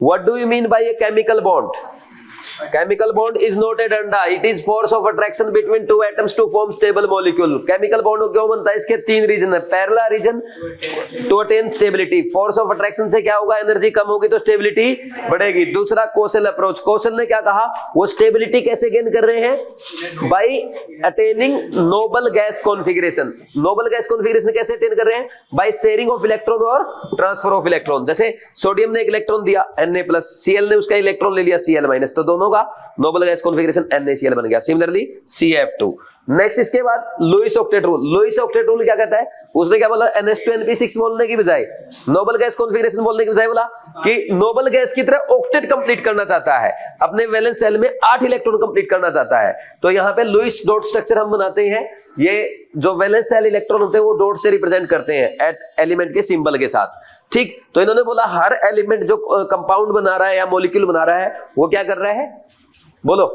What do you mean by a chemical bond? Chemical bond is not a डंडा, it is force of attraction between two atoms to form stable molecule. Chemical bond क्यों बनता है? इसके तीन reason है. पहला reason to attain stability. Force of attraction से क्या होगा? एनर्जी कम होगी तो स्टेबिलिटी बढ़ेगी. दूसरा कौशल अप्रोच. कौशल ने क्या कहा? वो स्टेबिलिटी कैसे गेन कर रहे हैं? By attaining noble gas configuration. Noble gas configuration कैसे अटेन कर रहे हैं? बाई शेयरिंग ऑफ इलेक्ट्रॉन और ट्रांसफर ऑफ इलेक्ट्रॉन. जैसे सोडियम ने एक इलेक्ट्रॉन दिया Na+, Cl ने उसका इलेक्ट्रॉन ले लिया Cl-, तो दोनों का नोबल गैस कॉन्फिगरेशन NaCl बन गया. Similarly CF2. नेक्स्ट इसके बाद Lewis octet rule. Lewis octet rule क्या कहता है? उसने क्या बोला? NH2NP6 बोलने की बजाय नोबल गैस कॉन्फिगरेशन बोलने की बजाय बोला कि नोबल गैस की तरह ऑक्टेट कंप्लीट करना चाहता है, अपने वैलेंस शेल में 8 इलेक्ट्रॉन कंप्लीट करना चाहता है. तो यहाँ पे लुईस डॉट स्ट्रक्चर हम बनाते हैं. ये जो वैलेंस शेल इलेक्ट्रॉन होते हैं वो डॉट से रिप्रेजेंट करते हैं एट एलिमेंट के सिंबल के साथ. ठीक, तो इन्होंने बोला हर एलिमेंट जो कंपाउंड बना रहा है या मॉलिक्यूल बना रहा है वो क्या कर रहा है? बोलो,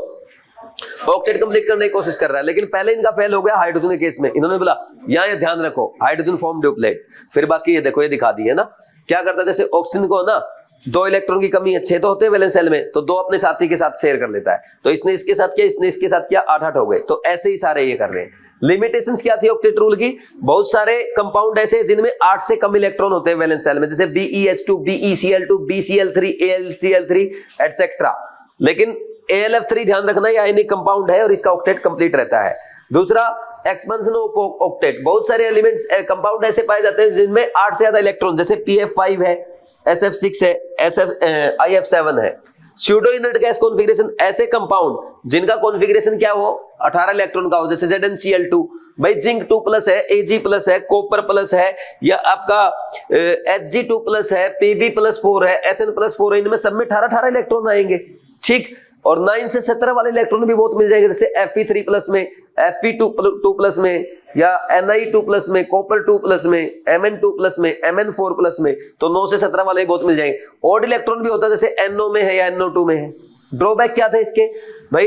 ऑक्टेट कंप्लीट करने की कोशिश कर रहा है. लेकिन पहले इनका फेल हो गया हाइड्रोजन के केस में. इन्होंने बोला यहाँ ये ध्यान रखो, हाइड्रोजन फॉर्म ड्यूप्लेट. फिर बाकी ये देखो, ये दिखा दी है ना. क्या करता है? जैसे ऑक्सीजन को ना 2 इलेक्ट्रॉन की कमी है, 6 तो होते हैं वैलेंस शेल में, तो 2 अपने साथी के साथ शेयर कर लेता है. तो इसने इसके साथ किया, इसने इसके साथ किया, 8-8 हो गए. तो ऐसे ही सारे ये कर रहे हैं. लिमिटेशंस क्या थी ऑक्टेट रूल की? बहुत सारे कंपाउंड ऐसे जिनमें 8 से कम इलेक्ट्रॉन होते हैं वैलेंस शेल में, जैसे BeH2, BeCl2, BCl3, AlCl3 etcetera. लेकिन AlF3 ध्यान रखना, ये आयनिक कंपाउंड है और इसका ऑक्टेट कंप्लीट रहता है. दूसरा एक्सपेंशन ऑफ ऑक्टेट. बहुत सारे एलिमेंट्स कंपाउंड ऐसे पाए जाते हैं जिनमें 8 से ज्यादा इलेक्ट्रॉन, जैसे PF5 है, SF6 है, IF7 है. स्यूडो इनर्ट गैस कॉन्फिगरेशन, ऐसे कंपाउंड जिनका कॉन्फिगरेशन क्या हो? 18 इलेक्ट्रॉन का हो, जैसे ZnCl2. भाई जिंक 2+ है, Ag+ है, कॉपर प्लस है, या आपका Hg2+ है, Pb+4 है, Sn+4 है. इनमें सब में 18 इलेक्ट्रॉन आएंगे. ठीक, और 9 से 17 वाले इलेक्ट्रॉन भी बहुत मिल जाएंगे, जैसे Fe3+ में, Fe2+ में, या Ni2+ में, कॉपर 2+ में, Mn2+ में, Mn4+ में. तो 9 से 17 वाले बहुत मिल जाएंगे. ऑड इलेक्ट्रॉन भी होता है, जैसे NO में है या NO2 में है. ड्रॉबैक क्या था इसके? भाई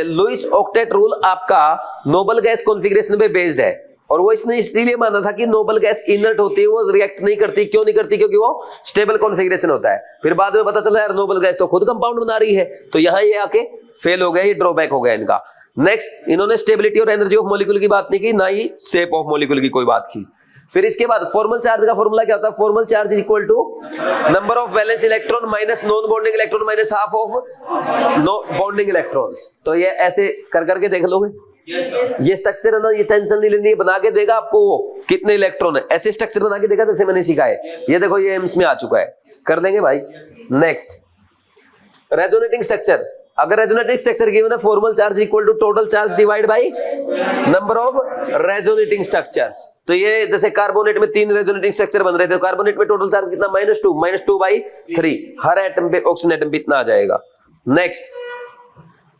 लुईस ऑक्टेट रूल आपका नोबल गैस कॉन्फिगरेशन पे बेस्ड है, और वो इसने इसलिए माना था कि नोबल गैस इनर्ट होती है, वो रिएक्ट नहीं करती. क्यों नहीं करती? क्योंकि वो स्टेबल कॉन्फिगरेशन होता है. फिर बाद में पता चला यार नोबल गैस तो खुद कंपाउंड बना रही है, तो यहाँ ये आके फेल हो गया, ये ड्रॉबैक हो गया इनका. नेक्स्ट, इन्होंने स्टेबिलिटी और एनर्जी ऑफ मॉलिक्यूल की बात नहीं की, ना ही शेप ऑफ मॉलिक्यूल की कोई बात की. फिर इसके बाद फॉर्मल चार्ज का फॉर्मूला क्या होता है? Formal charge is equal to number of valence electron minus non bonding electron minus half of bonding electrons. तो ये ऐसे कर करके देख लोगे. ये स्ट्रक्चर है ना, ये टेंशन नहीं लेनी, बना के देगा आपको वो कितने इलेक्ट्रॉन है. ऐसे स्ट्रक्चर बना के देगा जैसे मैंने सिखाया है. ये देखो, ये एम्स में आ चुका है, कर देंगे भाई. Next, resonating structure. अगर रेजोनेटिंग स्ट्रक्चर गिवन है, formal charge equal to total charge divide by number of resonating structures. तो ये जैसे कार्बोनेट में 3 रेजोनेटिंग स्ट्रक्चर बन रहे थे, कार्बोनेट में टोटल चार्ज कितना? -2/3. हर एटम पे, ऑक्सीजन एटम पे इतना आ जाएगा. नेक्स्ट,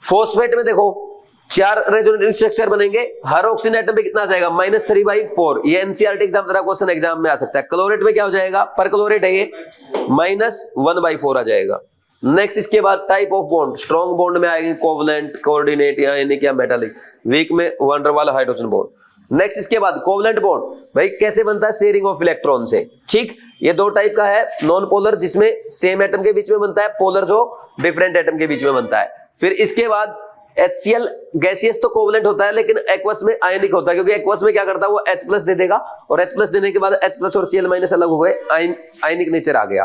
फॉस्फेट में देखो 4 रेजोनेटिंग स्ट्रक्चर बनेंगे, हर ऑक्सीजन एटम पे कितना आ जाएगा? -3/4. ये एनसीईआरटी एग्जाम तरह क्वेश्चन एग्जाम में आ सकता है. क्लोरेट में क्या हो जाएगा? पर क्लोरेट है ये, -1/4 आ जाएगा. नेक्स्ट, इसके बाद type of bond. Strong bond में आएंगे कोवलेंट, कोऑर्डिनेट या यानी मेटालिक. वीक में वन वाला हाइड्रोजन बॉन्ड. नेक्स्ट, इसके बाद कोवलेंट बॉन्ड. भाई कैसे बनता है? शेयरिंग ऑफ इलेक्ट्रॉन से. ठीक, ये 2 टाइप का है. नॉन पोलर, जिसमें सेम एटम के बीच में बनता है. पोलर, जो डिफरेंट एटम के बीच में बनता है. फिर इसके बाद HCl गैसियस तो कोवलेंट होता है, लेकिन एक्वस में आयनिक होता है, क्योंकि एक्वस में क्या करता है? वो H+ दे देगा, और H+ देने के बाद H+ और Cl- अलग हो गए, आयनिक नेचर आ गया.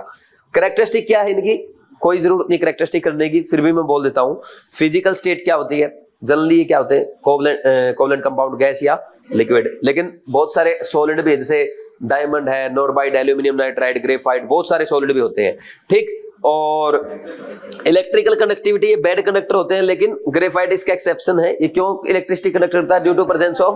कैरेक्टरिस्टिक क्या है इनकी? कोई जरूरत नहीं कैरेक्टरिस्टिक करने की, फिर भी मैं बोल देता हूं. फिजिकल स्टेट क्या होती है? जनरली क्या होते हैं? कोवलेंट कंपाउंड, गैस या लिक्विड. लेकिन बहुत सारे सॉलिड भी है, जैसे डायमंड है, नॉर्बाइड, एल्यूमिनियम नाइट्राइड, ग्रेफाइट, बहुत सारे सॉलिड भी होते हैं. ठीक, और इलेक्ट्रिकल कंडक्टिविटी, ये बैड कंडक्टर होते हैं, लेकिन ग्रेफाइट इसका एक्सेप्शन है. ये क्यों इलेक्ट्रिसिटी कंडक्टर होता है? Due to presence of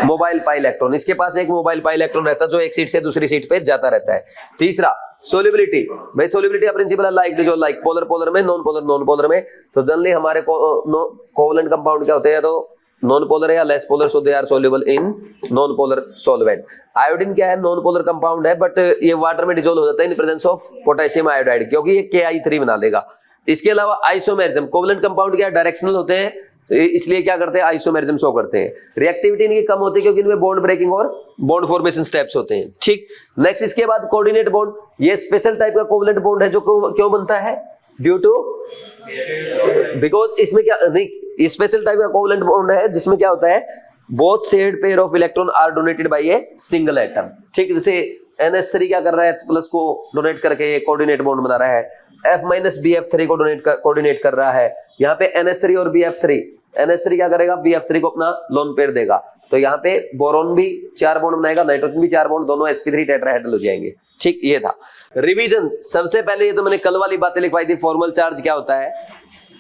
mobile pi electron. इसके पास एक मोबाइल पाई इलेक्ट्रॉन रहता है जो एक सीट से दूसरी सीट पे जाता रहता है. तीसरा, सोल्युबिलिटी. भाई सोल्युबिलिटी का प्रिंसिपल है like dissolve like. Polar polar में, नॉन पोलर नॉन पोलर में. तो जनरली हमारे कोवलेंट कंपाउंड क्या होते हैं? तो नॉन पोलर है या less polar, so they are soluble in non polar solvent. Iodine क्या है? नॉन पोलर कंपाउंड है, बट ये वाटर में डिसॉल्व हो जाता है in presence of potassium iodide, क्योंकि ये Ki3 बना लेगा. इसके अलावा आइसोमेरिज्म. कोवलेंट कंपाउंड क्या? डायरेक्शनल होते हैं, इसलिए क्या करते हैं, आइसोमेरिज्म शो करते हैं। रिएक्टिविटी इनकी कम होती है क्योंकि इनमें बॉन्ड ब्रेकिंग और बॉन्ड फॉर्मेशन स्टेप्स होते हैं। ठीक, नेक्स्ट इसके बाद कोऑर्डिनेट बॉन्ड, ये स्पेशल टाइप का कोवलेंट बॉन्ड है जो क्यों बनता है, ड्यू टू, बिकॉज इसमें क्या नहीं, स्पेशल टाइप का कोवलेंट बॉन्ड है जिसमें क्या होता है, both shared pair of electron are donated by a single atom. ठीक, जैसे NH3 क्या कर रहा है, H+ को डोनेट करके कोऑर्डिनेट बॉन्ड बना रहा है, F-BF3 को कोऑर्डिनेट कर रहा है। यहाँ पे NH3 और NH3 क्या करेगा, BF3 को अपना लोन पेयर देगा, तो यहाँ पे बोरॉन भी 4 बॉन्ड बनाएगा, नाइट्रोजन भी 4 बॉन्ड, दोनों sp3 टेट्राहेड्रल हो जाएंगे। ठीक, ये था रिवीजन। सबसे पहले ये तो मैंने कल वाली बातें लिखवाई थी, फॉर्मल चार्ज क्या होता है,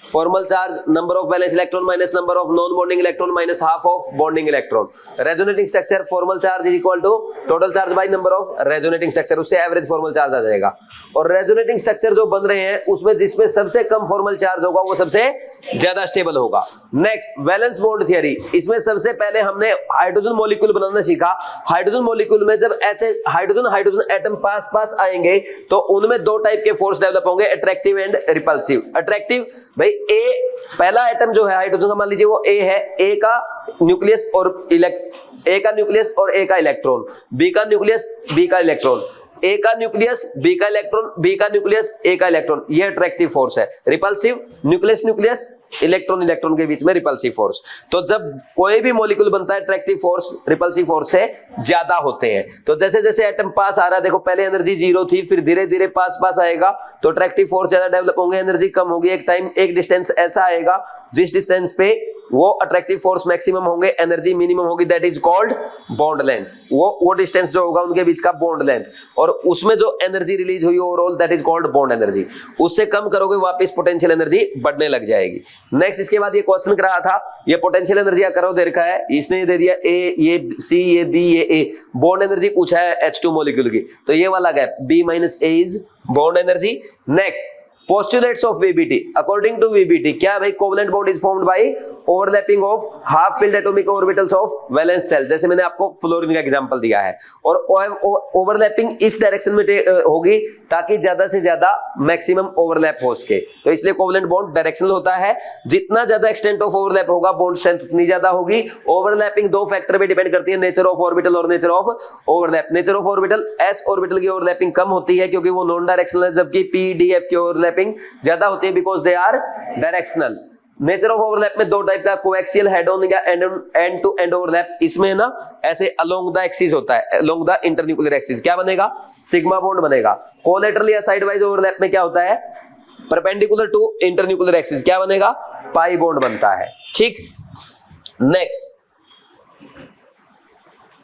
formal charge number of valence electron minus number of non bonding electron minus half of bonding electron. Resonating structure, formal charge is equal to total charge by number of resonating structure, उससे average formal charge आ जाएगा। और resonating structure जो बन रहे हैं उसमें जिसमें सबसे कम फॉर्मल चार्ज होगा वो सबसे ज्यादा स्टेबल होगा। नेक्स्ट वैलेंस बॉन्ड थियरी, इसमें सबसे पहले हमने हाइड्रोजन मॉलिक्यूल बनाना सीखा। हाइड्रोजन मॉलिक्यूल में जब हाइड्रोजन एटम पास आएंगे तो उनमें दो टाइप के फोर्स डेवलप होंगे, अट्रैक्टिव एंड रिपल्सिव। अट्रैक्टिव भाई ए, पहला एटम जो है हाइड्रोजन का मान लीजिए वो ए है, ए का न्यूक्लियस और ए का इलेक्ट्रॉन, बी का न्यूक्लियस बी का इलेक्ट्रॉन, ए का न्यूक्लियस बी का इलेक्ट्रॉन, बी का न्यूक्लियस ए का इलेक्ट्रॉन, ये अट्रैक्टिव फोर्स है। रिपल्सिव, न्यूक्लियस इलेक्ट्रॉन के बीच में रिपल्सिव फोर्स। तो जब कोई भी मॉलिक्यूल बनता है अट्रैक्टिव फोर्स रिपल्सिव फोर्स से ज्यादा होते हैं। तो जैसे जैसे एटम पास आ रहा है, देखो पहले एनर्जी 0 थी, फिर धीरे धीरे पास आएगा तो अट्रैक्टिव फोर्स ज्यादा डेवलप होंगे, एनर्जी कम होगी। एक डिस्टेंस ऐसा आएगा जिस डिस्टेंस पे वो अट्रैक्टिव फोर्स मैक्सिमम होंगे, एनर्जी मिनिमम होगी, that is called bond length. वो डिस्टेंस जो होगा उनके बीच का बॉन्ड लेंथ, और उसमें जो एनर्जी रिलीज हुई overall that is called bond energy. उससे कम करोगे वापस पोटेंशियल एनर्जी बढ़ने लग जाएगी। नेक्स्ट इसके बाद ये क्वेश्चन कर रहा था, ये पोटेंशियल एनर्जी करो दे रखा है, इसने दे दिया ए, ये सी, ये बी, ये ए। बॉन्ड एनर्जी पूछा है H2 मॉलिक्यूल की, तो ये वाला gap B-A is bond energy. Next postulates of VBT, according to VBT क्या है भाई, covalent bond is formed by overlapping of half filled atomic orbitals of valence shell, जैसे मैंने आपको फ्लोरीन का एग्जांपल दिया है। और ओवरलैपिंग इस डायरेक्शन में होगी ताकि ज्यादा से ज्यादा मैक्सिमम ओवरलैप हो सके, तो इसलिए कोवलेंट बॉन्ड डायरेक्शनल होता है। जितना ज्यादा एक्सटेंट ऑफ ओवरलैप होगा बॉन्ड स्ट्रेंथ उतनी ज्यादा होगी। ओवरलैपिंग दो फैक्टर पे डिपेंड करती है, नेचर ऑफ ऑर्बिटल और nature of overlap. Nature of orbital, S orbital की ओवरलैपिंग कम होती है क्योंकि वो नॉन डायरेक्शनल है, जबकि पी डी एफ की ओवरलैपिंग ज्यादा होती है because they are directional. Nature of overlap में दो टाइप का, कोएक्सियल हेड ऑन या एंड टू एंड ओवरलैप। इसमें ना ऐसे अलोंग द एक्सिस होता है, अलोंग द इंटरन्यूक्लियर एक्सिस क्या बनेगा, सिग्मा बॉन्ड बनेगा। कोलैटरल या साइडवाइज ओवरलैप में क्या होता है, परपेंडिकुलर टू इंटरन्यूक्लियर एक्सिस क्या बनेगा, पाई बॉन्ड बनता है। ठीक, नेक्स्ट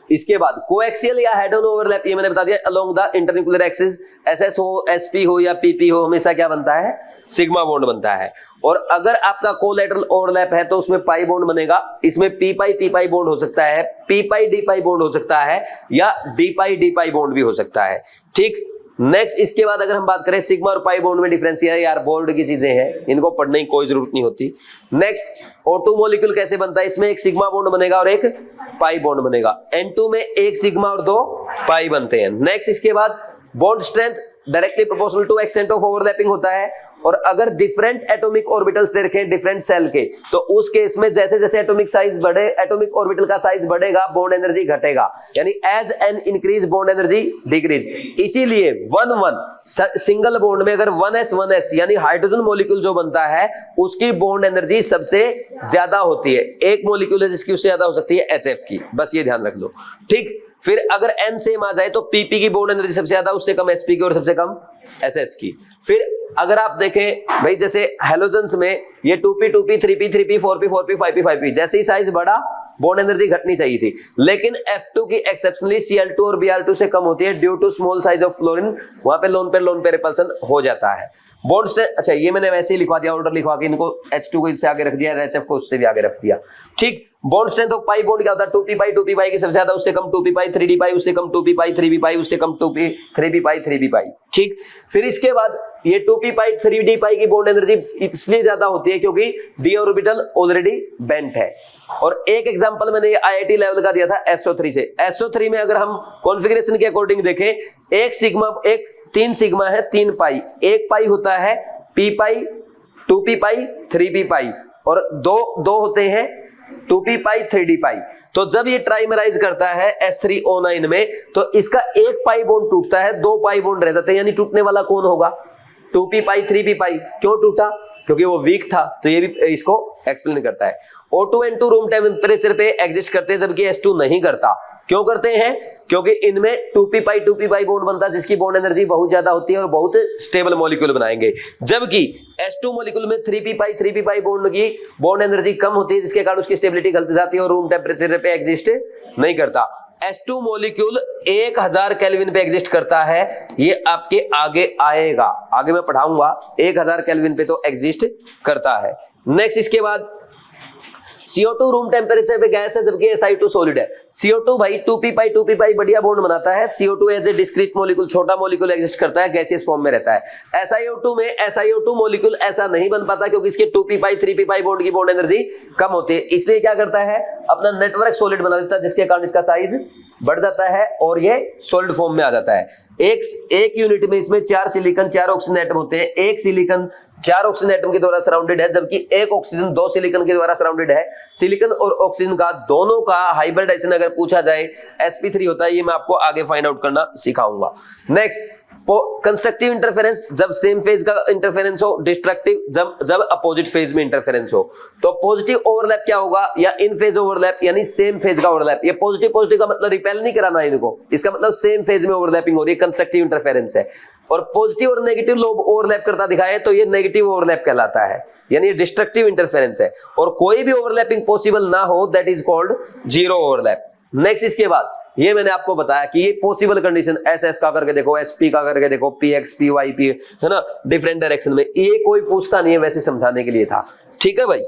इसके बाद कोएक्सियल या हेड ऑन ओवरलैप, ये मैंने बता दिया along the internuclear axis. SS हो, एसपी हो या पीपी हो, हमेशा क्या बनता है, सिग्मा बॉन्ड बनता है। और अगर आपका कोलैटरल ओवरलैप है तो उसमें पाई बॉन्ड बनेगा। इसमें पी पाई बॉन्ड हो सकता है, पी पाई बॉन्ड हो सकता है, या डी पाई बॉन्ड भी हो सकता है। ठीक, नेक्स्ट इसके बाद अगर हम बात करें सिग्मा और पाई बॉन्ड में डिफरेंस, यार बोर्ड की चीजें हैं, इनको पढ़ने की कोई जरूरत नहीं होती। नेक्स्ट O2 मॉलिक्यूल कैसे बनता है, इसमें एक सिग्मा बॉन्ड बनेगा और एक पाई बॉन्ड बनेगा। N2 में एक सिग्मा और दो पाई बनते हैं। नेक्स्ट इसके बाद bond strength directly proportional to extent of overlapping होता है। और अगर डिफरेंट एटॉमिक ऑर्बिटल्स देखें डिफरेंट सेल के, तो उस केस में जैसे जैसे एटॉमिक साइज बढ़े, एटॉमिक ऑर्बिटल का साइज बढ़ेगा, बॉन्ड एनर्जी घटेगा, यानी as n increase bond energy decrease. इसीलिए 1-1 सिंगल बॉन्ड में अगर 1s यानी हाइड्रोजन मॉलिक्यूल जो बनता है उसकी बॉन्ड एनर्जी सबसे ज्यादा होती है। एक मॉलिक्यूल है जिसकी उससे ज्यादा हो सकती है HF की, बस ये ध्यान रख लो। ठीक, फिर अगर N सेम आ जाए तो PP की बॉन्ड एनर्जी सबसे ज्यादा, उससे कम SP की और सबसे कम SS की। फिर अगर आप देखें भाई जैसे हैलोजन्स में ये 2p 2p 3p 3p 4p 4p 5p 5p, जैसे ही साइज बढ़ा बॉन्ड एनर्जी घटनी चाहिए थी, लेकिन F2 की एक्सेप्शनली Cl2 और Br2 से कम होती है due to small size of fluorine, वहां पे लोन पे रिपल्सन हो जाता है। बॉन्ड स्ट्रेंथ, अच्छा ये मैंने वैसे ही लिखवा दिया, ऑर्डर लिखवा के इनको H2 को इससे आगे रख दिया, HF को उससे भी आगे रख दिया। ठीक, bond strength of pi bond क्या होता है, 2p पाई की सबसे ज्यादा, उससे कम 2p पाई, 3d पाई, उससे कम 2p पाई, 3p पाई, उससे कम 2p 3p पाई, 3p पाई। ठीक, फिर इसके बाद ये 2p पाई 3d पाई की बॉन्ड एनर्जी इसलिए ज्यादा होती है क्योंकि d ऑर्बिटल ऑलरेडी बेंट है। और एक एग्जांपल मैंने IIT लेवल का दिया था SO3 से। SO3 में अगर हम कॉन्फ़िगरेशन के अकॉर्डिंग देखें, एक सिग्मा, एक 3 सिग्मा है, 3 पाई, एक पाई होता है p पाई, 2p पाई, 3p पाई, और दो होते हैं 2p पाई 3d पाई। तो जब ये ट्राइमराइज करता है S3O9 में तो इसका एक पाई बॉन्ड टूटता है, 2 पाई बॉन्ड रह जाते हैं, यानी टूटने वाला कौन होगा? 2p पाई 3p पाई। क्यों टूटा? क्योंकि वो वीक था। तो ये भी इसको एक्सप्लेन करता है। O2 N2 रूम टेम्परेचर पे एग्जिस्ट करते हैं जबकि S2 नहीं करता। क्यों करते हैं? क्योंकि इनमें 2p पाई बॉन्ड बनता है जिसकी बॉन्ड एनर्जी बहुत ज्यादा होती है और बहुत स्टेबल मॉलिक्यूल बनाएंगे, जबकि S2 मॉलिक्यूल में 3p पाई बॉन्ड की बॉन्ड एनर्जी कम होती है जिसके कारण उसकी स्टेबिलिटी घट जाती है और रूम टेम्परेचर पे एग्जिस्ट नहीं करता। S2 मॉलिक्यूल 1000 केल्विन पे एग्जिस्ट करता है, ये आपके आगे आएगा, आगे मैं पढ़ाऊंगा। 1000 केल्विन पे तो एग्जिस्ट करता है। नेक्स्ट इसके बाद CO2 रूम टेम्परेचर पे गैस है जबकि SI2 सॉलिड है। CO2 भाई 2p पाई बढ़िया बॉन्ड बनाता है। CO2 as a discrete molecule, छोटा मॉलिक्यूल एग्जिस्ट करता है, गैसियस फॉर्म में रहता है। SiO2 में SiO2 मॉलिक्यूल ऐसा नहीं बन पाता क्योंकि इसके 2p पाई बॉन्ड की बॉन्ड एनर्जी कम होती है, इसलिए क्या करता है? अपना नेटवर्क सॉलिड बना देता है जिसके कारण इसका साइज बढ़ जाता है और ये सॉलिड फॉर्म में आ जाता है। एक यूनिट में इसमें 4 सिलिकॉन 4 ऑक्सीजन एटम होते हैं। एक सिलिकॉन 4 ऑक्सीजन एटम के द्वारा सराउंडेड है जबकि एक ऑक्सीजन 2 सिलिकॉन के द्वारा सराउंडेड है। सिलिकॉन और ऑक्सीजन का दोनों का हाइब्रिडाइजेशन अगर पूछा जाए sp3 होता है, ये मैं आपको आगे फाइंड आउट करना सिखाऊंगा। नेक्स्ट कंस्ट्रक्टिव इंटरफेरेंस, जब सेम फेज का इंटरफेरेंस हो। डिस्ट्रक्टिव जब अपोजिट फेज में इंटरफेरेंस हो। तो पॉजिटिव ओवरलैप क्या होगा? या इन फेज ओवरलैप, यानी सेम फेज का ओवरलैप। ये पॉजिटिव का मतलब रिपेल नहीं कराना है इनको, इसका मतलब सेम फेज में ओवरलैपिंग हो रही है, कंस्ट्रक्टिव इंटरफेरेंस है। और पॉजिटिव और नेगेटिव लोब ओवरलैप करता दिखाए तो ये नेगेटिव ओवरलैप कहलाता है, यानी ये डिस्ट्रक्टिव इंटरफेरेंस है। और कोई भी ओवरलैपिंग पॉसिबल ना हो that is called zero overlap. Next इसके बाद ये मैंने आपको बताया कि ये पॉसिबल कंडीशन SS का करके देखो, SP का करके देखो, PX PY P है ना, डिफरेंट डायरेक्शन में, ये कोई पूछता नहीं है, वैसे समझाने के लिए था। ठीक है भाई।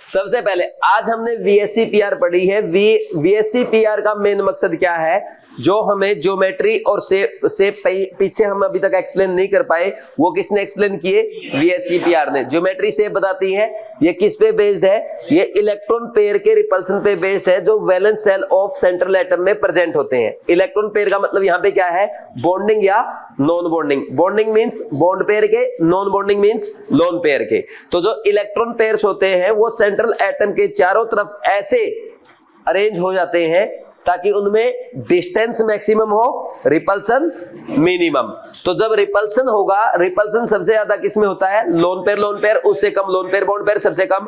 सबसे पहले आज हमने VSC-PR पढ़ी है। VSC-PR का मेन मकसद क्या है? जो हमें ज्योमेट्री और शेप पीछे हम अभी तक एक्सप्लेन नहीं कर पाए, वो किसने एक्सप्लेन किए? VSC-PR ने। ज्योमेट्री शेप बताती है, ये किस पे बेस्ड है? ये इलेक्ट्रॉन पेयर के रिपल्सन पे बेस्ड है जो valence shell of central atom में प्रेजेंट होते हैं। इलेक्ट्रॉन पेयर का मतलब यहाँ पे क्या है? बॉन्डिंग या non bonding. Bonding means bond pair के, non bonding means lone pair के। तो जो इलेक्ट्रॉन पेयर्स होते हैं वो सेंट्रल एटम के चारों तरफ ऐसे अरेंज हो जाते हैं ताकि उनमें डिस्टेंस मैक्सिमम हो, रिपल्सन मिनिमम। तो जब रिपल्सन होगा, रिपल्सन सबसे ज्यादा किसमें होता है? लोन पेयर, उससे कम लोन पेयर बॉन्ड पेयर, सबसे कम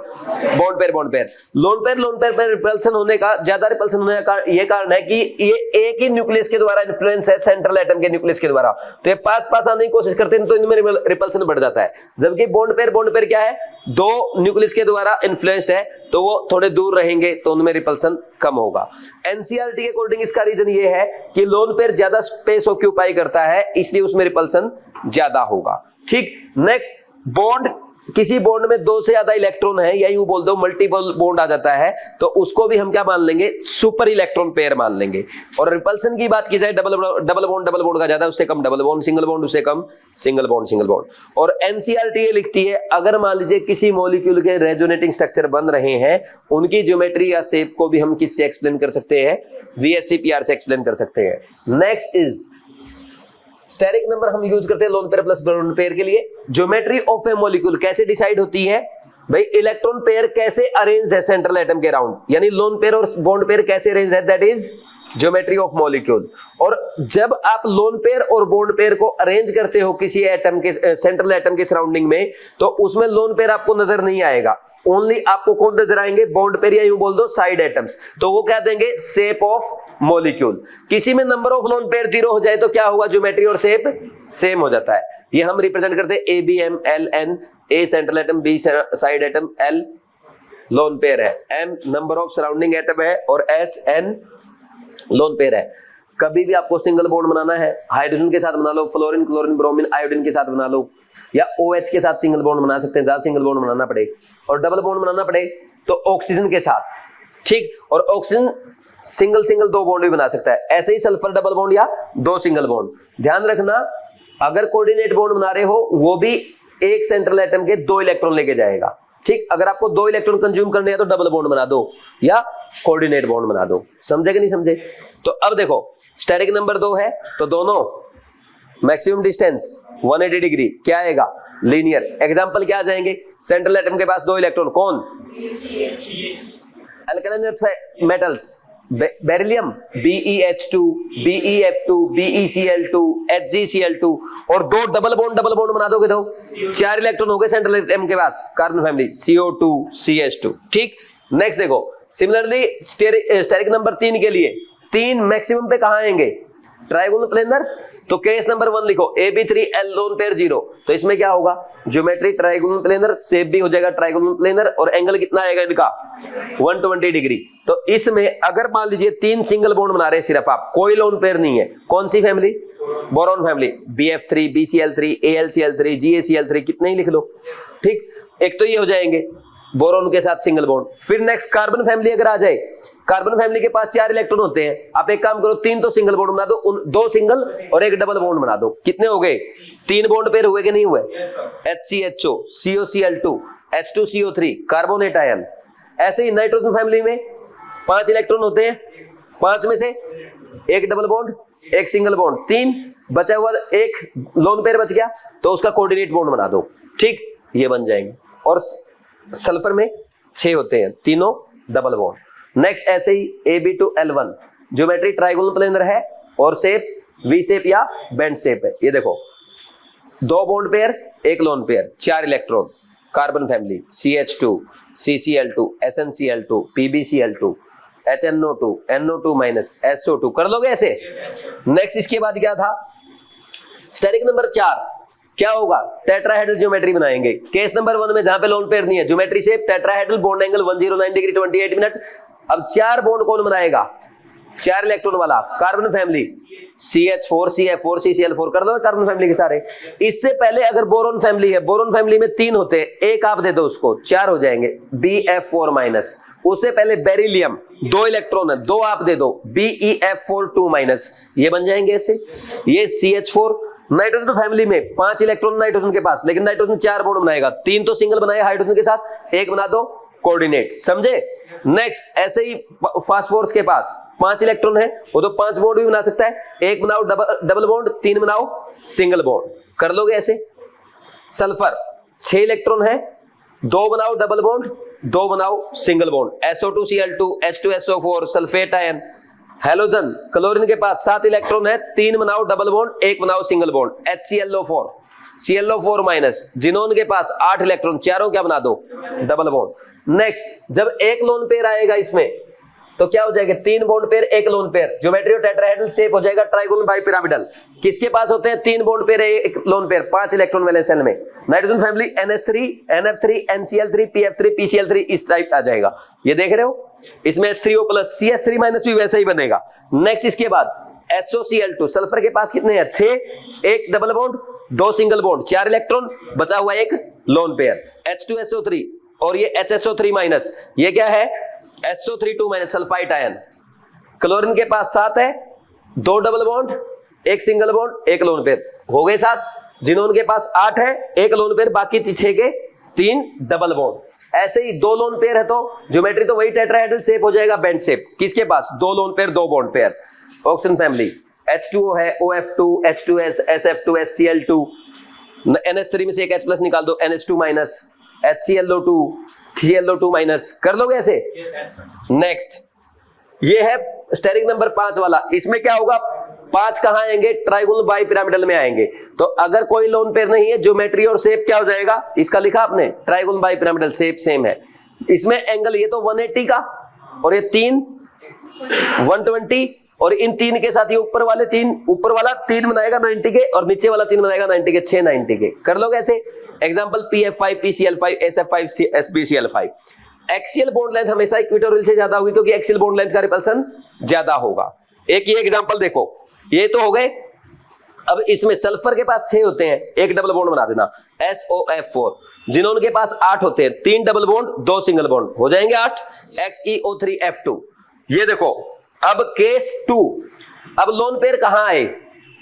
बॉन्ड पेयर। लोन पेयर पर रिपल्सन होने का, ज्यादा रिपल्सन होने का ये कारण है कि ये एक ही न्यूक्लियस के द्वारा इन्फ्लुएंस है, सेंट्रल एटम के न्यूक्लियस के द्वारा। तो ये पास आने की कोशिश करते हैं तो इनमें रिपल्सन बढ़ जाता है। जबकि बॉन्ड पेयर क्या है? 2 न्यूक्लियस के द्वारा इन्फ्लुएंस्ड है तो वो थोड़े दूर रहेंगे तो उनमें रिपल्सन कम होगा। एनसीईआरटी के अकॉर्डिंग इसका रीजन ये है कि लोन पेयर ज्यादा स्पेस ऑक्यूपाई करता है, इसलिए उसमें रिपल्सन ज्यादा होगा। ठीक। नेक्स्ट, बॉन्ड, किसी बॉन्ड में 2 से ज्यादा इलेक्ट्रॉन है या यूं बोल दो मल्टीपल बॉन्ड आ जाता है तो उसको भी हम क्या मान लेंगे? सुपर इलेक्ट्रॉन पेयर मान लेंगे। और रिपल्सन की बात की जाए, डबल बॉन्ड का ज्यादा, उससे कम डबल बॉन्ड, सिंगल बॉन्ड उससे कम सिंगल बॉन्ड। और एनसीईआरटी ये लिखती है अगर मान लीजिए किसी मॉलिक्यूल के रेजोनेटिंग स्ट्रक्चर बन रहे हैं, उनकी ज्योमेट्री या शेप को भी हम किससे एक्सप्लेन कर सकते हैं? VSC-PR से एक्सप्लेन कर सकते हैं। नेक्स्ट इज स्टेरिक नंबर हम यूज करते हैं lone pair plus bond pair के लिए। ज्योमेट्री ऑफ ए मॉलिक्यूल कैसे डिसाइड होती है भाई? इलेक्ट्रॉन पेयर कैसे अरेंज्ड है सेंट्रल एटम के अराउंड, यानी लोन पेयर और बॉन्ड पेयर कैसे अरेंज्ड है, that is geometry of molecule. और जब आप लोन पेयर और बॉन्ड पेयर को अरेंज करते हो किसी एटम के, सेंट्रल एटम के सराउंडिंग में, तो उसमें लोन पेयर आपको नजर नहीं आएगा, ओनली आपको कौन नजर आएंगे? बॉन्ड पेयर या यूं बोल दो साइड एटम्स। तो वो क्या देंगे? Shape of molecule. किसी में नंबर ऑफ लोन पेयर 0 हो जाए तो क्या होगा? ज्योमेट्री और शेप सेम हो जाता है। ये हम रिप्रेजेंट करते हैं ABM LN, A central atom, B side atom, L lone pair है, M number of surrounding atom है और SN लोन पेयर है। कभी भी आपको सिंगल बॉन्ड बनाना है, हाइड्रोजन के साथ बना लो, फ्लोरीन क्लोरीन ब्रोमीन आयोडीन के साथ बना लो, या OH के साथ सिंगल बॉन्ड बना सकते हैं, जहां सिंगल बॉन्ड बनाना पड़े। और डबल बॉन्ड बनाना पड़े तो ऑक्सीजन के साथ, ठीक। और ऑक्सीजन सिंगल 2 बॉन्ड भी बना सकता है। ऐसे ही सल्फर डबल बॉन्ड या 2 सिंगल बॉन्ड। ध्यान रखना, अगर कोऑर्डिनेट बॉन्ड बना रहे हो वो भी एक सेंट्रल एटम के 2 इलेक्ट्रॉन लेके जाएगा, ठीक। अगर आपको 2 इलेक्ट्रॉन कंज्यूम करने हैं तो डबल बॉन्ड बना दो या कोऑर्डिनेट बॉन्ड बना दो। समझे कि नहीं समझे? तो अब देखो, स्टैटिक नंबर 2 है तो दोनों मैक्सिमम डिस्टेंस 180 डिग्री, क्या आएगा? लीनियर। एग्जांपल क्या आ जाएंगे? सेंट्रल एटम के पास 2 इलेक्ट्रॉन, कौन? Alkaline metals, beryllium BeH2, BeF2, BeCl2, HgCl2, और 2 डबल बॉन्ड बना दोगे तो 4 इलेक्ट्रॉन हो गए सेंट्रल एटम के पास, कार्बन फैमिली CO2 CH2। ठीक, नेक्स्ट देखो, सिमिलरली स्टेरिक नंबर 3 के लिए 3 मैक्सिमम पे कहां आएंगे? Trigonal planar. तो केस नंबर 1 लिखो, AB3L लोन पेयर 0। तो इसमें क्या होगा? ज्योमेट्री ट्राइगोनल प्लेनर, शेप भी हो जाएगा ट्राइगोनल प्लेनर, और एंगल कितना आएगा इनका? 120 डिग्री। तो इसमें अगर मान लीजिए 3 सिंगल बॉन्ड बना रहे हैं सिर्फ आप, कोई लोन पेयर नहीं है, कौन सी family? Boron family, BF3, BCl3, AlCl3, GaCl3, कितने ही लिख लो। ठीक, एक तो ये हो जाएंगे बोरोन के साथ सिंगल बॉन्ड। फिर नेक्स्ट कार्बन फैमिली अगर आ जाए, कार्बन फैमिली के पास 4 इलेक्ट्रॉन होते हैं, आप एक काम करो, 3 तो सिंगल बॉन्ड बना दो, 2 सिंगल और 1 डबल बॉन्ड बना दो। कितने हो गए? 3 बॉन्ड पेयर हुए कि नहीं हुए? HCHO, COCl2, H2CO3, carbonate ion. ऐसे ही नाइट्रोजन फैमिली में 5 इलेक्ट्रॉन होते हैं, 5 में से 1 डबल बॉन्ड, 1 सिंगल बॉन्ड, 3 बचा हुआ, 1 लोन पेयर बच गया, तो उसका कोऑर्डिनेट बॉन्ड बना दो। ठीक, ये बन जाएंगे। और सल्फर में 6 होते हैं, तीनों डबल बॉन्ड। नेक्स्ट ऐसे ही AB2L1, ज्योमेट्री ट्राइगोनल प्लेनर है और शेप वी शेप या बेंड शेप है। ये देखो, 2 bond pair, 1 lone pair, 4 electron, carbon family CH2, CCl2, SnCl2, PbCl2, HNO2, NO2-, SO2। कर लोगे ऐसे? नेक्स्ट इसके बाद क्या था? स्टेरिक नंबर 4 क्या होगा? टेट्राहेड्रल ज्योमेट्री बनाएंगे। केस नंबर 1 में जहां पे लोन पेयर नहीं है, geometry shape tetrahedral, bond angle 109 degree 28 minute. अब 4 बॉन्ड कौन बनाएगा? 4 इलेक्ट्रॉन वाला carbon family, CH4, CF4, CCl4। कर दो कार्बन फैमिली के सारे। इससे पहले अगर बोरोन फैमिली है, बोरोन फैमिली में 3 होते हैं, 1 आप दे दो उसको, 4 हो जाएंगे, BF4-। उससे पहले बेरिलियम 2 इलेक्ट्रॉन है, 2 आप दे दो, BeF4-2-। ये बन जाएंगे ऐसे। ये CH4। नाइट्रोजन फैमिली में 5 इलेक्ट्रॉन नाइट्रोजन के पास, लेकिन नाइट्रोजन 4 बॉन्ड बनाएगा, 3 तो सिंगल बनाए हाइड्रोजन के साथ, 1 बना दो कोऑर्डिनेट। समझे? नेक्स्ट ऐसे ही फास्फोरस के पास 5 इलेक्ट्रॉन है, वो तो 5 बॉन्ड भी बना सकता है, 1 बनाओ डबल बॉन्ड, 3 बनाओ सिंगल बॉन्ड। कर लोगे ऐसे? सल्फर 6 इलेक्ट्रॉन है, 2 बनाओ डबल बॉन्ड, 2 बनाओ single bond, SO2Cl2, H2SO4, sulphate ion. Halogen chlorine के पास 7 इलेक्ट्रॉन है, 3 बनाओ डबल बॉन्ड, 1 बनाओ single bond, HClO4, ClO4-। Xenon के पास 8 इलेक्ट्रॉन, चारों क्या बना दो? Double bond. नेक्स्ट जब 1 लोन पेयर आएगा इसमें, तो क्या हो जाएगा? 3 bond pair, 1 lone pair, geometry और टेट्राहेड्रल शेप हो जाएगा ट्राइगोनल बाइपिरामिडल। किसके पास होते हैं? 3 bond pair, 1 lone pair, 5 electron वाले सेल में। Nitrogen family NH3, NF3, NCl3, PF3, PCl3, इस टाइप आ जाएगा। ये देख रहे हो? इसमें H3O+, CH3- भी वैसा ही बनेगा। नेक्स्ट इसके बाद SOCl2, सल्फर के पास कितने हैं? 6, 1 double bond, 2 single bond, 4 electron, बचा हुआ 1 लोन पेयर, H2SO3, और ये HSO3-। ये क्या है? SO3-2- sulphite ion. क्लोरीन के पास 7 है, 2 double bond, 1 single bond, 1 lone pair, हो गए 7। जिनोन के पास 8 है, 1 लोन पेयर, बाकी 6 के 3 डबल बॉन्ड। ऐसे ही 2 लोन पेयर है तो ज्योमेट्री तो वही टेट्राहेड्रल शेप हो जाएगा, बेंड शेप। किसके पास? 2 lone pair, 2 bond pair. Oxygen family H2O है, OF2, H2S, SF2, HCl2, NH3 में से एक H+ निकाल दो, NH2-, HClO2, ClO2-। कर लोगे ऐसे? नेक्स्ट ये है स्टेरिक नंबर 5 वाला। इसमें क्या होगा? 5 कहां आएंगे? ट्राइगोनल बाइपिरामिडल में आएंगे। तो अगर कोई लोन पेयर नहीं है, ज्योमेट्री और शेप क्या हो जाएगा? इसका लिखा आपने, ट्राइगोनल बाइपिरामिडल, शेप सेम है। इसमें एंगल ये तो 180 का, और ये 3 120, और इन 3 के साथ ये ऊपर वाले 3, ऊपर वाला 3 बनाएगा 90 के, और नीचे वाला 3 बनाएगा 90 के, 6 90 के। कर लोगे ऐसे? Example PF5, PCl5, SF5, SbCl5। Axial bond length हमेशा इक्वेटोरियल से ज्यादा होगी, क्योंकि एक्सियल बॉन्ड लेंथ का रिपल्सन ज्यादा होगा। एक ये एग्जांपल देखो, ये तो हो गए। अब इसमें सल्फर के पास 6 होते हैं, 1 डबल बॉन्ड बना देना, SOF4। जिनोन के पास 8 होते हैं, 3 डबल बॉन्ड, 2 सिंगल बॉन्ड, हो जाएंगे 8, XeO3F2। ये देखो, अब केस 2। अब लोन पेयर कहां आए?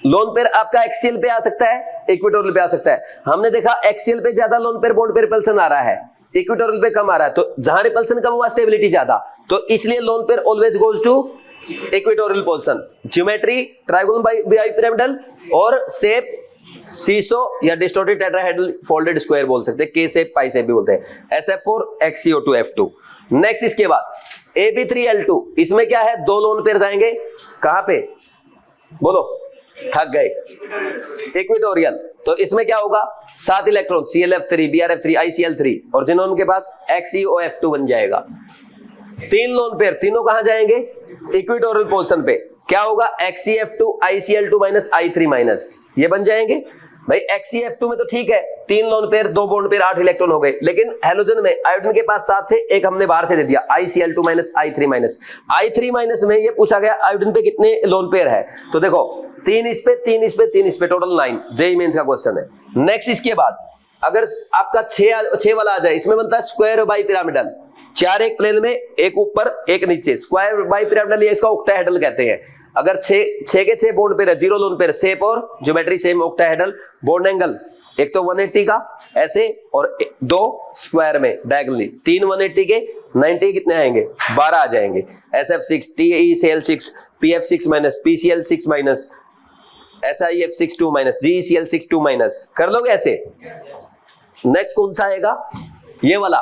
लोन पेयर आपका एक्सियल पे आ सकता है, इक्वेटोरियल पे आ सकता है। हमने देखा एक्सियल पे ज्यादा लोन पेयर बॉन्ड पे रिपल्सन आ रहा है, इक्वेटोरियल पे कम आ रहा है। तो जहां रिपल्सन कम हुआ, स्टेबिलिटी ज्यादा, तो इसलिए lone pair always goes to equatorial position, geometry triangular bipyramidal और शेप सीसो या डिस्टॉर्टेड टेट्राहेड्रल फोल्डेड स्क्वायर बोल सकते हैं, के शेप पाई शेप भी बोलते हैं, SF4 XCO2 F2। नेक्स्ट इसके बाद AB3L2, इसमें क्या है, दो लोन पेयर आएंगे, कहां पे बोलो, थक गए, इक्वेटोरियल, तो इसमें क्या होगा 7 इलेक्ट्रॉन ClF3 BrF3 ICl3 और जिन्होंने के पास XeOF2 बन जाएगा। 3 लोन पेयर, तीनों कहां जाएंगे, इक्वेटोरियल पोजीशन पे, क्या होगा XeF2 ICl2 minus I3 minus, ये बन जाएंगे भाई। XeF2 में तो ठीक है, 3 lone pair 2 bond pair 8 electron हो गए, लेकिन हेलोजन में आयोडीन के पास 7 थे, एक हमने बाहर से दे दिया ICl2 minus I3 minus. I3 minus में ये पूछा गया आयोडीन पे कितने लोन पेयर है, तो देखो 3 इस पे 3 इस पे 3 इस पे, टोटल 9, जेईई मेंस का क्वेश्चन है। नेक्स्ट इसके बाद अगर आपका 6 वाला आ जाए, इसमें बनता है स्क्वायर बाइपिरामिडल, 4 एक प्लेन में, एक ऊपर एक नीचे, स्क्वायर बाइपिरामिडल, ये इसका ऑक्टाहेड्रल कहते हैं। अगर 6 के 6 बॉन्ड पेयर है, 0 लोन पेयर, शेप और geometry same, octahedral, bond angle एक तो 180 का ऐसे और 2 स्क्वायर में डायगोनली, 3 180 के, 90 कितने आएंगे, 12 आ जाएंगे। SF6 TeCl6 PF6 minus PCl6 minus SiF6 2 minus GeCl6 2 minus, कर लोगे ऐसे। नेक्स्ट कौन सा आएगा, ये वाला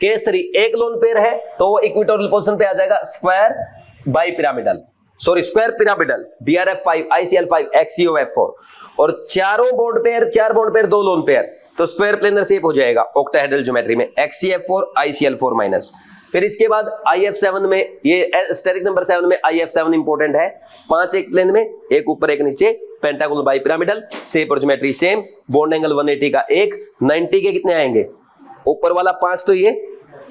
केस 3, एक लोन पेयर है तो वो इक्वेटोरियल पोजीशन पे आ जाएगा, square bi pyramidal, sorry square pyramidal, BrF5 ICl5 XeOF4 और 4 बॉन्ड पेयर 2 लोन पेयर, तो स्क्वायर प्लेनर शेप हो जाएगा ऑक्टाहेड्रल ज्योमेट्री में, XeF4 ICl4 माइनस। फिर इसके बाद IF7 में, ये स्टेरिक नंबर 7 में IF7 इंपॉर्टेंट है, 5 एक प्लेन में, एक ऊपर एक नीचे, पेंटागोनल बाइपिरामिडल, शेप और ज्योमेट्री सेम, बॉन्ड एंगल 180 का एक, 90 के कितने आएंगे, ऊपर वाला 5 तो ये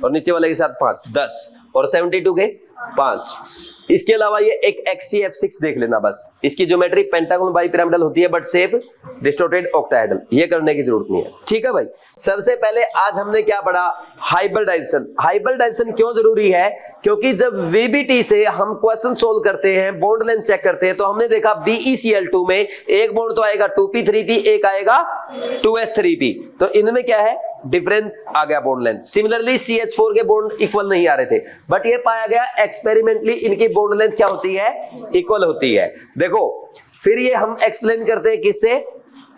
और नीचे वाले के साथ 5 10 और 72 के 5। इसके अलावा ये एक XeF6 देख लेना बस, इसकी ज्योमेट्री पेंटागोनल बाइपिरामिडल होती है बट शेप डिस्टॉर्टेड ऑक्टाहेड्रल, ये करने की जरूरत नहीं है, ठीक है भाई। सबसे पहले आज हमने क्या पढ़ा, हाइब्रिडाइजेशन। हाइब्रिडाइजेशन क्यों जरूरी है, क्योंकि जब VBT से हम क्वेश्चन सोल्व करते हैं, बॉन्ड लेंथ चेक करते हैं, तो हमने देखा BeCl2 में एक बॉन्ड तो आएगा 2p3p, एक आएगा 2s3p, तो इनमें क्या है, डिफरेंट आ गया बॉन्ड लेंथ। सिमिलरली CH4 के बॉन्ड इक्वल नहीं आ रहे थे, बट ये पाया गया एक्सपेरिमेंटली इनकी बॉन्ड लेंथ क्या होती है, इक्वल होती है। देखो फिर ये हम एक्सप्लेन करते हैं किससे,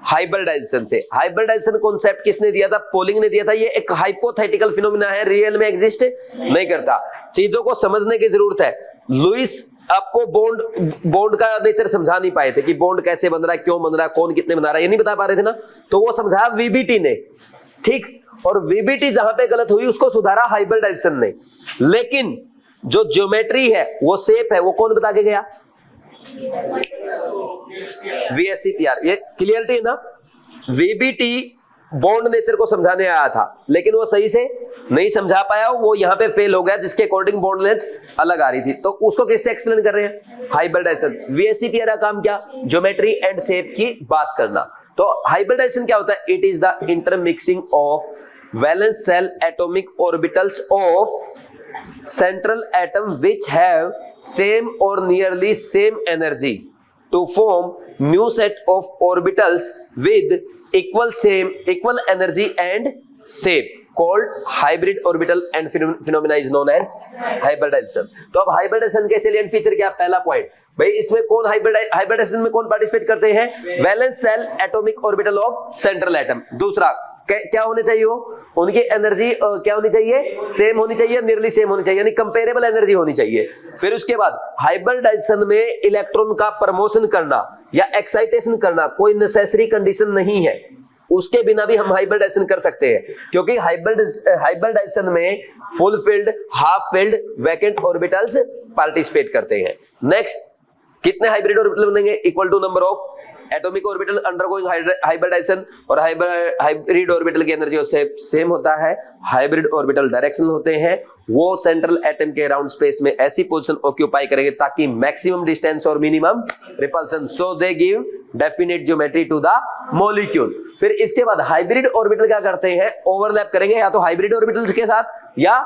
हाइब्रिडाइजेशन से। हाइब्रिडाइजेशन कॉन्सेप्ट किसने दिया था, पोलिंग ने दिया था। ये एक हाइपोथेटिकल फिनोमिना है, रियल में एग्जिस्ट नहीं करता, चीजों को समझने की जरूरत है। लुइस आपको बॉन्ड का नेचर समझा नहीं पाए थे कि बॉन्ड कैसे बन रहा है, क्यों बन रहा है, कौन कितने बना रहा है, ये नहीं बता पा रहे थे ना, तो वो समझाया VBT ने, ठीक। और VBT जहां पे गलत हुई उसको सुधारा हाइब्रिडाइजेशन ने। लेकिन जो ज्योमेट्री है, वो शेप है, वो कौन बता के गया, VSEPR। ये क्लियरिटी है ना। VBT बॉन्ड नेचर को समझाने आया था, लेकिन वो सही से नहीं समझा पाया, वो यहां पे फेल हो गया, जिसके अकॉर्डिंग बॉन्ड लेंथ अलग आ रही थी। तो उसको किससे एक्सप्लेन कर रहे हैं, हाइब्रिडाइजेशन। VSEPR का काम क्या, ज्योमेट्री एंड शेप की बात करना। तो हाइब्रिडाइजेशन क्या होता है, it is the intermixing of valence shell atomic orbitals of central atom which have same or nearly same energy to form new set of orbitals with equal energy and shape called hybrid orbital and phenomena is known as hybridization। तो अब hybridisation के salient feature क्या, पहला point भाई, इसमें कौन hybridisation में कौन पार्टिसिपेट करते हैं, valence shell atomic orbital of central atom. दूसरा क्या होने चाहिए, वो उनकी एनर्जी क्या होनी चाहिए, सेम होनी चाहिए, नियरली सेम होनी चाहिए, यानी कंपेरेबल एनर्जी होनी चाहिए। फिर उसके बाद हाइब्रिडाइजेशन में इलेक्ट्रॉन का प्रमोशन करना या एक्साइटेशन करना कोई नेसेसरी कंडीशन नहीं है, उसके बिना भी हम हाइब्रिडाइजेशन कर सकते हैं, क्योंकि हाइब्रिडाइजेशन में full filled, half filled, vacant orbitals participate करते हैं। नेक्स्ट, कितने हाइब्रिड ऑर्बिटल बनेंगे, equal to number of atomic orbital undergoing hybridization, और हाइब्रिड ऑर्बिटल की एनर्जी उससे सेम होता है। हाइब्रिड ऑर्बिटल डायरेक्शनल होते हैं, वो सेंट्रल एटम के अराउंड स्पेस में ऐसी पोजीशन ऑक्यूपाई करेंगे ताकि मैक्सिमम डिस्टेंस और minimum repulsion, so they give definite geometry to the molecule. फिर इसके बाद हाइब्रिड ऑर्बिटल क्या करते हैं, ओवरलैप करेंगे या तो हाइब्रिड ऑर्बिटल्स के साथ या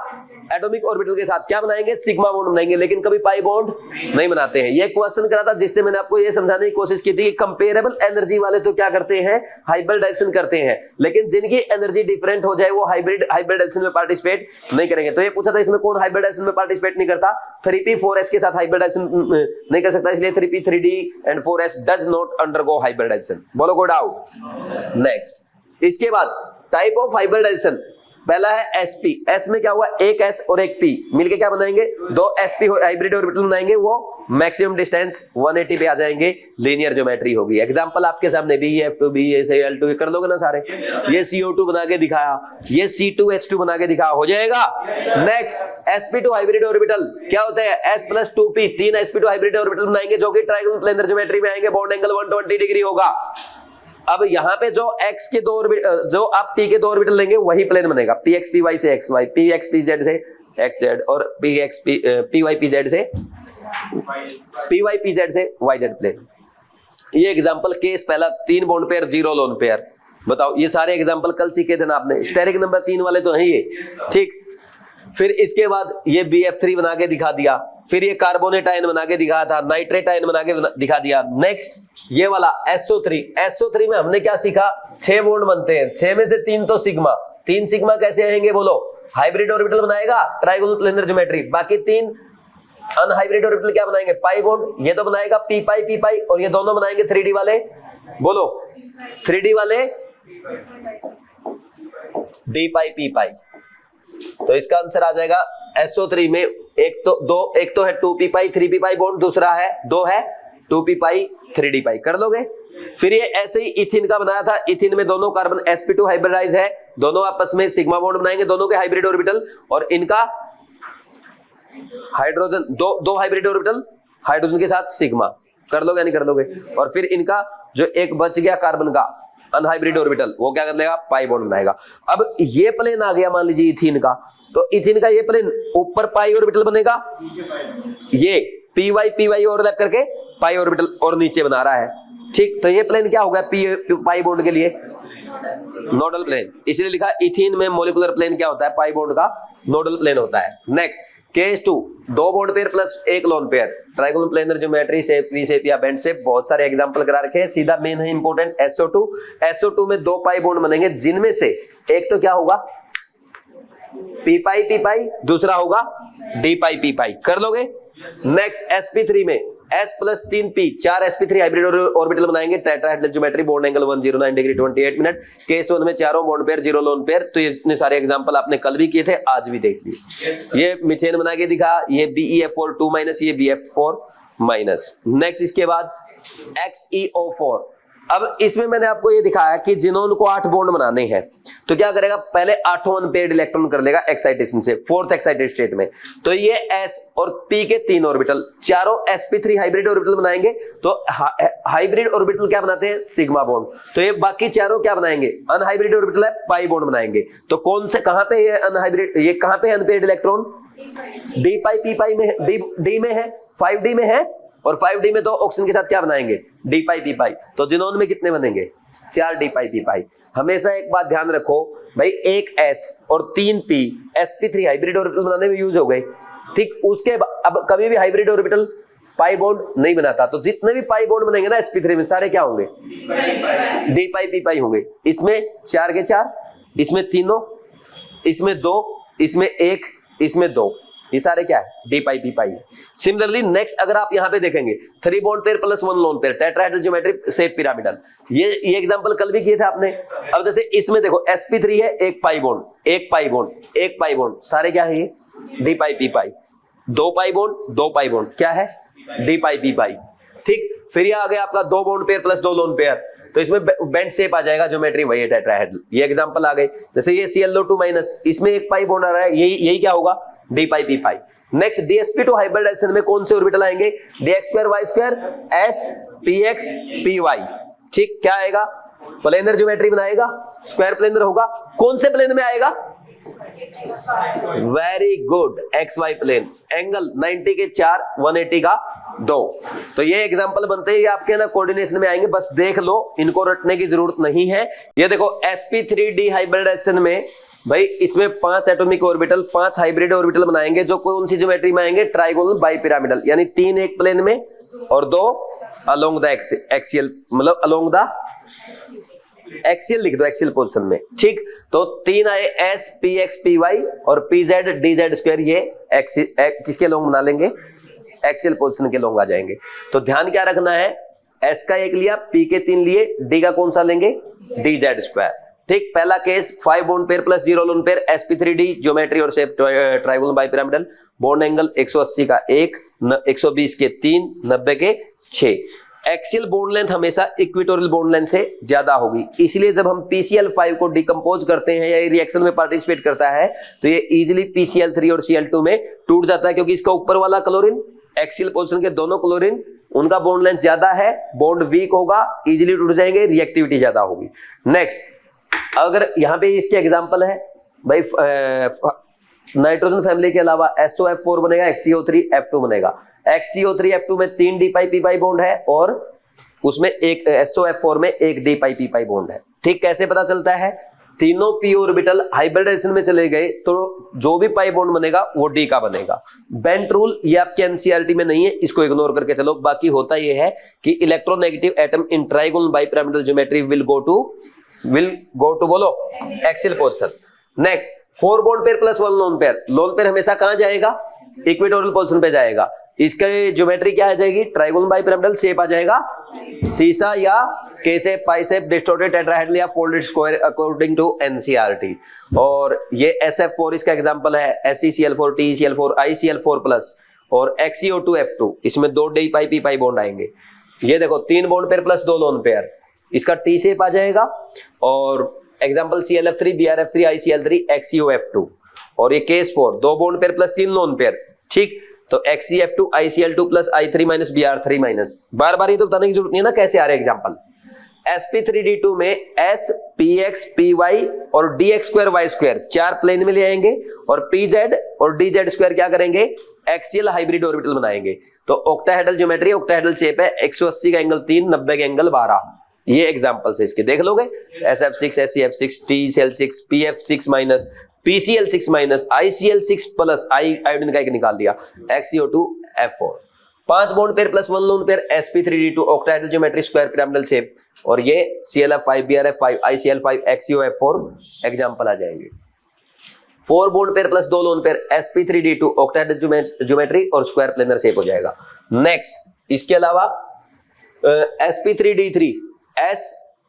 एटॉमिक ऑर्बिटल के साथ क्या बनाएंगे, सिग्मा बॉन्ड बनाएंगे, लेकिन कभी पाई बॉन्ड नहीं बनाते हैं। ये क्वेश्चन करा था जिससे मैंने आपको ये समझाने की कोशिश की थी कि कंपेरेबल एनर्जी वाले तो क्या करते हैं, हाइब्रिडाइजेशन करते हैं, लेकिन जिनकी एनर्जी डिफरेंट हो जाए वो हाइब्रिडाइजेशन में पार्टिसिपेट नहीं करेंगे। तो ये पूछा था इसमें कौन हाइब्रिडाइजेशन में पार्टिसिपेट नहीं करता, 3p4s के साथ हाइब्रिडाइजेशन नहीं कर सकता, इसलिए 3p3d and 4s does not undergo hybridization. बोलो कोई डाउट। नेक्स्ट, इसके बाद टाइप ऑफ हाइब्रिडाइजेशन, पहला है sp, s में क्या हुआ, एक s और एक p मिलके क्या बनाएंगे, दो sp हाइब्रिड ऑर्बिटल बनाएंगे, वो मैक्सिमम डिस्टेंस 180 पे आ जाएंगे, लीनियर ज्योमेट्री होगी। एग्जांपल आपके सामने BF2 BA2 कर लोगे ना सारे, ये CO2 बना के दिखाया, ये C2H2 बना के दिखाया, हो जाएगा। नेक्स्ट, sp2 हाइब्रिड ऑर्बिटल क्या होते हैं, s + 2p, तीन sp2 हाइब्रिड ऑर्बिटल बनाएंगे जो कि ट्रायंगुलर प्लेनर ज्योमेट्री में आएंगे, बॉन्ड एंगल 120 डिग्री होगा। अब यहाँ पे जो x के दो जो आप p के दो ऑर्बिटल लेंगे वही प्लेन बनेगा, px py से xy, px pz से xz और py pz से py pz से yz प्लेन। ये एग्जांपल केस पहला, 3 बॉन्ड पेयर 0 लोन पेयर। बताओ, ये सारे एग्जांपल कल सीखे थे ना आपने, स्टेरिक नंबर 3 वाले तो हैं ये, ठीक। फिर इसके बाद ये BF3 बना के दिखा दिया, फिर ये कार्बोनेट आयन बना के दिखाया था, नाइट्रेट आयन बना के दिखा दिया। नेक्स्ट ये वाला SO3 में हमने क्या सीखा, 6 बॉन्ड बनते हैं, 6 में से 3 तो सिग्मा, 3 सिग्मा कैसे आएंगे बोलो, हाइब्रिड ऑर्बिटल बनाएगा ट्रायंगुलर प्लेनर ज्योमेट्री, बाकी 3 अनहाइब्रिड ऑर्बिटल क्या बनाएंगे, पाई बॉन्ड, ये तो बनाएगा p पाई और ये दोनों बनाएंगे 3D वाले, बोलो 3D वाले d पाई p पाई। तो इसका आंसर आ जाएगा SO3 में एक तो है 2p पाई 3p पाई बॉन्ड, दूसरा है 2 है 2p पाई 3d पाई, कर लोगे। फिर ये ऐसे ही इथिन का बनाया था, इथिन में दोनों कार्बन sp2 हाइब्रिडाइज है, दोनों आपस में सिग्मा बॉन्ड बनाएंगे, दोनों के हाइब्रिड ऑर्बिटल, और इनका हाइड्रोजन दो हाइब्रिड ऑर्बिटल हाइड्रोजन के साथ सिग्मा, कर लोगे या नहीं कर लोगे। और फिर इनका जो एक बच गया कार्बन का अनहाइब्रिड ऑर्बिटल, वो क्या कर लेगा, पाई बॉन्ड बनाएगा। अब ये प्लेन आ गया मान लीजिए इथिन का, तो इथिन का ये प्लेन ऊपर पाई ऑर्बिटल बनेगा, ये py ओवरलैप करके पाई ऑर्बिटल और नीचे बना रहा है, ठीक। तो ये प्लेन क्या होगा, पाई बॉन्ड के लिए नोडल प्लेन, इसलिए लिखा इथिन में मॉलिक्यूलर प्लेन क्या होता है, पाई बॉन्ड का नोडल प्लेन होता है। Next, case 2, 2 bond pair plus 1 lone pair, triangular planar geometry, shape, V shape या बेंड शेप, बहुत सारे एग्जांपल करा रखे हैं। सीधा मेन है इंपॉर्टेंट SO2 में 2 पाई बॉन्ड बनेंगे, जिनमें से एक तो क्या होगा p पाई, दूसरा होगा d पाई, कर लोगे। नेक्स्ट, sp3 में s + 3p, 4 sp3 hybrid orbital बनाएंगे, tetrahedral geometry, bond angle 109 degree 28 minute. Case 1 में चारों बॉन्ड पेयर 0 लोन पेयर। तो ये इतने सारे एग्जांपल आपने कल भी किए थे, आज भी देख लिए। ये मीथेन बना के दिखा, ये BeF4 2-, ये BF4-। नेक्स्ट, इसके बाद XeO4। अब इसमें मैंने आपको ये दिखाया कि जिन्होंने को 8 बॉन्ड बनाने हैं तो क्या करेगा, पहले 8 अनपेयर्ड इलेक्ट्रॉन कर लेगा एक्साइटेशन से, 4th एक्साइटेड स्टेट में। तो ये S और P के 3 ऑर्बिटल, चारों sp3 हाइब्रिड ऑर्बिटल बनाएंगे। तो हाइब्रिड ऑर्बिटल क्या बनाते हैं, सिग्मा बॉन्ड। तो ये बाकी चारों क्या बनाएंगे, अनहाइब्रिड ऑर्बिटल है, पाई बॉन्ड बनाएंगे। तो कौन से, कहां पे ये अनहाइब्रिड, ये कहां पे unpaired electron, d pi p पाई में, d में है, 5d में है, और 5d में तो ऑक्सीजन के साथ क्या बनाएंगे, d पाई p पाई। तो जिनोन में कितने बनेंगे, 4 d पाई p पाई। हमेशा एक बात ध्यान रखो भाई, एक S और 3 P sp3 हाइब्रिड ऑर्बिटल बनाने में यूज हो गए, ठीक। उसके अब कभी भी हाइब्रिड ऑर्बिटल पाई बॉन्ड नहीं बनाता, तो जितने भी पाई बॉन्ड बनेंगे ना sp3 में, सारे क्या होंगे, d पाई p पाई होंगे। इसमें 4 के 4, इसमें तीनों, इसमें 2, इसमें 1, इसमें 2, ये सारे क्या है, d पाई p पाई है। सिमिलरली नेक्स्ट अगर आप यहां पे देखेंगे, 3 bond pair plus 1 lone pair, tetrahedral geometry, shape pyramidal, ये एग्जांपल कल भी किए थे आपने। अब जैसे इसमें देखो sp3 है, एक पाई बॉन्ड, एक पाई बॉन्ड, एक पाई बॉन्ड, सारे क्या है ये, d पाई p पाई। 2 पाई बॉन्ड, 2 पाई बॉन्ड, क्या है, d पाई p पाई, ठीक। फिर ये आ गया आपका 2 bond pair plus 2 lone pair, तो इसमें बेंड शेप आ जाएगा, ज्योमेट्री वही है टेट्राहेड्रल। ये एग्जांपल आ गए। जैसे ये ClO2-, इसमें एक पाई बॉन्ड आ रहा है, यही क्या होगा, d पाई p पाई। नेक्स्ट, DsP2 हाइब्रिडाइजेशन में कौन से ऑर्बिटल आएंगे, dx2y2 s px py, ठीक। क्या आएगा, प्लेनर ज्योमेट्री बनाएगा, स्क्वायर प्लेनर होगा। कौन से प्लेन में आएगा, very good, XY plane. Angle 90 के 4, 180 का 2। तो ये एग्जांपल बनते हैं, ये आपके ना कोऑर्डिनेशन में आएंगे, बस देख लो, इनको रटने की जरूरत नहीं है। ये देखो sp3d हाइब्रिडाइजेशन में भाई इसमें 5 एटॉमिक ऑर्बिटल, 5 हाइब्रिड ऑर्बिटल बनाएंगे जो कौन सी ज्योमेट्री में आएंगे, ट्राइगोनल बाइपिरामिडल, यानी 3 एक प्लेन में और 2 अलोंग द एक्सियल, मतलब अलोंग द एक्सियल लिख दो, एक्सियल पोजीशन में, ठीक। तो 3 आए s p x p y और p z d z square, ये किसके अलोंग बना लेंगे, एक्सियल पोजीशन के अलोंग आ जाएंगे। तो ध्यान क्या रखना है, एस का एक लिया, पी के 3 लिए, डी का कौन सा लेंगे, डी जेड स्क्वायर, ठीक। पहला case 5 bond pair plus 0 lone pair, sp3d geometry और shape trigonal bipyramidal, bond angle 180 का 1, 120 के 3, 90 के 6। एक्सियल बॉन्ड लेंथ हमेशा इक्वेटोरियल बॉन्ड लेंथ से ज्यादा होगी, इसलिए जब हम PCl5 को डिकम्पोज करते हैं या रिएक्शन में पार्टिसिपेट करता है तो ये इजीली PCl3 और Cl2 में टूट जाता है, क्योंकि इसका ऊपर वाला क्लोरीन, एक्सियल पोजीशन के दोनों क्लोरीन, उनका बॉन्ड लेंथ ज्यादा है, बॉन्ड वीक होगा, इजीली टूट जाएंगे, रिएक्टिविटी ज्यादा होगी। नेक्स्ट, अगर यहाँ पे इसके एग्जांपल है भाई, नाइट्रोजन फैमिली के अलावा SOF4 बनेगा, XCO3F2 बनेगा। XCO3F2 में 3 d pi p pi bond है और उसमें एक SOF4 में 1 d pi p pi bond है, ठीक। कैसे पता चलता है, तीनों p ऑर्बिटल हाइब्रिडाइजेशन में चले गए तो जो भी पाई बॉन्ड बनेगा वो d का बनेगा। बेंट रूल ये आपके एनसीईआरटी में नहीं है, इसको इग्नोर करके चलो। बाकी होता ये है कि electronegative atom in trigonal bipyramidal geometry will go to बोलो axial position. Next, 4 bond pair plus 1 lone pair, lone pair हमेशा कहां जाएगा, इक्वेटोरियल पोजीशन पे जाएगा। इसका ज्योमेट्री क्या आ जाएगी, ट्राइगोनल बाइपिरामिडल, शेप आ जाएगा सीसा या के shape, pi shape, distorted tetrahedral या folded square according to NCERT. और ये SF4 इसका एग्जांपल है, SeCl4 TeCl4 ICl4 प्लस और XCO2F2, इसमें 2 d pi p pi bond आएंगे। ये देखो 3 bond pair plus 2 lone pair, इसका T शेप आ जाएगा। और example ClF3 BrF3 ICl3 XCOF2 और ये case 4, 2 bond pair plus 3 lone pair, ठीक। तो XCF2 ICl2 plus I3 minus BR3 minus, बार बार ये तो बताने की जरूरत नहीं है ना कैसे आ रहे एग्जांपल। sp3d2 में s px py और dx square y square 4 plane में ले आएंगे और pz और dz स्क्वायर क्या करेंगे, एक्सियल हाइब्रिड ऑर्बिटल बनाएंगे। तो ऑक्टाहेड्रल ज्योमेट्री, ऑक्टाहेड्रल शेप है, 180 का एंगल 3, 90 का एंगल 12। ये एग्जांपल्स है इसके, देख लोगे, SF6 SCF6 TCl6 PF6 minus PCl6 minus ICl6 plus iodine का एक निकाल दिया, XCO2F4। 5 bond pair plus 1 lone pair, sp3d2 octahedral geometry, square pyramidal shape, और ये ClF5 BrF5 ICl5 XCOF4 example आ जाएंगे। 4 bond pair plus 2 lone pair, sp3d2 octahedral geometry और square planar shape हो जाएगा। नेक्स्ट, इसके अलावा sp3d3 s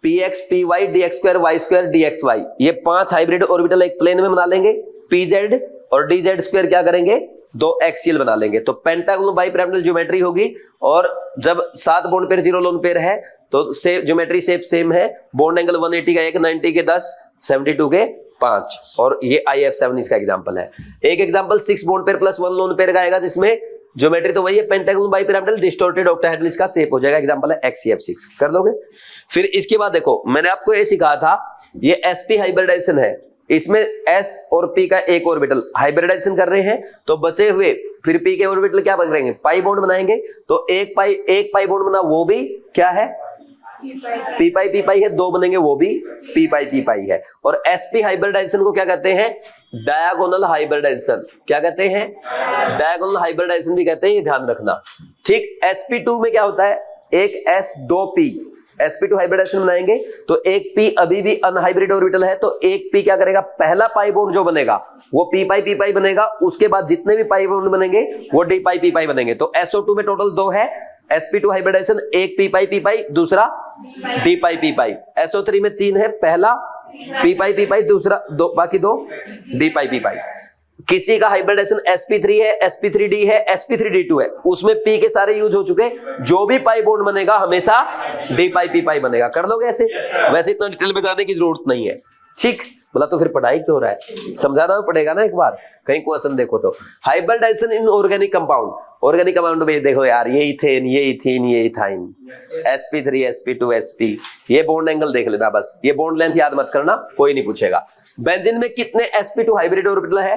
px py dx square y square dxy, ये 5 hybrid orbital एक प्लेन में बना लेंगे। pz और dz स्क्वायर क्या करेंगे, 2 एक्सियल बना लेंगे। तो पेंटागोनल बाइपिरामिडल ज्योमेट्री होगी। और जब 7 बॉन्ड पेयर 0 लोन पेयर है तो ज्योमेट्री शेप सेम है, बॉन्ड एंगल 180 का 1, 90 के 10, 72 के 5। और ये IF7 इसका एग्जांपल है। एक example 6 bond pair plus 1 lone pair का आएगा, जिसमें ज्योमेट्री तो वही है, पेंटागोनल बाइपिरामिडल, डिस्टॉर्टेड ऑक्टाहेड्रल इसका शेप हो जाएगा, एग्जांपल है XCF6, कर दोगे। फिर इसके बाद देखो, मैंने आपको ये सिखाया था, ये sp हाइब्रिडाइजेशन है, इसमें s और p का एक ऑर्बिटल हाइब्रिडाइजेशन कर रहे हैं, तो बचे हुए फिर p के ऑर्बिटल क्या बनेंगे, पाई बॉन्ड बनाएंगे। तो एक पाई बॉन्ड बना, वो भी क्या है, p पाई है, 2 बनेंगे, वो भी p पाई है। और sp हाइब्रिडाइजेशन को क्या कहते हैं, डायगोनल हाइब्रिडाइजेशन। क्या कहते हैं, डायगोनल हाइब्रिडाइजेशन भी कहते हैं, ये ध्यान रखना, ठीक। sp2 में क्या होता है, एक s 2 p, sp2 हाइब्रिडाइजेशन बनाएंगे तो एक p अभी भी अनहाइब्रिड ऑर्बिटल है, तो एक p क्या करेगा, पहला पाई बॉन्ड जो बनेगा वो p पाई बनेगा, उसके बाद जितने भी पाई बॉन्ड बनेंगे वो d पाई बनेंगे। तो SO2 में टोटल 2 है, sp2 हाइब्रिडाइजेशन, एक p पाई, दूसरा d पाई। SO3 में 3 है, पहला p पाई, दूसरा बाकी 2 d पाई। किसी का हाइब्रिडाइजेशन sp3 है, sp3d है, sp3d2 है, उसमें p के सारे यूज हो चुके, जो भी पाई बॉन्ड बनेगा हमेशा d पाई बनेगा। कर लोगे ऐसे, वैसे इतना डिटेल में जाने की जरूरत नहीं है, ठीक। बोला तो फिर पढ़ाई क्यों रहा है, समझाना पड़ेगा ना एक बार, कहीं क्वेश्चन देखो तो। Hybridization in organic compound, organic compound में देखो यार, ये इथेन, ये इथीन, ये इथाइन, sp3 sp2 sp, ये बॉन्ड एंगल देख लेना बस, ये बॉन्ड लेंथ याद मत करना, कोई नहीं पूछेगा। बेंजीन में कितने sp2 हाइब्रिड ऑर्बिटल है,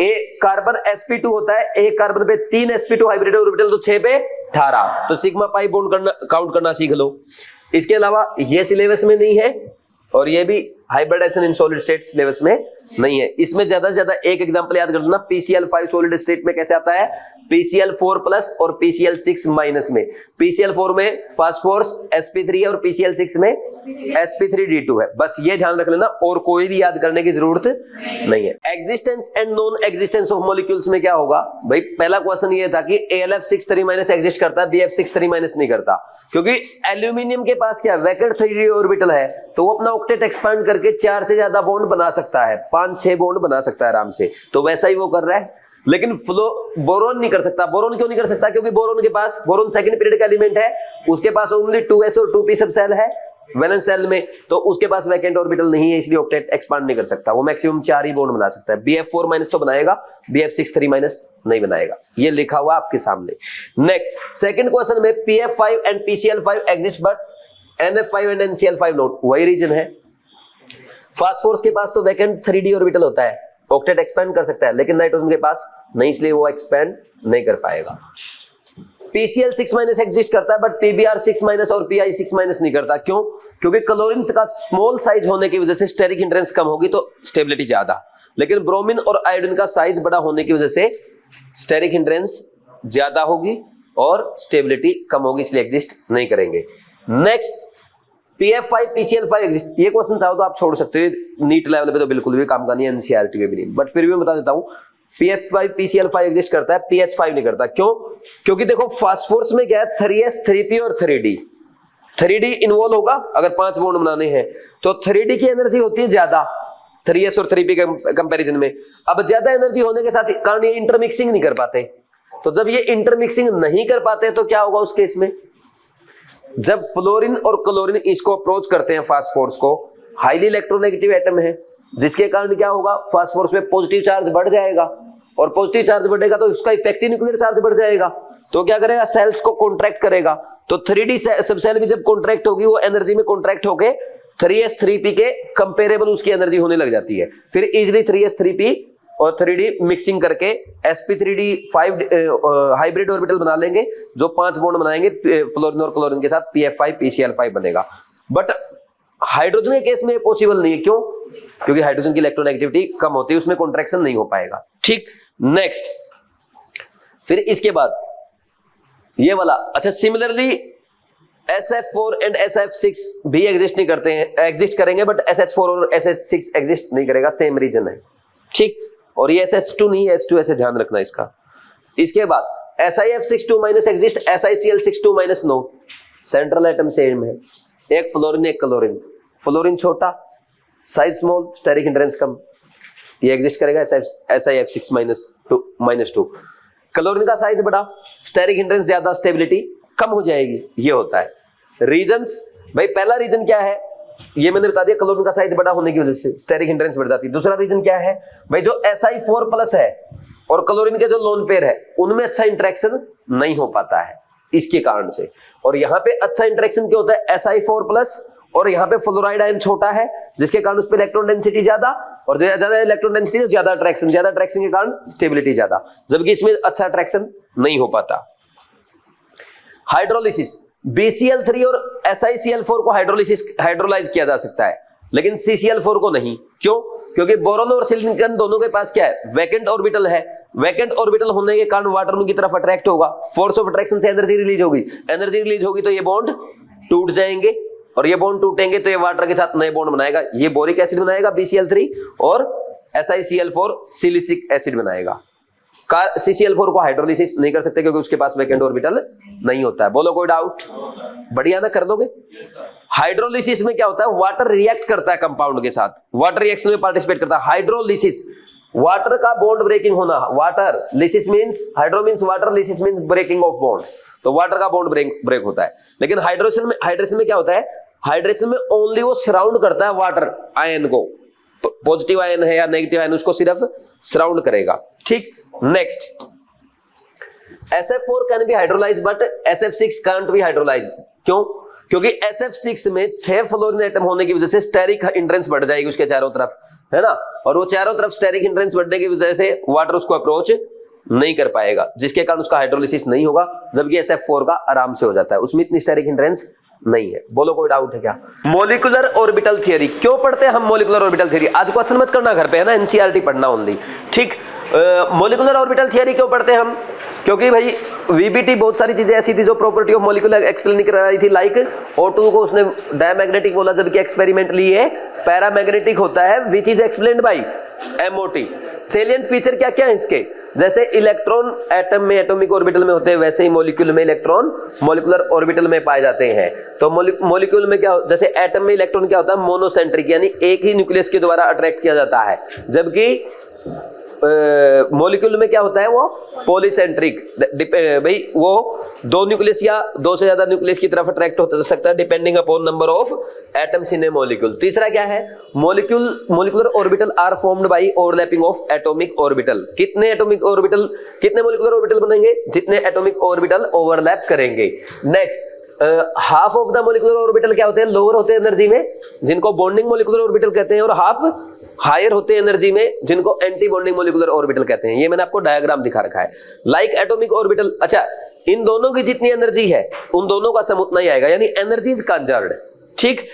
एक कार्बन sp2 होता है, एक कार्बन पे 3 sp2 हाइब्रिड ऑर्बिटल, तो 6 पे 18, तो सिग्मा पाई बॉन्ड करना, काउंट करना सीख लो। इसके अलावा ये सिलेबस में नहीं है और ये भी hybridization in solid state syllabus में नहीं है। इसमें ज्यादा से ज्यादा एक एग्जांपल याद कर दो ना, PCl5 सॉलिड स्टेट में कैसे आता है, PCl4 प्लस और PCl6 माइनस में। PCl4 में फास्फोरस sp3 और PCl6 में sp3d2 है। बस ये ध्यान रख लेना और कोई भी याद करने की जरूरत नहीं है। Existence and non existence of molecules में क्या होगा भाई, पहला क्वेश्चन ये था कि AlF6 एग्जिस्ट करता है, BF6 नहीं करता, क्योंकि एल्यूमिनियम के पास क्या वैकेंट 3d ऑर्बिटल है, तो वो अपना ऑक्टेट एक्सपांड करके 4 से ज्यादा बॉन्ड बना सकता है, 5-6 बॉन्ड बना सकता है आराम से, तो वैसा ही वो कर रहा है। लेकिन बोरोन नहीं कर सकता। बोरोन क्यों नहीं कर सकता, क्योंकि बोरोन के पास, बोरोन सेकंड पीरियड का एलिमेंट है, उसके पास ओनली 2s और 2p सब सेल है वैलेंस सेल में, तो उसके पास वैकेंट ऑर्बिटल नहीं है, इसलिए ऑक्टेट एक्सपांड नहीं कर सकता। वो मैक्सिमम 4 ही बॉन्ड बना सकता है। BF4- तो बनाएगा, BF6 नहीं बनाएगा। ये लिखा हुआ आपके सामने। नेक्स्ट सेकंड क्वेश्चन में PF5 and PCl5 exist but NF5 and NCl5 note, वही रीजन है। फास्फोरस के पास तो वैकेंट 3d ऑर्बिटल होता है, ऑक्टेट एक्सपेंड कर सकता है, लेकिन नाइट्रोजन के पास नहीं, इसलिए वो एक्सपेंड नहीं कर पाएगा। PCl6- एग्जिस्ट करता है बट PBr6- और Pi6- नहीं करता। क्यों? क्योंकि क्लोरीन का स्मॉल साइज होने की वजह से स्टेरिक हिंड्रेंस कम होगी तो स्टेबिलिटी ज्यादा, लेकिन ब्रोमीन और आयोडीन का साइज बड़ा होने की वजह से स्टेरिक हिंड्रेंस ज्यादा होगी और स्टेबिलिटी कम होगी, इसलिए एग्जिस्ट नहीं करेंगे। नेक्स्ट PF5 PCl5 एग्जिस्ट, ये क्वेश्चन चाहो तो आप छोड़ सकते हो, नीट लेवल पे तो बिल्कुल भी काम का नहीं है, NCERT में भी नहीं, बट फिर भी मैं बता देता हूं PF5 PCl5 एग्जिस्ट करता है, PH5 नहीं करता। क्यों? क्योंकि देखो फास्फोरस में क्या है, 3s 3p और 3d, 3d इन्वॉल्व होगा अगर 5 बॉन्ड बनाने हैं, तो 3d की एनर्जी होती है ज्यादा 3s और 3p के कंपैरिजन में। अब ज्यादा एनर्जी होने के साथ कारण ये इंटरमिक्सिंग नहीं कर पाते, तो जब ये इंटरमिक्सिंग नहीं कर पाते तो क्या होगा उस केस में, जब फ्लोरीन और क्लोरीन इसको अप्रोच करते हैं फास्फोरस को, हाईली इलेक्ट्रोनेगेटिव एटम है, जिसके कारण क्या होगा, फास्फोरस में पॉजिटिव चार्ज बढ़ जाएगा, और पॉजिटिव चार्ज बढ़ेगा तो उसका इफेक्टिव न्यूक्लियर चार्ज बढ़ जाएगा, तो क्या करेगा, सेल्स को कॉन्ट्रैक्ट करेगा। तो 3d सब सेल भी जब कॉन्ट्रैक्ट होगी, वो एनर्जी में कॉन्ट्रैक्ट होके 3s 3p के कंपेरेबल उसकी एनर्जी होने लग जाती है। फिर इजिली 3s 3p और 3d मिक्सिंग करके sp3d5 हाइब्रिड ऑर्बिटल बना लेंगे, जो 5 बॉन्ड बनाएंगे फ्लोरीन और क्लोरीन के साथ, PF5 PCl5 बनेगा। बट हाइड्रोजन के केस में पॉसिबल नहीं है। क्यों? क्योंकि हाइड्रोजन की इलेक्ट्रोनेगेटिविटी कम होती है, उसमें कॉन्ट्रैक्शन नहीं हो पाएगा। ठीक, नेक्स्ट फिर इसके बाद ये वाला, अच्छा सिमिलरली SF4 एंड SF6 भी एग्जिस्ट नहीं करते हैं, एग्जिस्ट करेंगे बट SH4 और SH6 एग्जिस्ट नहीं करेगा, सेम रीजन है। ठीक, और ये SH2 नहीं है, H2 ऐसे ध्यान रखना इसका। इसके बाद SiF6- exist, SiCl6- no, central atom same है, एक फ्लोरीन एक क्लोरीन, फ्लोरीन छोटा साइज स्मॉल, स्टेरिक हिंड्रेंस कम, ये एग्जिस्ट करेगा SiF6- 2। क्लोरीन का साइज बड़ा, स्टेरिक हिंड्रेंस ज्यादा, स्टेबिलिटी कम हो जाएगी, ये होता है। रीजंस भाई, पहला रीजन क्या है, ये मैंने बता दिया, क्लोरीन का साइज बड़ा होने की वजह से स्टेरिक हिंड्रेंस बढ़ जाती है। दूसरा रीजन क्या है भाई, जो Si4+ है और क्लोरीन के जो लोन पेयर है, उनमें अच्छा इंटरेक्शन नहीं हो पाता है इसके कारण से। और यहाँ पे अच्छा इंटरेक्शन क्या होता है, Si4+, और यहाँ पे फ्लोराइड आयन छोटा है, जिसके कारण उस पर इलेक्ट्रॉन डेंसिटी ज्यादा, और ज्यादा इलेक्ट्रॉन डेंसिटी तो ज्यादा अट्रैक्शन के कारण स्टेबिलिटी ज्यादा, जबकि इसमें अच्छा अट्रैक्शन नहीं हो पाता। हाइड्रोलिसिस, BCl3 और SiCl4 को हाइड्रोलाइज किया जा सकता है, लेकिन CCl4 को नहीं। क्यों? क्योंकि बोरोन और सिलिकॉन दोनों के पास क्या है, वैकेंट ऑर्बिटल है। वैकेंट ऑर्बिटल होने के कारण वाटर उनकी तरफ अट्रैक्ट होगा, फोर्स ऑफ अट्रैक्शन से एनर्जी रिलीज होगी, तो ये बॉन्ड टूट जाएंगे, और ये बॉन्ड टूटेंगे तो ये वाटर के साथ नए बॉन्ड बनाएगा, ये बोरिक एसिड बनाएगा BCl3, और SiCl4 सिलिसिक एसिड बनाएगा। CCl4 को हाइड्रोलिसिस नहीं कर सकते क्योंकि उसके पास वैकेंट ऑर्बिटल नहीं होता है। बोलो कोई डाउट? बढ़िया ना, कर लोगे? हाइड्रोलिसिस में क्या होता है, वाटर रिएक्ट करता है कंपाउंड के साथ, वाटर रिएक्शन में पार्टिसिपेट करता है। हाइड्रोलिसिस, वाटर का बॉन्ड ब्रेकिंग होना, water lysis means, hydro means water, lysis means breaking of bond, तो वाटर का बॉन्ड ब्रेक होता है। लेकिन हाइड्रेशन में क्या होता है, हाइड्रेशन में ओनली वो सराउंड करता है वाटर आयन को, पॉजिटिव आयन है या नेगेटिव आयन, उसको सिर्फ सराउंड करेगा। ठीक, next SF4 can be hydrolyse but SF6 can't be hydrolyse. क्यों? क्योंकि SF6 में 6 फ्लोरीन एटम होने की वजह से स्टेरिक हिंड्रेंस बढ़ जाएगी उसके चारों तरफ, है ना, और वो चारों तरफ स्टेरिक हिंड्रेंस बढ़ने की वजह से वाटर उसको अप्रोच नहीं कर पाएगा, जिसके कारण उसका हाइड्रोलिसिस नहीं होगा, जबकि SF4 का आराम से हो जाता है, उसमें इतनी स्टेरिक हिंड्रेंस नहीं है। बोलो कोई डाउट है क्या? मोलिकुलर ऑर्बिटल थियरी क्यों पढ़ते हैं हम? मोलिकुलर ऑर्बिटल थियरी आज क्वेश्चन मत करना घर पे, है ना, एनसीईआरटी पढ़ना ओनली, ठीक। मोलिकुलर ऑर्बिटल थियरी क्यों पढ़ते हैं हम? क्योंकि भाई वीबीटी बहुत सारी चीजें ऐसी थी जो प्रॉपर्टी ऑफ मॉलिक्यूल एक्सप्लेन कर रही थी, लाइक O2 को उसने डायमैग्नेटिक बोला जबकि एक्सपेरिमेंटली ये पैरामैग्नेटिक होता है, which is explained bye MOT। Salient feature क्या क्या है इसके? जैसे इलेक्ट्रॉन एटम में एटॉमिक ऑर्बिटल में होते हैं, वैसे ही मॉलिक्यूल में इलेक्ट्रॉन मॉलिक्यूलर ऑर्बिटल में पाए जाते हैं। तो मॉलिक्यूल में क्या, जैसे एटम में इलेक्ट्रॉन क्या होता है, मोनोसेंट्रिक, यानी एक ही न्यूक्लियस के द्वारा अट्रैक्ट किया जाता है, जबकि मॉलिक्यूल में क्या होता है, वो पॉलीसेंट्रिक, भाई वो दो न्यूक्लियस या दो से ज्यादा न्यूक्लियस की तरफ अट्रैक्ट हो सकता है depending upon number of atoms in a molecule. तीसरा क्या है, molecular orbital are formed by overlapping of atomic orbital. कितने मॉलिक्यूलर ऑर्बिटल बनेंगे? जितने एटॉमिक ऑर्बिटल ओवरलैप करेंगे। Next, half of the molecular orbital क्या होते हैं? लोअर होते हैं एनर्जी में, जिनको बॉन्डिंग मॉलिक्यूलर ऑर्बिटल कहते हैं, और हाफ हायर होते हैं एनर्जी में, जिनको एंटी बॉन्डिंग मॉलिक्यूलर ऑर्बिटल कहते हैं। ये मैंने आपको डायग्राम दिखा रखा है। लाइक एटॉमिक ऑर्बिटल, अच्छा इन दोनों की जितनी एनर्जी है उन दोनों का सम उतना ही आएगा, यानी एनर्जी इज कंजर्व्ड, ठीक।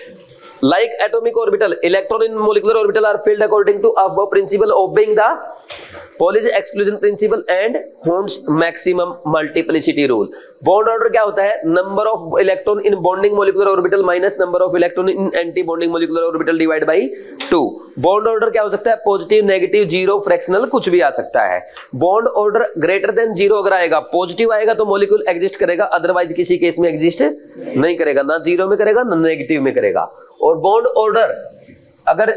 Like atomic orbital, electron in molecular orbital are filled according to above principle, obeying the Pauli's exclusion principle and Horn's maximum multiplicity rule. Bond order क्या होता है? Number of electron in bonding molecular orbital minus number of electron in anti-bonding molecular orbital divided by 2. Bond order क्या हो सकता है? Positive, negative, zero, fractional, कुछ भी आ सकता है। Bond order greater than zero अगर आएगा, पॉजिटिव आएगा तो मॉलिक्यूल एग्जिस्ट करेगा, अदरवाइज किसी केस में एग्जिस्ट नहीं करेगा, ना जीरो में करेगा ना नेगेटिव में करेगा। और बॉन्ड ऑर्डर अगर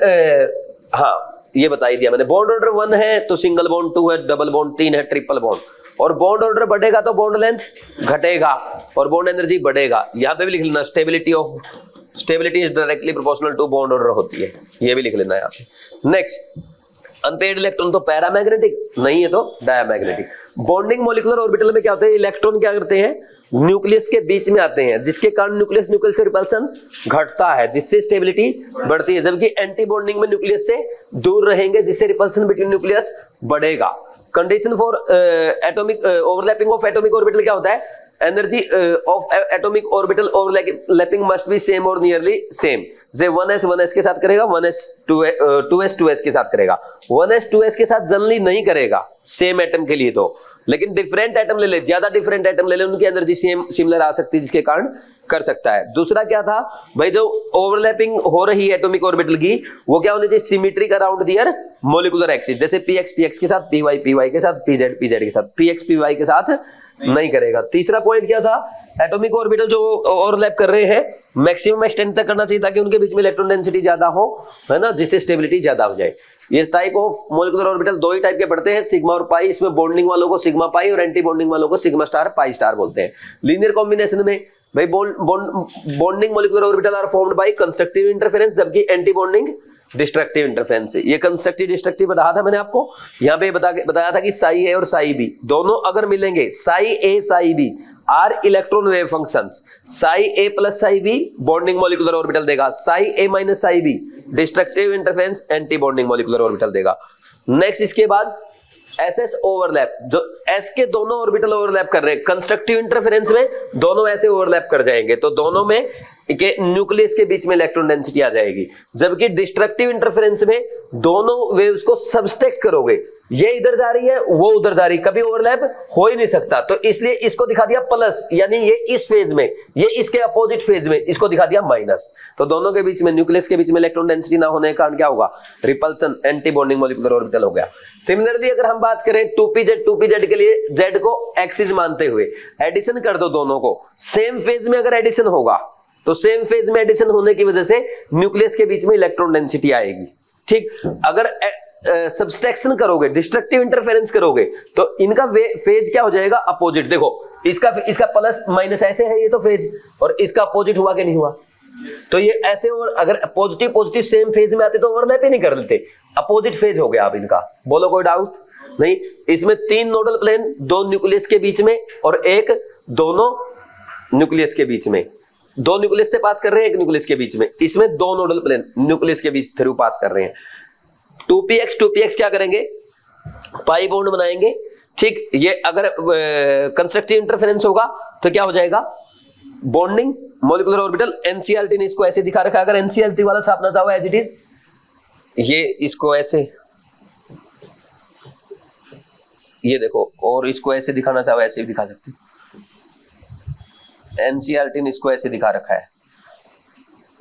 हाँ ये बता ही दिया मैंने, बॉन्ड ऑर्डर 1 है तो सिंगल बॉन्ड 2 है, डबल बॉन्ड 3 है, ट्रिपल बॉन्ड। और बॉन्ड ऑर्डर बढ़ेगा तो बॉन्ड लेंथ घटेगा और बॉन्ड एनर्जी बढ़ेगा। यहां पे भी लिख लेना, stability is directly proportional to bond order होती है, ये भी लिख लेना यहाँ पे। नेक्स्ट, अनपेयर्ड इलेक्ट्रॉन तो पैरामैग्नेटिक, नहीं है तो डायमैग्नेटिक। बॉन्डिंग मॉलिक्यूलर ऑर्बिटल में क्या होता है? इलेक्ट्रॉन क्या करते हैं? न्यूक्लियस के बीच में आते हैं, जिसके कारण न्यूक्लियस से रिपल्सन घटता है, जिससे स्टेबिलिटी बढ़ती है, जबकि एंटी बॉन्डिंग में न्यूक्लियस से दूर रहेंगे, जिससे रिपल्सन बिटवीन न्यूक्लियस बढ़ेगा। Condition for atomic overlapping of atomic orbital क्या होता है? Energy of atomic orbital overlapping must be same और नियरली सेम। जे 1s के साथ करेगा, 1s 2s के साथ करेगा। 1s 2s के साथ जनरली नहीं करेगा सेम एटम के लिए, तो लेकिन डिफरेंट एटम ले ले, ज्यादा डिफरेंट एटम ले ले, उनकी एनर्जी सेम सिमिलर आ सकती है, जिसके कारण कर सकता है। दूसरा क्या था भाई, जो ओवरलैपिंग हो रही है एटॉमिक ऑर्बिटल की, वो क्या होनी चाहिए? सिमेट्रिक अराउंड दियर मॉलिक्यूलर एक्सिस, जैसे px के साथ, py के साथ, pz के साथ, px py के साथ नहीं करेगा। तीसरा पॉइंट क्या था? एटॉमिक ऑर्बिटल जो ओवरलैप कर रहे हैं मैक्सिमम एक्सटेंट तक करना चाहिए, ताकि उनके बीच में इलेक्ट्रॉन डेंसिटी ज्यादा हो, है ना, जिससे स्टेबिलिटी ज्यादा हो जाए। ये टाइप ऑफ मॉलिक्यूलर ऑर्बिटल दो ही टाइप के पड़ते हैं, सिग्मा और पाई। इसमें बॉन्डिंग वालों को सिग्मा पाई और एंटी बॉन्डिंग वालों को सिग्मा स्टार पाई स्टार बोलते हैं। लीनियर कॉम्बिनेशन में भाई bonding molecular orbital are formed by constructive interference, जबकि एंटी बॉन्डिंग डिस्ट्रक्टिव इंटरफेरेंस। ये कंस्ट्रक्टिव डिस्ट्रक्टिव बताया था मैंने आपको, यहाँ पे बताया था कि साई ए और साई बी दोनों अगर मिलेंगे, psi A psi B are electron wave functions. Psi A plus psi B bonding molecular orbital देगा, psi A minus psi B destructive interference anti bonding molecular orbital देगा। नेक्स्ट इसके बाद एसएस ओवरलैप, जो S के दोनों orbital overlap कर रहे हैं, कंस्ट्रक्टिव इंटरफेरेंस में दोनों ऐसे ओवरलैप कर जाएंगे, तो दोनों में के न्यूक्लियस के बीच में इलेक्ट्रॉन डेंसिटी आ जाएगी। जबकि डिस्ट्रक्टिव इंटरफेरेंस में दोनों वेव्स को सबस्ट्रैक्ट करोगे, ये इधर जा रही है वो उधर जा रही, कभी ओवरलैप हो ही नहीं सकता, तो इसलिए इसको दिखा दिया प्लस, यानी ये इस फेज में, ये इसके अपोजिट फेज में, इसको दिखा दिया माइनस। तो दोनों के बीच में, न्यूक्लियस के बीच में इलेक्ट्रॉन डेंसिटी ना होने के कारण क्या होगा? Repulsion, anti bonding molecular orbital हो गया। सिमिलरली अगर हम बात करें 2pz के लिए, z को एक्सिस मानते हुए एडिशन कर दो दोनों को, सेम फेज में अगर एडिशन होगा तो सेम फेज में एडिशन होने की वजह से न्यूक्लियस के बीच में इलेक्ट्रॉन डेंसिटी आएगी, ठीक। अगर सब्सट्रैक्शन करोगे, डिस्ट्रक्टिव इंटरफेरेंस करोगे, तो इनका फेज क्या हो जाएगा? अपोजिट। देखो इसका प्लस माइनस ऐसे है, ये तो फेज, और इसका अपोजिट हुआ कि नहीं हुआ? तो ये ऐसे, और अगर पॉजिटिव पॉजिटिव सेम फेज में आते तो ओवरलैप ही नहीं कर लेते, अपोजिट फेज हो गया अब इनका। बोलो कोई डाउट नहीं? इसमें 3 नोडल प्लेन, 2 न्यूक्लियस के बीच में और एक दोनों न्यूक्लियस के बीच में, 2 न्यूक्लियस से पास कर रहे हैं, 1 न्यूक्लियस के बीच में, इसमें 2 नोडल प्लेन न्यूक्लियस के बीच थ्रू पास कर रहे हैं। 2px क्या करेंगे? पाई बॉन्ड बनाएंगे, ठीक। ये अगर कंस्ट्रक्टिव इंटरफेरेंस होगा तो क्या हो जाएगा? बॉन्डिंग मॉलिक्यूलर ऑर्बिटल, एनसीईआरटी ने इसको ऐसे दिखा रखा है। अगर एनसीईआरटी वाला छापना चाहो एज इट इज, ये इसको ऐसे, ये देखो, और इसको ऐसे दिखाना चाहो ऐसे भी दिखा सकते हो। एनसीईआरटी ने इसको ऐसे दिखा रखा है,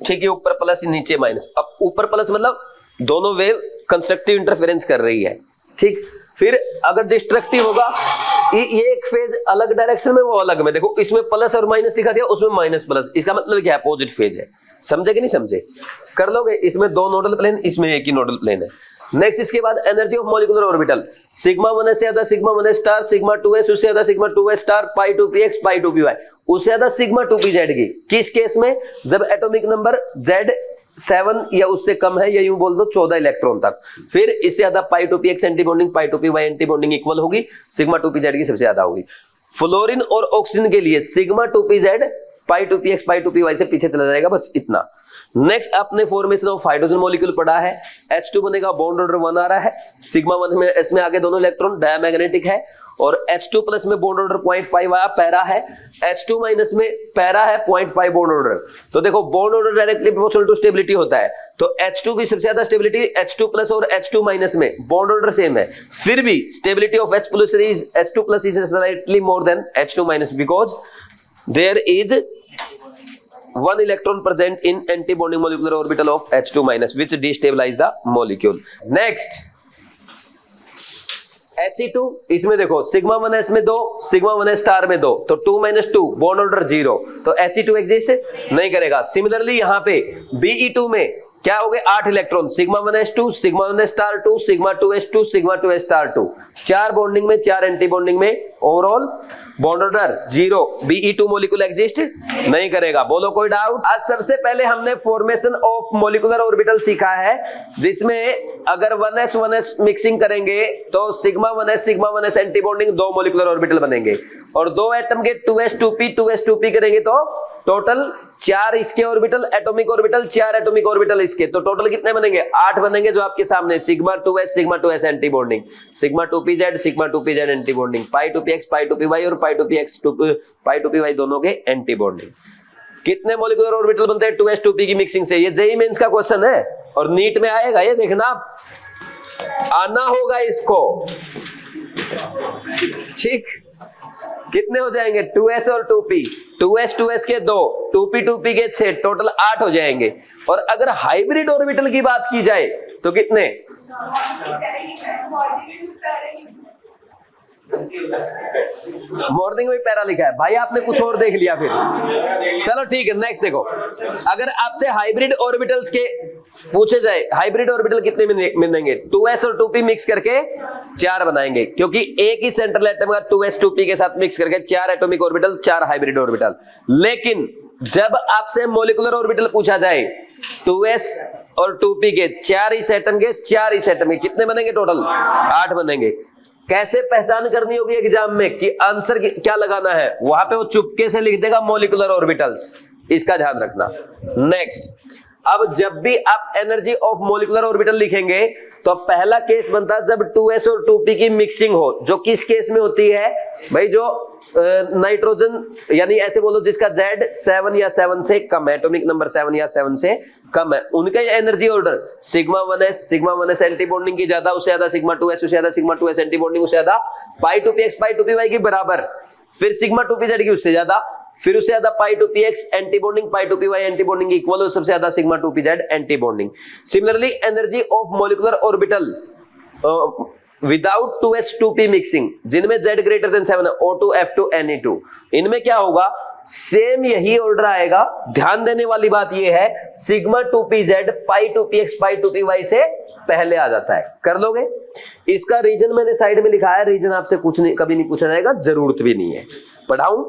ठीक है, ऊपर प्लस नीचे माइनस। अब ऊपर प्लस मतलब दोनों वेव कंस्ट्रक्टिव इंटरफेरेंस कर रही है, ठीक। फिर अगर डिस्ट्रक्टिव होगा, ये एक फेज अलग डायरेक्शन में, वो अलग में। देखो इसमें प्लस और माइनस दिखा दिया, उसमें माइनस प्लस, इसका मतलब क्या है, अपोजिट फेज है। समझे कि नहीं समझे? कर लोगे। इसमें दो नोडल प्लेन, इसमें एक ही नोडल प्लेन है। नेक्स्ट इसके बाद energy of molecular orbital, sigma 1s से ज्यादा sigma 1s star, sigma 2s उससे ज्यादा सिग्मा 2s स्टार, पाई 2px पाई 2py उससे ज्यादा सिग्मा 2pz की। किस केस में? जब एटॉमिक नंबर z 7 या उससे कम है, या यूं बोल दो 14 इलेक्ट्रॉन तक। फिर इससे ज्यादा पाई 2px एंटी बॉन्डिंग, पाई 2py एंटी बॉन्डिंग इक्वल होगी, सिग्मा 2pz की सबसे ज्यादा होगी। फ्लोरीन और ऑक्सीजन के लिए सिग्मा 2pz पाई 2px पाई 2py से पीछे चला जाएगा, बस इतना। नेक्स्ट अपने फॉर्मेशन ऑफ हाइड्रोजन मॉलिक्यूल पढ़ा है। H2 बनेगा, बॉन्ड ऑर्डर 1 आ रहा है, सिग्मा 1 में इसमें आगे दोनों इलेक्ट्रॉन डायमैग्नेटिक है, और H2 प्लस में बॉन्ड ऑर्डर 0.5 आया, पैरा है। H2 माइनस में पैरा है, 0.5 बॉन्ड ऑर्डर। तो देखो bond order directly proportional to stability होता है, तो H2 की सबसे ज्यादा स्टेबिलिटी H2 प्लस और H2 माइनस में, बॉन्ड ऑर्डर सेम है, फिर भी stability of H2 plus is slightly more than H2 minus, because there is one electron present in anti-bonding molecular orbital of H2 minus which destabilize the molecule. Next He2, इसमें देखो sigma 1s में 2, sigma 1s star में 2, तो 2 - 2 bond order 0, तो He2 exist नहीं करेगा। Similarly यहाँ पे Be2 में क्या हो गए 8 electron, sigma 1s2, sigma 1s star 2, sigma 2s2, sigma 2s star 2, 4 bonding में 4 एंटी बॉन्डिंग में, overall bond order 0। Be2 molecule exist नहीं करेगा। बोलो कोई डाउट? आज सबसे पहले हमने फॉर्मेशन ऑफ मॉलिक्यूलर ऑर्बिटल सीखा है, जिसमें अगर 1s मिक्सिंग करेंगे तो sigma 1s anti bonding 2 molecular orbital बनेंगे, और 2 एटम के 2s2p करेंगे तो टोटल 4 इसके orbital, atomic orbital 4 atomic orbital इसके, तो टोटल कितने बनेंगे? 8 बनेंगे, जो आपके सामने sigma 2s anti bonding, sigma 2pz anti bonding, pi 2px pi 2py और पाई 2px पाई 2py दोनों के एंटी बॉन्डिंग। कितने मॉलिक्यूलर ऑर्बिटल बनते हैं 2s2p की मिक्सिंग से? ये जेईई मेंस का क्वेश्चन है और नीट में आएगा, ये देखना आना होगा इसको, ठीक। कितने हो जाएंगे? 2s और 2p, 2s के 2, 2p के 6, टोटल 8 हो जाएंगे। और अगर हाइब्रिड ऑर्बिटल की बात की जाए तो कितने? मॉर्निंग में पैरा लिखा है भाई, आपने कुछ और देख लिया फिर। चलो ठीक है, नेक्स्ट देखो, अगर आपसे हाइब्रिड ऑर्बिटल्स के पूछे जाए, हाइब्रिड ऑर्बिटल कितने मिलेंगे? 2s और 2p मिक्स करके 4 बनाएंगे, क्योंकि एक ही सेंट्रल एटम का 2s 2p के साथ मिक्स करके 4 एटॉमिक ऑर्बिटल, 4 हाइब्रिड ऑर्बिटल। लेकिन जब आपसे मॉलिक्यूलर ऑर्बिटल पूछा जाए 2s और 2p के 4 इस एटम के, 4 इस एटम के, कितने बनेंगे टोटल? 8 बनेंगे। कैसे पहचान करनी होगी एग्जाम में कि आंसर क्या लगाना है? वहां पे वो चुपके से लिख देगा मॉलिक्यूलर ऑर्बिटल्स, इसका ध्यान रखना। नेक्स्ट, अब जब भी आप एनर्जी ऑफ मॉलिक्यूलर ऑर्बिटल लिखेंगे तो पहला केस बनता है जब 2s और 2p की मिक्सिंग हो, जो किस केस में होती है भाई? जो नाइट्रोजन, यानी ऐसे बोलो जिसका Z 7 या 7 से कम है, एटॉमिक नंबर 7 या 7 से कम है, उनका energy order sigma 1s anti bonding की ज्यादा, उससे ज्यादा सिग्मा 2s, उससे ज्यादा सिग्मा 2s एंटी बॉन्डिंग, उससे ज्यादा पाई 2px पाई 2py की बराबर, फिर सिग्मा 2pz की उससे ज्यादा, फिर उससे ज्यादा पाई 2px एंटी बॉन्डिंग, पाई 2py एंटी बॉन्डिंग इक्वल, सबसे ज्यादा sigma 2pz anti bonding. Similarly energy of molecular orbital without 2s 2p mixing, जिनमें z ग्रेटर देन 7 है, O2 F2 Ne2, इनमें क्या होगा? सेम यही ऑर्डर आएगा। ध्यान देने वाली बात यह है, सिग्मा 2pz पाई 2px पाई 2py से पहले आ जाता है। कर लोगे? इसका रीजन मैंने साइड में लिखा है, रीजन आपसे कभी नहीं पूछा जाएगा, जरूरत भी नहीं है। पढ़ाऊं?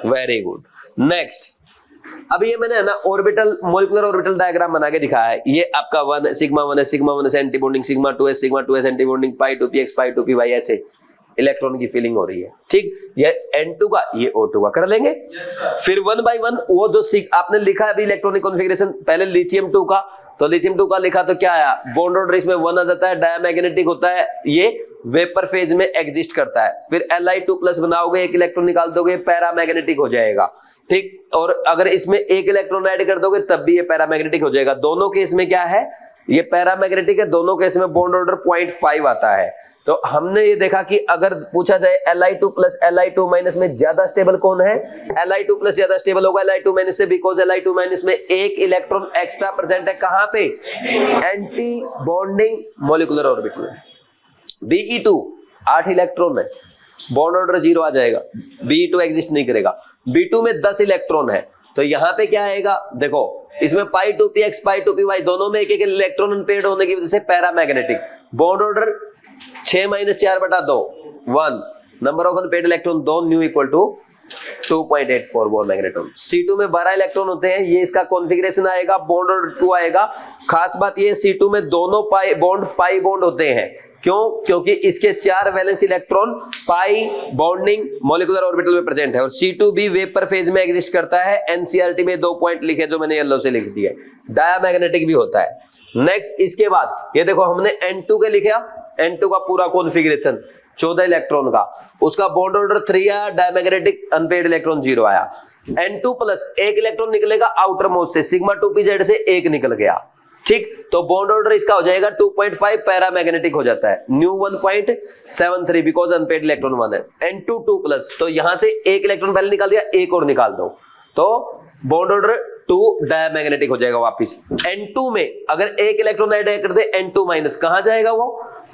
Very good. नेक्स्ट, अब ये मैंने ना ऑर्बिटल, मॉलिक्यूलर ऑर्बिटल डायग्राम बना के दिखाया है। ये आपका 1 sigma 1s anti bonding, sigma 2s anti bonding, pi 2px pi 2py, ऐसे इलेक्ट्रॉन की फीलिंग हो रही है, ठीक। ये N2 का, ये O2 का, कर लेंगे। फिर 1 by 1 वो जो आपने लिखा है अभी इलेक्ट्रॉनिक कॉन्फ़िगरेशन, पहले लिथियम 2 का, तो लिथियम 2 का लिखा तो क्या आया? बॉन्ड ऑर्डर इसमें 1 आ जाता है, डायमैग्नेटिक होता है, ये वेपर फेज में एग्जिस्ट करता है। फिर Li2+ बनाओगे, एक इलेक्ट्रॉन निकाल दोगे, पैरामैग्नेटिक हो जाएगा। ठीक। और अगर इसमें एक इलेक्ट्रॉन ऐड कर दोगे तब भी ये पैरामैग्नेटिक हो जाएगा। दोनों केस में क्या है, ये पैरामैग्नेटिक है, दोनों केस में बॉन्ड ऑर्डर 0.5 आता है। तो हमने ये देखा कि अगर पूछा जाए Li2 प्लस Li2 माइनस में ज्यादा स्टेबल कौन है, Li2 प्लस ज्यादा स्टेबल होगा Li2 माइनस से, बिकॉज Li2 माइनस में एक इलेक्ट्रॉन एक्स्ट्रा प्रेजेंट है। कहां पे, एंटी बॉन्डिंग मॉलिक्यूलर ऑर्बिटल में। Be2 8 इलेक्ट्रॉन है, बॉन्ड ऑर्डर 0 आ जाएगा, Be2 एग्जिस्ट नहीं करेगा। B2 में 10 इलेक्ट्रॉन है, तो यहां पे क्या आएगा, देखो इसमें π2px π2py दोनों में एक एक इलेक्ट्रॉन अनपेयर्ड होने की वजह से paramagnetic. Bond order 6 - 4/2 1, number of unpaired electron 2 mu equal to 2.84 Bohr magnetron. C2 में 12 इलेक्ट्रॉन होते हैं, ये इसका कॉन्फ़िगरेशन आएगा, बॉन्ड ऑर्डर 2 आएगा। खास बात ये C2 में दोनों पाई बॉन्ड होते हैं, क्यों, क्योंकि इसके 4 valence electron pi bonding molecular orbital में प्रेजेंट है। और C2 भी वेपर फेज में एग्जिस्ट करता है। एनसीईआरटी में 2 पॉइंट लिखे जो मैंने येलो से लिख दिया है, डायामैग्नेटिक भी होता है। नेक्स्ट इसके बाद ये देखो हमने N2 के लिखा, N2 का पूरा कॉन्फ़िगरेशन 14 इलेक्ट्रॉन का, उसका बॉन्ड ऑर्डर 3 आया, डायमैग्नेटिक अनपेयर्ड इलेक्ट्रॉन 0 आया। N2 प्लस एक इलेक्ट्रॉन निकलेगा आउटर मोस्ट से, सिग्मा 2pz से एक निकल गया, ठीक। तो बॉन्ड ऑर्डर इसका हो जाएगा 2.5, पैरामैग्नेटिक हो जाता है। न्यू 1.73 बिकॉज अनपेयर्ड इलेक्ट्रॉन 1 है। N2 2 प्लस, तो यहां से एक इलेक्ट्रॉन पहले निकाल दिया, एक और निकाल दो, तो बॉन्ड ऑर्डर 2 डायमैग्नेटिक हो जाएगा वापिस। N2 में अगर एक इलेक्ट्रॉन ऐड कर दे N2 माइनस, कहां जाएगा वो,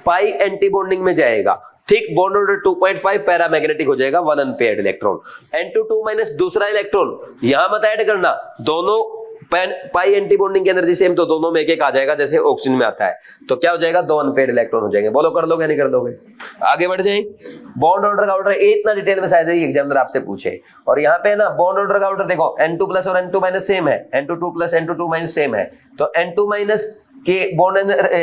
पाई एंटी बॉन्डिंग में जाएगा, ठीक। बॉन्ड ऑर्डर 2.5 पैरामैग्नेटिक हो जाएगा, 1 अनपेयर्ड इलेक्ट्रॉन। N2 2 माइनस दूसरा इलेक्ट्रॉन यहां मत ऐड करना, दोनों पाई एंटी बॉन्डिंग की एनर्जी सेम, तो दोनों में एक एक आ जाएगा जैसे ऑक्सीजन में आता है। तो क्या हो जाएगा, 2 अनपेयर्ड इलेक्ट्रॉन हो जाएंगे। बोलो कर लोगे नहीं कर दोगे, आगे बढ़ जाए। बॉन्ड ऑर्डर का ऑर्डर इतना डिटेल में शायद ही एग्जामिनर आपसे पूछे। और यहाँ पे ना बॉन्ड ऑर्डर का ऑर्डर देखो, N2 प्लस और N2 माइनस सेम है, N2 2 plus N2 2 minus same है। तो N2 माइनस की बॉन्ड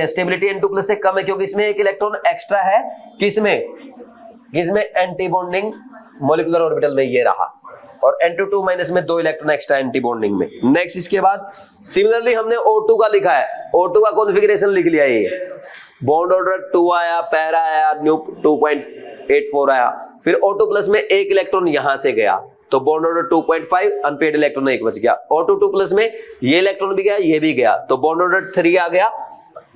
स्टेबिलिटी N2 प्लस से कम है, क्योंकि इसमें एक इलेक्ट्रॉन एक्स्ट्रा है, किसमें एंटी बॉन्डिंग मॉलिक्यूलर ऑर्बिटल में ये रहा। और N2 2 माइनस में 2 इलेक्ट्रॉन एक्स्ट्रा एंटी बॉन्डिंग में। नेक्स्ट इसके बाद सिमिलरली हमने O2 का लिखा है, O2 का कॉन्फ़िगरेशन लिख लिया, ये बॉन्ड ऑर्डर 2 आया, पैरा आया, न्यू 2.84 आया। फिर O2 प्लस में एक इलेक्ट्रॉन यहां से गया, तो बॉन्ड ऑर्डर 2.5, अनपेयर्ड इलेक्ट्रॉन एक बच गया। O2 2 प्लस में ये इलेक्ट्रॉन भी गया, ये भी गया, तो बॉन्ड ऑर्डर 3 आ गया,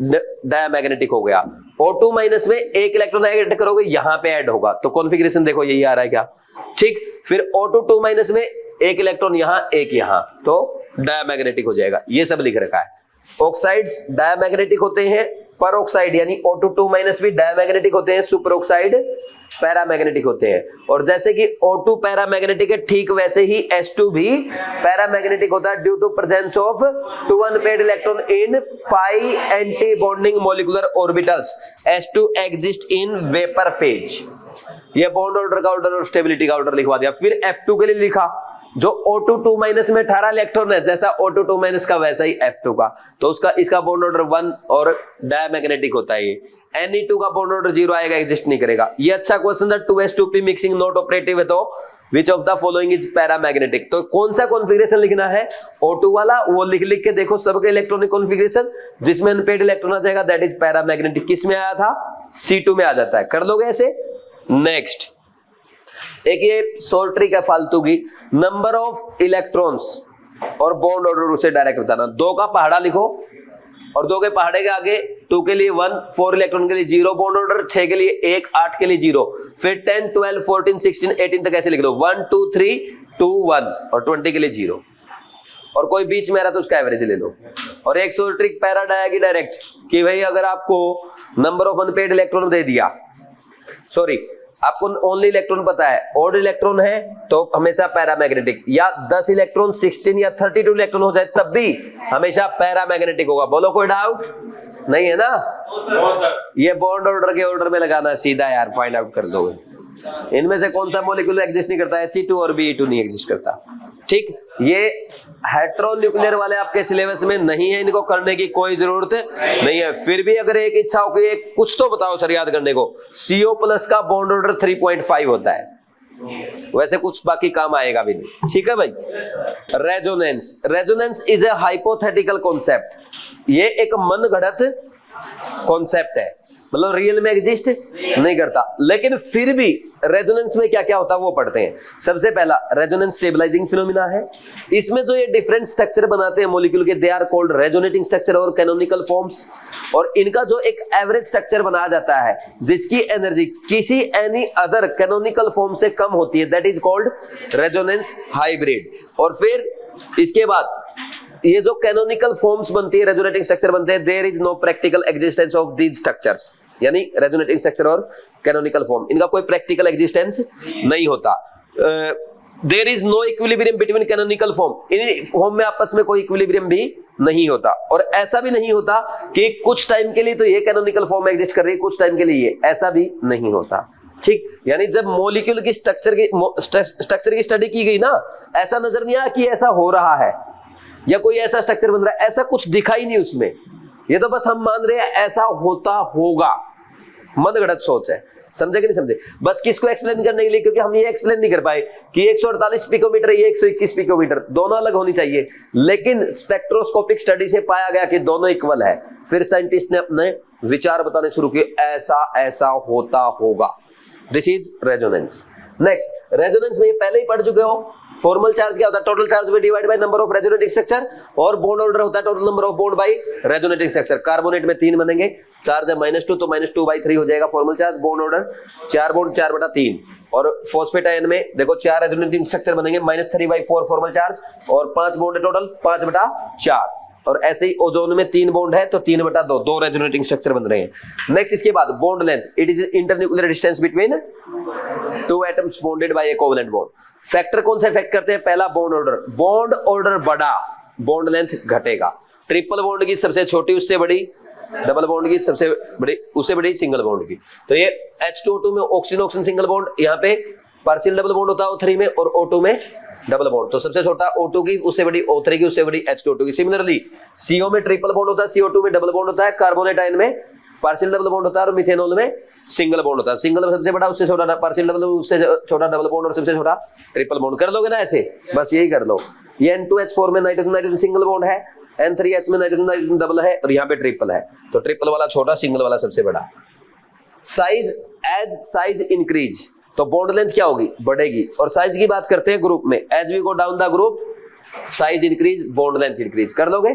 डायमैग्नेटिक हो गया। O2 माइनस में एक इलेक्ट्रॉन ऐड करोगे, यहां पे ऐड होगा, तो कॉन्फ़िगरेशन देखो यही आ रहा है क्या, ठीक। फिर O2 2 माइनस में एक इलेक्ट्रॉन यहां, एक यहां, तो डायमैग्नेटिक हो जाएगा। ये सब लिख रखा है। ऑक्साइड्स डायमैग्नेटिक होते हैं, पर ऑक्साइड यानी O2 2 माइनस भी डायमैग्नेटिक होते हैं, सुपर ऑक्साइड पैरामैग्नेटिक होते हैं। और जैसे कि O2 पैरामैग्नेटिक है, ठीक वैसे ही H2 भी पैरामैग्नेटिक होता है due to presence of 2 unpaired electron in pi anti bonding molecular orbitals. H2 exist in vapour phase. ये बॉन्ड ऑर्डर का ऑर्डर और स्टेबिलिटी का ऑर्डर लिखवा दिया। फिर F2 के लिए लिखा, जो O2 2 माइनस में 18 इलेक्ट्रॉन है, जैसा O2 2 माइनस का वैसा ही F2 का, तो उसका इसका बॉन्ड ऑर्डर 1 और डायमैग्नेटिक होता है। ये Ne2 का बॉन्ड ऑर्डर 0 आएगा, एग्जिस्ट नहीं करेगा। ये अच्छा क्वेश्चन था, 2s2p मिक्सिंग नॉट ऑपरेटिव है, तो which of the following is paramagnetic. तो कौन सा कॉन्फ़िगरेशन लिखना है, O2 वाला, वो लिख लिख के देखो सबके इलेक्ट्रॉनिक कॉन्फ़िगरेशन, जिसमें अनपेयर्ड इलेक्ट्रॉन आ जाएगा दैट इज पैरामैग्नेटिक। किस में आया था, C2 में आ जाता है। कर लोगे ऐसे। नेक्स्ट एक ये शॉर्ट ट्रिक है फालतू की, नंबर ऑफ इलेक्ट्रॉन्स और बॉन्ड ऑर्डर उसे डायरेक्ट बताना। 2 का पहाड़ा लिखो और 2 के पहाड़े के आगे 2 के लिए 1, 4 इलेक्ट्रॉन के लिए 0 बॉन्ड ऑर्डर, 6 के लिए 1, 8 के लिए 0, फिर 10 12 14 16 18 तक ऐसे लिख दो, 1 2 3 2 1 और 20 के लिए 0, और कोई बीच में आ रहा तो उसका एवरेज ले लो। और एक शॉर्ट ट्रिक पैरा आएगी डायरेक्ट कि भाई अगर आपको नंबर ऑफ अनपेयर्ड इलेक्ट्रॉन दे दिया, सॉरी आपको ओनली इलेक्ट्रॉन पता है, ऑड इलेक्ट्रॉन है तो हमेशा पैरामैग्नेटिक, या 10 इलेक्ट्रॉन 16 या 32 इलेक्ट्रॉन हो जाए तब भी हमेशा पैरामैग्नेटिक होगा। बोलो कोई डाउट नहीं है ना। ये बॉन्ड ऑर्डर के ऑर्डर में लगाना सीधा यार, फाइंड आउट कर दोगे। इनमें से कौन सा मॉलिक्यूल एग्जिस्ट नहीं करता है, He2 और Be2 नहीं एग्जिस्ट करता, ठीक। ये हेटेरोन्यूक्लियर वाले आपके सिलेबस में नहीं है, इनको करने की कोई जरूरत नहीं है। फिर भी अगर एक इच्छा हो कि एक कुछ तो बताओ सर याद करने को, CO प्लस का बॉन्ड ऑर्डर 3.5 होता है, वैसे कुछ बाकी काम आएगा भी नहीं, ठीक है भाई। Resonance, resonance is a hypothetical concept, ये एक मनगढ़ंत कॉन्सेप्ट है। मतलब रियल में एग्जिस्ट नहीं करता। लेकिन फिर भी रेजोनेंस में क्या क्या होता है वो पढ़ते हैं। सबसे पहला रेजोनेंस स्टेबलाइजिंग फिनोमिना है। इसमें जो ये डिफरेंट स्ट्रक्चर बनाते हैं मॉलिक्यूल के, they are called resonating structure और कैनोनिकल फॉर्म्स। और इनका जो एक एवरेज स्ट्रक्चर बनाया जाता है जिसकी एनर्जी किसी एनी अदर कैनोनिकल फॉर्म से कम होती है, that is called resonance hybrid. और फिर इसके बाद ये जो कैनोनिकल फॉर्म्स बनती है, रेजोनेटिंग स्ट्रक्चर बनते हैं, there is no practical existence of these structures. यानी रेजोनेटिंग स्ट्रक्चर और कैनोनिकल फॉर्म, इनका कोई प्रैक्टिकल एग्जिस्टेंस नहीं होता। There is no equilibrium between canonical form, इन फॉर्म में आपस में कोई इक्विलिब्रियम भी नहीं होता। और ऐसा भी नहीं होता कि कुछ टाइम के लिए तो ये कैनोनिकल फॉर्म एग्जिस्ट कर रही है, कुछ टाइम के लिए ये, ऐसा भी नहीं होता। ठीक, यानी जब मॉलिक्यूल की स्ट्रक्चर की स्टडी की गई ना, ऐसा नजर नहीं आया कि ऐसा हो रहा है या कोई ऐसा स्ट्रक्चर बन रहा है, ऐसा कुछ दिखा ही नहीं उसमें। ये तो बस हम मान रहे हैं ऐसा होता होगा, मनगढ़ंत सोच है। समझे कि नहीं समझे? बस किसको एक्सप्लेन करने के लिए, क्योंकि हम ये एक्सप्लेन नहीं कर पाए कि 148 पिकोमीटर ये 121 पिकोमीटर दोनों अलग होनी चाहिए, लेकिन स्पेक्ट्रोस्कोपिक स्टडी से पाया गया कि दोनों इक्वल है। फिर साइंटिस्ट ने अपने विचार बताने शुरू किए, ऐसा ऐसा होता होगा। This is resonance. Next, resonance में ये पहले ही पढ़ चुके हो। फॉर्मल चार्ज क्या होता है? Total charge divide by number of resonating structure. और बॉन्ड ऑर्डर होता है total number of bond by resonating structure. Carbonate में 3 बनेंगे, चार्ज है -2 तो -2/3 हो जाएगा formal charge. Bond order 4 bond 4/3। और फॉस्फेट आयन में देखो 4 रेजोनेटिंग स्ट्रक्चर बनेंगे, -3/4 फॉर्मल चार्ज और 5 बॉन्ड है टोटल, 5/4। और ऐसे ही ओजोन में 3 बॉन्ड है तो 3/2, 2 रेजोनेटिंग स्ट्रक्चर बन रहे हैं। नेक्स्ट, इसके बाद bond length, it is internuclear distance between 2 atoms bonded by a covalent bond. Factor कौन सा इफेक्ट करते हैं? पहला बॉन्ड ऑर्डर। बॉन्ड ऑर्डर बड़ा, बॉन्ड लेंथ घटेगा। ट्रिपल बॉन्ड की सबसे छोटी उससे बड़ी, डबल बॉन्ड की सबसे बड़ी उससे बड़ी सिंगल बॉन्ड की। तो ये H2O2 में ऑक्सीजन ऑक्सीजन सिंगल बॉन्ड, यहाँ पे पार्शियल डबल बॉन्ड होता है O3 में, और O2 में डबल बॉन्ड। तो सबसे छोटा O2 की, उससे बड़ी O3 की, उससे बड़ी H2O2 की। सिमिलरली CO में ट्रिपल बॉन्ड होता है, CO2 में डबल बॉन्ड होता है, कार्बोनेट आयन में पार्शियल डबल बॉन्ड होता है, और मिथेनॉल में सिंगल बॉन्ड होता है। सिंगल सबसे बड़ा, उससे छोटा पार्शियल डबल, उससे छोटा डबल बॉन्ड, और सबसे छोटा ट्रिपल बॉन्ड। कर लोगे ना ऐसे? बस यही कर लो। ये N2H4 में नाइट्रोजन सिंगल बॉन्ड है, N3H में नाइट्रोजन डबल है, और यहाँ पे ट्रिपल है। तो ट्रिपल वाला छोटा, सिंगल वाला सबसे बड़ा। साइज, एज साइज इंक्रीज, तो बॉन्ड लेंथ क्या होगी? बढ़ेगी। और साइज की बात करते हैं ग्रुप में, as we go down the group size increase, bond length increase. कर लोगे?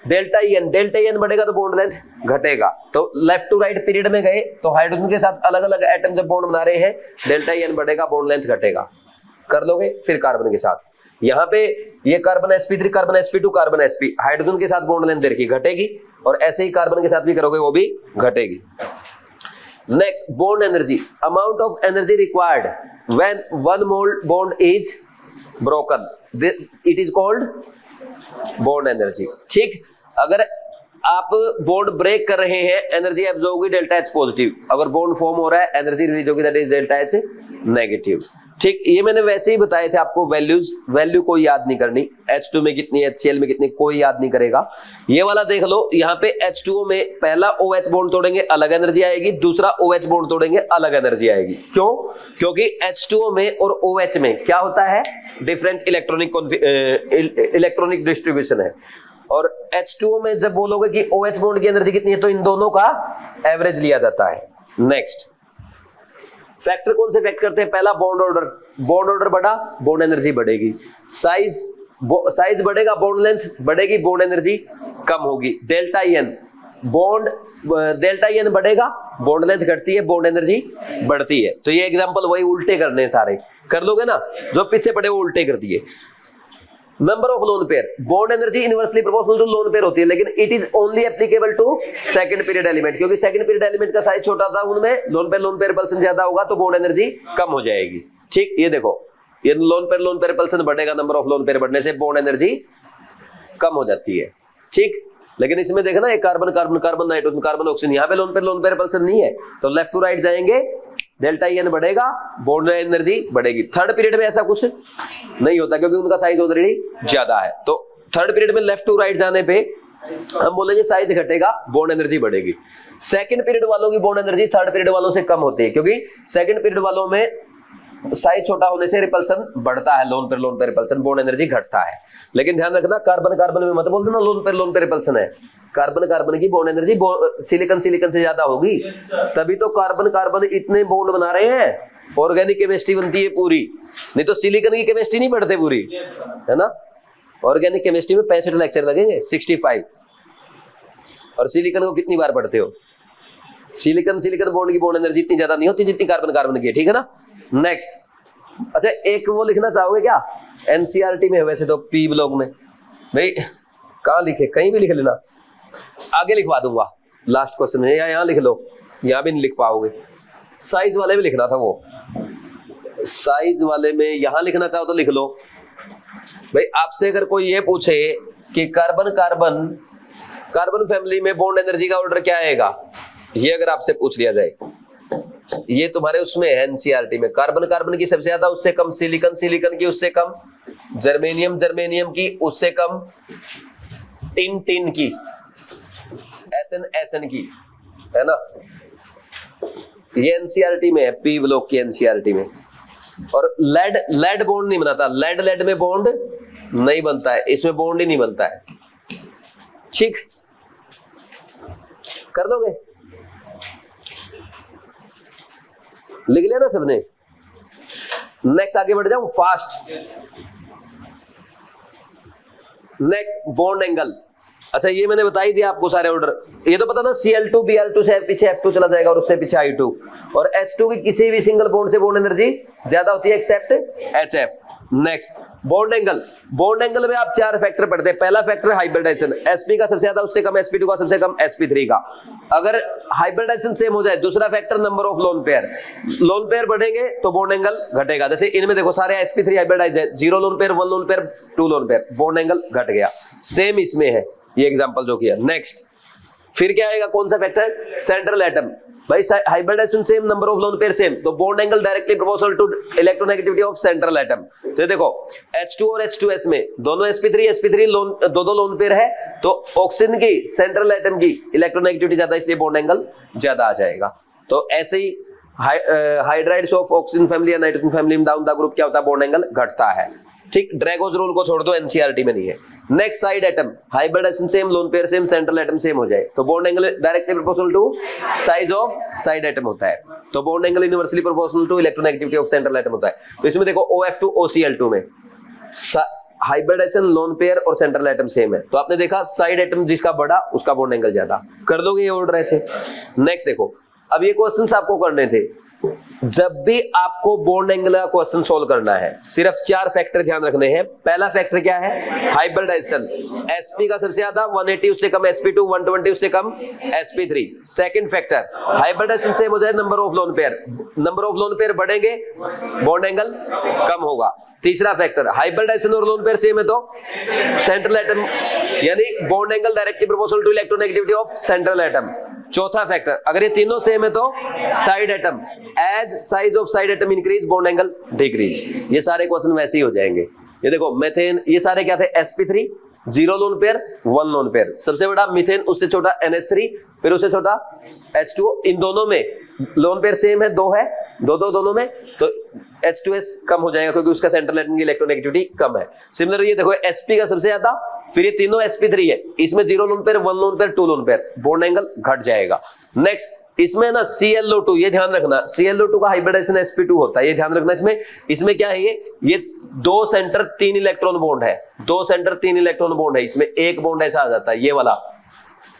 डेल्टा एन बढ़ेगा तो बॉन्ड लेंथ घटेगा। तो लेफ्ट टू राइट पीरियड में गए तो हाइड्रोजन के साथ अलग अलग एटम जब बॉन्ड बना रहे हैं, डेल्टा एन बढ़ेगा, बॉन्ड लेंथ घटेगा। कर लोगे? फिर कार्बन के साथ, यहाँ पे ये carbon sp3, carbon sp2, carbon sp, hydrogen के साथ बॉन्ड लेंथ देखिए घटेगी, और ऐसे ही कार्बन के साथ भी करोगे वो भी घटेगी। Next, bond energy, amount of energy required when 1 mole bond is broken, it is called bond energy. ठीक, अगर आप बॉन्ड ब्रेक कर रहे हैं, एनर्जी एब्जॉर्ब होगी डेल्टा एच पॉजिटिव। अगर बॉन्ड फॉर्म हो रहा है, एनर्जी रिलीज होगी, that is delta H negative. ठीक, ये मैंने वैसे ही बताए थे आपको, वैल्यू कोई याद नहीं करनी। H2 में कितनी, HCl में कितनी, कोई याद नहीं करेगा। ये वाला देख लो, यहाँ पे H2O में पहला OH बॉन्ड तोड़ेंगे अलग एनर्जी आएगी, दूसरा OH बॉन्ड तोड़ेंगे अलग एनर्जी आएगी। क्यों? क्योंकि H2O में और OH में क्या होता है? डिफरेंट इलेक्ट्रॉनिक डिस्ट्रीब्यूशन है। और H2O में जब बोलोगे कि OH बॉन्ड की एनर्जी कितनी है, तो इन दोनों का एवरेज लिया जाता है। नेक्स्ट, फैक्टर कौन से इफेक्ट करते हैं? पहला बॉन्ड ऑर्डर, बॉन्ड ऑर्डर बढ़ा, बॉन्ड एनर्जी बढ़ेगी। साइज बढ़ेगा, बॉन्ड लेंथ बढ़ेगी, बॉन्ड एनर्जी कम होगी। डेल्टा एन, डेल्टा एन बढ़ेगा, बॉन्ड लेंथ घटती है, बॉन्ड एनर्जी बढ़ती है। तो ये एग्जांपल वही उल्टे करने सारे, कर लोगे ना? जो पीछे पड़े वो उल्टे कर दिए। Number of lone pair, bond energy inversely proportional to lone pair होती है, लेकिन it is only applicable to second period element, क्योंकि सेकंड पीरियड एलिमेंट का साइज छोटा था, उनमें लोन पेयर पल्सन ज्यादा होगा तो बॉन्ड एनर्जी कम हो जाएगी। ठीक, ये देखो, ये लोन पेयर पल्सन बढ़ेगा, नंबर ऑफ लोन पेयर बढ़ने से बॉन्ड एनर्जी कम हो जाती है। ठीक, लेकिन इसमें देखना, एक कार्बन नाइट्रोजन, कार्बन ऑक्सीजन, यहाँ पे लोन पेयर पल्सन नहीं है, तो लेफ्ट टू राइट जाएंगे, डेल्टा एन बढ़ेगा, बॉन्ड एनर्जी बढ़ेगी। थर्ड पीरियड में ऐसा कुछ नहीं होता, क्योंकि उनका साइज ऑलरेडी ज्यादा है। तो थर्ड पीरियड में लेफ्ट टू राइट जाने पे हम बोलेंगे साइज घटेगा, बॉन्ड एनर्जी बढ़ेगी। सेकंड पीरियड वालों की बॉन्ड एनर्जी थर्ड पीरियड वालों से कम होती है, क्योंकि सेकंड पीरियड वालों में साइज छोटा होने से रिपल्सन बढ़ता है, lone pair repulsion, bond energy घटता है। लेकिन ध्यान रखना कार्बन कार्बन में मत बोल देना लोन पेयर रिपल्सन है। कार्बन कार्बन की बॉन्ड एनर्जी सिलिकॉन से ज्यादा होगी, तभी तो कार्बन कार्बन इतने बॉन्ड बना रहे हैं, ऑर्गेनिक केमिस्ट्री बनती है पूरी, नहीं तो सिलिकॉन की केमिस्ट्री नहीं पढ़ते पूरी, है ना। ऑर्गेनिक केमिस्ट्री में 65 लेक्चर लगेंगे, 65। और सिलिकॉन को कितनी बार पढ़ते हो? सिलिकॉन बॉन्ड की बॉन्ड एनर्जी इतनी ज्यादा नहीं होती जितनी कार्बन कार्बन की है, ठीक है ना। नेक्स्ट, अच्छा एक वो लिखना चाहोगे क्या? एनसीईआरटी में है वैसे तो, पी ब्लॉक में भाई कहाँ लिखे, कहीं भी लिख लेना, आगे लिखवा दूंगा लास्ट क्वेश्चन में, या यहाँ लिख लो, यहाँ भी नहीं लिख पाओगे। साइज वाले में लिखना था, वो साइज वाले में यहाँ लिखना चाहो तो लिख लो। भाई आपसे अगर कोई ये पूछे कि कार्बन कार्बन फैमिली में बॉन्ड एनर्जी का ऑर्डर क्या आएगा, ये अगर आपसे पूछ लिया जाए, ये तुम्हारे उसमें है एनसीईआरटी में, कार्बन की सबसे ज्यादा, उससे कम सिलिकॉन की उससे कम, जर्मेनियम की उससे कम, टिन की, एसएन की, है ना। ये एनसीईआरटी में है, पी ब्लॉक की एनसीईआरटी में। और लेड बॉन्ड नहीं बनाता, लेड में बॉन्ड नहीं बनता है, इसमें बॉन्ड ही नहीं बनता है, ठीक कर दोगे, लिख लिया ना सबने। नेक्स्ट आगे बढ़ जाऊं फास्ट। Next bond angle. अच्छा ये मैंने बता ही दिया आपको सारे ऑर्डर, ये तो पता ना Cl2 Br2 से पीछे F2 चला जाएगा और उससे पीछे I2, और H2 की किसी भी सिंगल बॉन्ड से बॉन्ड एनर्जी ज्यादा होती है except HF। Next bond angle में आप 4 फैक्टर पढ़ते हैं। पहला फैक्टर हाइब्रिडाइजेशन, sp का सबसे ज्यादा उससे कम sp2 का सबसे कम sp3 का। अगर हाइब्रिडाइजेशन सेम हो जाए, दूसरा factor number of lone pair बढ़ेंगे तो बॉन्ड एंगल घटेगा। जैसे इनमें देखो सारे sp3 हाइब्रिडाइज है, 0 lone pair, 1 lone pair, 2 lone pair, bond angle घट गया। सेम इसमें है ये एग्जांपल जो किया। नेक्स्ट फिर क्या आएगा, कौन सा फैक्टर? Central atom. भाई hybridisation same, number of lone pair same, तो bond angle directly proportional to electronegativity of central atom. तो देखो H2 और H2S में दोनों sp3 लोन, दो लोन पेयर है, तो ऑक्सीजन की सेंट्रल एटम की इलेक्ट्रोनेगेटिविटी ज्यादा, इसलिए बॉन्ड एंगल ज्यादा आ जाएगा। तो ऐसे ही हाइड्राइड्स ऑफ ऑक्सीजन फैमिली या नाइट्रोजन फैमिली में डाउन द ग्रुप क्या होता है, बॉन्ड एंगल घटता है। ठीक, ड्रैगोज रूल को छोड़ दो, एनसीईआरटी में नहीं है। Next side atom, hybridization same, lone pair same, central atom same हो जाए तो bond angle directly proportional to size of side atom होता है। तो bond angle universally proportional to electronegativity of central atom होता है। तो इसमें देखो OF2 OCl2 में हाइब्रिडाइजेशन, लोन पेयर और सेंट्रल एटम सेम है, तो आपने देखा साइड एटम जिसका बड़ा उसका बॉन्ड एंगल ज्यादा। कर दोगे ये ऑर्डर ऐसे। नेक्स्ट देखो, अब ये क्वेश्चंस आपको करने थे, जब भी आपको बॉन्ड एंगल का क्वेश्चन सोल्व करना है सिर्फ 4 फैक्टर ध्यान रखने हैं। पहला फैक्टर क्या है? हाइब्रिडाइजेशन, sp का सबसे ज्यादा, 180 उससे कम sp2, 120 उससे कम sp3। Second factor, hybridization same हो जाए, नंबर ऑफ लोन पेयर बढ़ेंगे, बॉन्ड एंगल कम होगा। तीसरा फैक्टर, हाइब्रिडाइजेशन और लोन पेयर सेम है तो सेंट्रल एटम, यानी bond angle directly proportional to electronegativity of central atom. चौथा फैक्टर, अगर ये तीनों सेम है तो side atom, as size of side atom increase, bond angle decrease. ये सारे क्वेश्चन वैसे ही हो जाएंगे। ये देखो मेथेन, ये सारे क्या थे? sp3, 0 lone pair, 1 lone pair, सबसे बड़ा मीथेन, उससे छोटा NH3, फिर उससे छोटा H2O। इन दोनों में लोन पेयर सेम है, 2 है, दोनों में, तो H2S कम हो जाएगा क्योंकि उसका सेंट्रल एटम की इलेक्ट्रोनेगेटिविटी कम है। सिमिलर ये देखो sp का सबसे ज्यादा, फिर ये तीनों sp3 है, इसमें 0 lone pair, 1 lone pair, 2 lone pair, bond angle घट जाएगा। नेक्स्ट इसमें ना ClO2, ये ध्यान रखना, ClO2 का हाइब्रिडाइजेशन sp2 होता है, ये ध्यान रखना। इसमें क्या है, ये 2 सेंटर 3 इलेक्ट्रॉन बॉन्ड है, 2 सेंटर 3 इलेक्ट्रॉन बॉन्ड है, इसमें एक बॉन्ड ऐसा आ जाता है, ये वाला।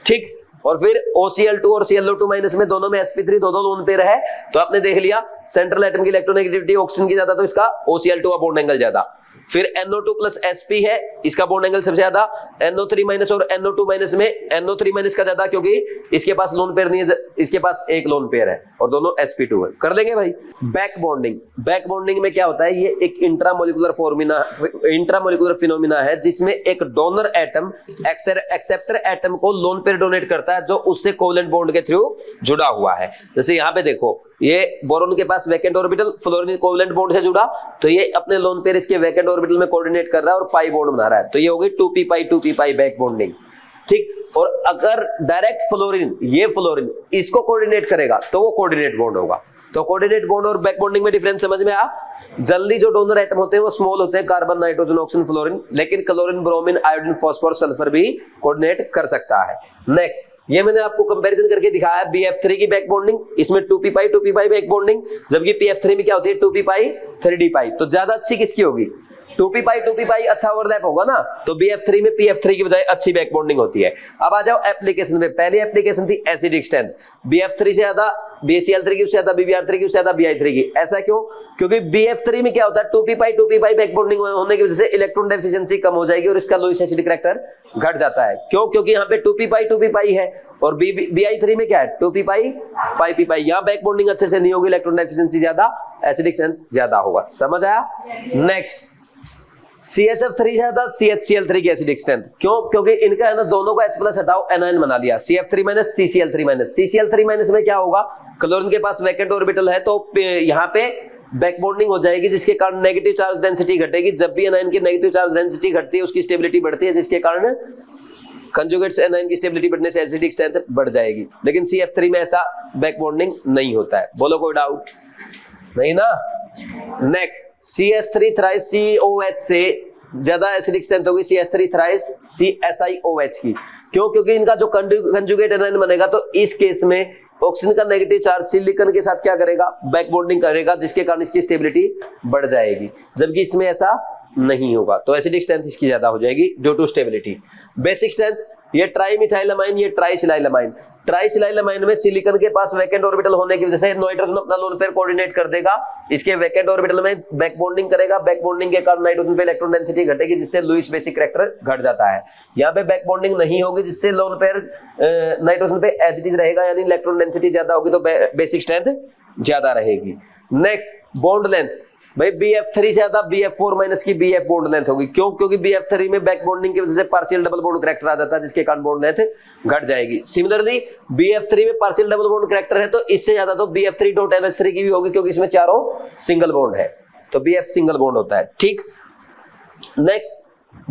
ठीक, और फिर OCl2 और ClO2 माइनस में दोनों में sp3, दो लोन पेयर है, तो आपने देख लिया सेंट्रल एटम की इलेक्ट्रोनेगेटिविटी ऑक्सीजन की ज्यादा, तो इसका OCl2 का बॉन्ड एंगल ज्यादा। फिर NO2 प्लस sp है, इसका बॉन्ड एंगल सबसे ज्यादा। NO3 माइनस और NO2 माइनस में NO3 माइनस का ज्यादा, क्योंकि इसके पास लोन पेयर नहीं है, इसके पास एक लोन पेयर है और दोनों sp2 है। कर लेंगे भाई। बैक बॉन्डिंग में क्या होता है, ये एक इंट्रामोलिकुलर फिनोमिना है जिसमें एक डोनर एटम एक्सेप्टर एटम को लोन पेयर डोनेट करता है जो उससे कोवेलेंट बॉन्ड के थ्रू जुड़ा हुआ है। जैसे यहाँ पे देखो, ये बोरोन के पास vacant orbital, fluorine covalent bond से जुड़ा, तो ये अपने लोन पेयर इसके वैकेंट ऑर्बिटल में कोऑर्डिनेट कर रहा है और पाई बॉन्ड बना रहा है, तो ये हो गई 2p पाई बैक बॉन्डिंग। ठीक, और अगर डायरेक्ट फ्लोरीन, ये फ्लोरीन इसको कोऑर्डिनेट करेगा तो वो कोऑर्डिनेट बॉन्ड होगा। तो कोऑर्डिनेट बॉन्ड और बैक बॉन्डिंग में डिफरेंस समझ में आ? जल्दी जो डोनर एटम होते हैं वो स्मॉल होते हैं, कार्बन, नाइट्रोजन, ऑक्सीजन, फ्लोरीन, लेकिन chlorine, bromine, iodine, phosphorus, sulphur भी कोऑर्डिनेट कर सकता है। नेक्स्ट, ये मैंने आपको कंपैरिजन करके दिखाया BF3 की बैक बॉन्डिंग, इसमें 2p पाई बैक बॉन्डिंग, जबकि PF3 में क्या होती है 2p पाई 3d पाई। तो ज्यादा अच्छी किसकी होगी? 2p पाई अच्छा ओवरलैप होगा ना, तो BF3 में PF3 की बजाय अच्छी बैक बॉन्डिंग होती है। अब आ जाओ एप्लीकेशन में। पहली एप्लीकेशन थी एसिडिक स्ट्रेंथ, BF3 से ज्यादा BaCl3 की, उससे ज्यादा BBr3 की, उससे ज्यादा Bi3 की। ऐसा क्यों? क्योंकि BF3 में क्या होता है 2p पाई बैक बॉन्डिंग होने की वजह से इलेक्ट्रॉन डेफिशिएंसी कम हो जाएगी और इसका लुईस एसिड करैक्टर घट जाता है। क्यों? क्योंकि यहाँ पे 2p पाई है और Bi3 में क्या है 2p पाई 5p पाई। यहाँ बैक बॉन्डिंग अच्छे से नहीं होगी, इलेक्ट्रॉन डेफिशिएंसी ज्यादा, एसिडिक स्ट्रेंथ ज्यादा होगा। समझ आया? नेक्स्ट, CHF3 ज्यादा, CHCl3 की एसिडिक स्ट्रेंथ। क्यों? क्योंकि इनका है ना दोनों को H+ हटाओ, एनायन बना लिया, CF3- CCl3-। CCl3- में क्या होगा? क्लोरीन के पास वैकेंट ऑर्बिटल है, तो यहाँ पे बैक बॉन्डिंग हो जाएगी, जिसके कारण नेगेटिव चार्ज डेंसिटी घटेगी। जब भी एनायन की नेगेटिव चार्ज डेंसिटी घटती है उसकी स्टेबिलिटी बढ़ती है, जिसके कारण कंजुगेट्स एनायन की स्टेबिलिटी बढ़ने से एसिडिक स्ट्रेंथ बढ़ जाएगी। लेकिन CF3 में ऐसा बैक बॉन्डिंग नहीं होता है। बोलो कोई डाउट नहीं ना? नेक्स्ट, CH3 थ्राइस COH से ज्यादा एसिडिक स्ट्रेंथ होगी CH3 थ्राइस CSiOH की। क्यों? क्योंकि इनका जो कंजुगेट एनायन बनेगा, तो इस केस में ऑक्सीजन का नेगेटिव चार्ज सिलिकॉन के साथ क्या करेगा? बैक बॉन्डिंग करेगा, जिसके कारण इसकी स्टेबिलिटी बढ़ जाएगी, जबकि इसमें ऐसा नहीं होगा। तो एसिडिक स्ट्रेंथ इसकी ज्यादा हो जाएगी due to stability. Basic strength, ये ट्राइमिथाइलमाइन, ये ट्राइसिलाइलमाइन। ट्राइसिलाइलमाइन में सिलिकॉन के पास वैकेंट ऑर्बिटल होने की वजह से नाइट्रोजन अपना लोन पेयर कोऑर्डिनेट कर देगा, इसके वैकेंट ऑर्बिटल में बैक बॉन्डिंग करेगा। बैक बॉन्डिंग के कारण नाइट्रोजन पे इलेक्ट्रॉन डेंसिटी घटेगी, जिससे लुईस बेसिक करैक्टर घट जाता है। यहाँ पे बैक बॉन्डिंग नहीं होगी, जिससे लोन पेयर नाइट्रोजन पे एच रहेगा, यानी इलेक्ट्रॉन डेंसिटी ज्यादा होगी, तो बेसिक स्ट्रेंथ ज्यादा रहेगी। Next, bond length. भाई BF3 से ज्यादा BF4- की BF बॉन्ड लेंथ होगी। क्यों? क्योंकि BF3 में बैक बॉन्डिंग की वजह से पार्शियल डबल बॉन्ड करैक्टर आ जाता है, जिसके कारण बॉन्ड लेंथ घट जाएगी। सिमिलरली BF3 में पार्शियल डबल बॉन्ड करैक्टर है, तो इससे ज्यादा तो BF3.NH3 की भी होगी, क्योंकि इसमें चारों सिंगल बॉन्ड है, तो BF सिंगल बॉन्ड होता है। ठीक। नेक्स्ट,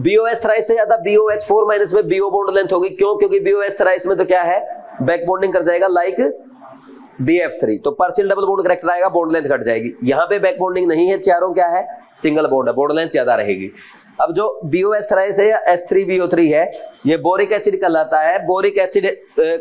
BOS थ्राइस से ज्यादा BOH4- में BO बॉन्ड लेंथ होगी। क्यों? क्योंकि BOS थ्राइस में तो क्या है बैक बॉन्डिंग कर जाएगा लाइक BF3, तो पार्शियल डबल बॉन्ड करैक्टर आएगा, बॉन्ड लेंथ घट जाएगी। यहाँ पे बैक बॉन्डिंग नहीं है, चारों क्या है सिंगल बॉन्ड है, बॉन्ड लेंथ ज्यादा रहेगी। अब जो BOS थ्राइस है या H3BO3 है, ये बोरिक एसिड कहलाता है। बोरिक एसिड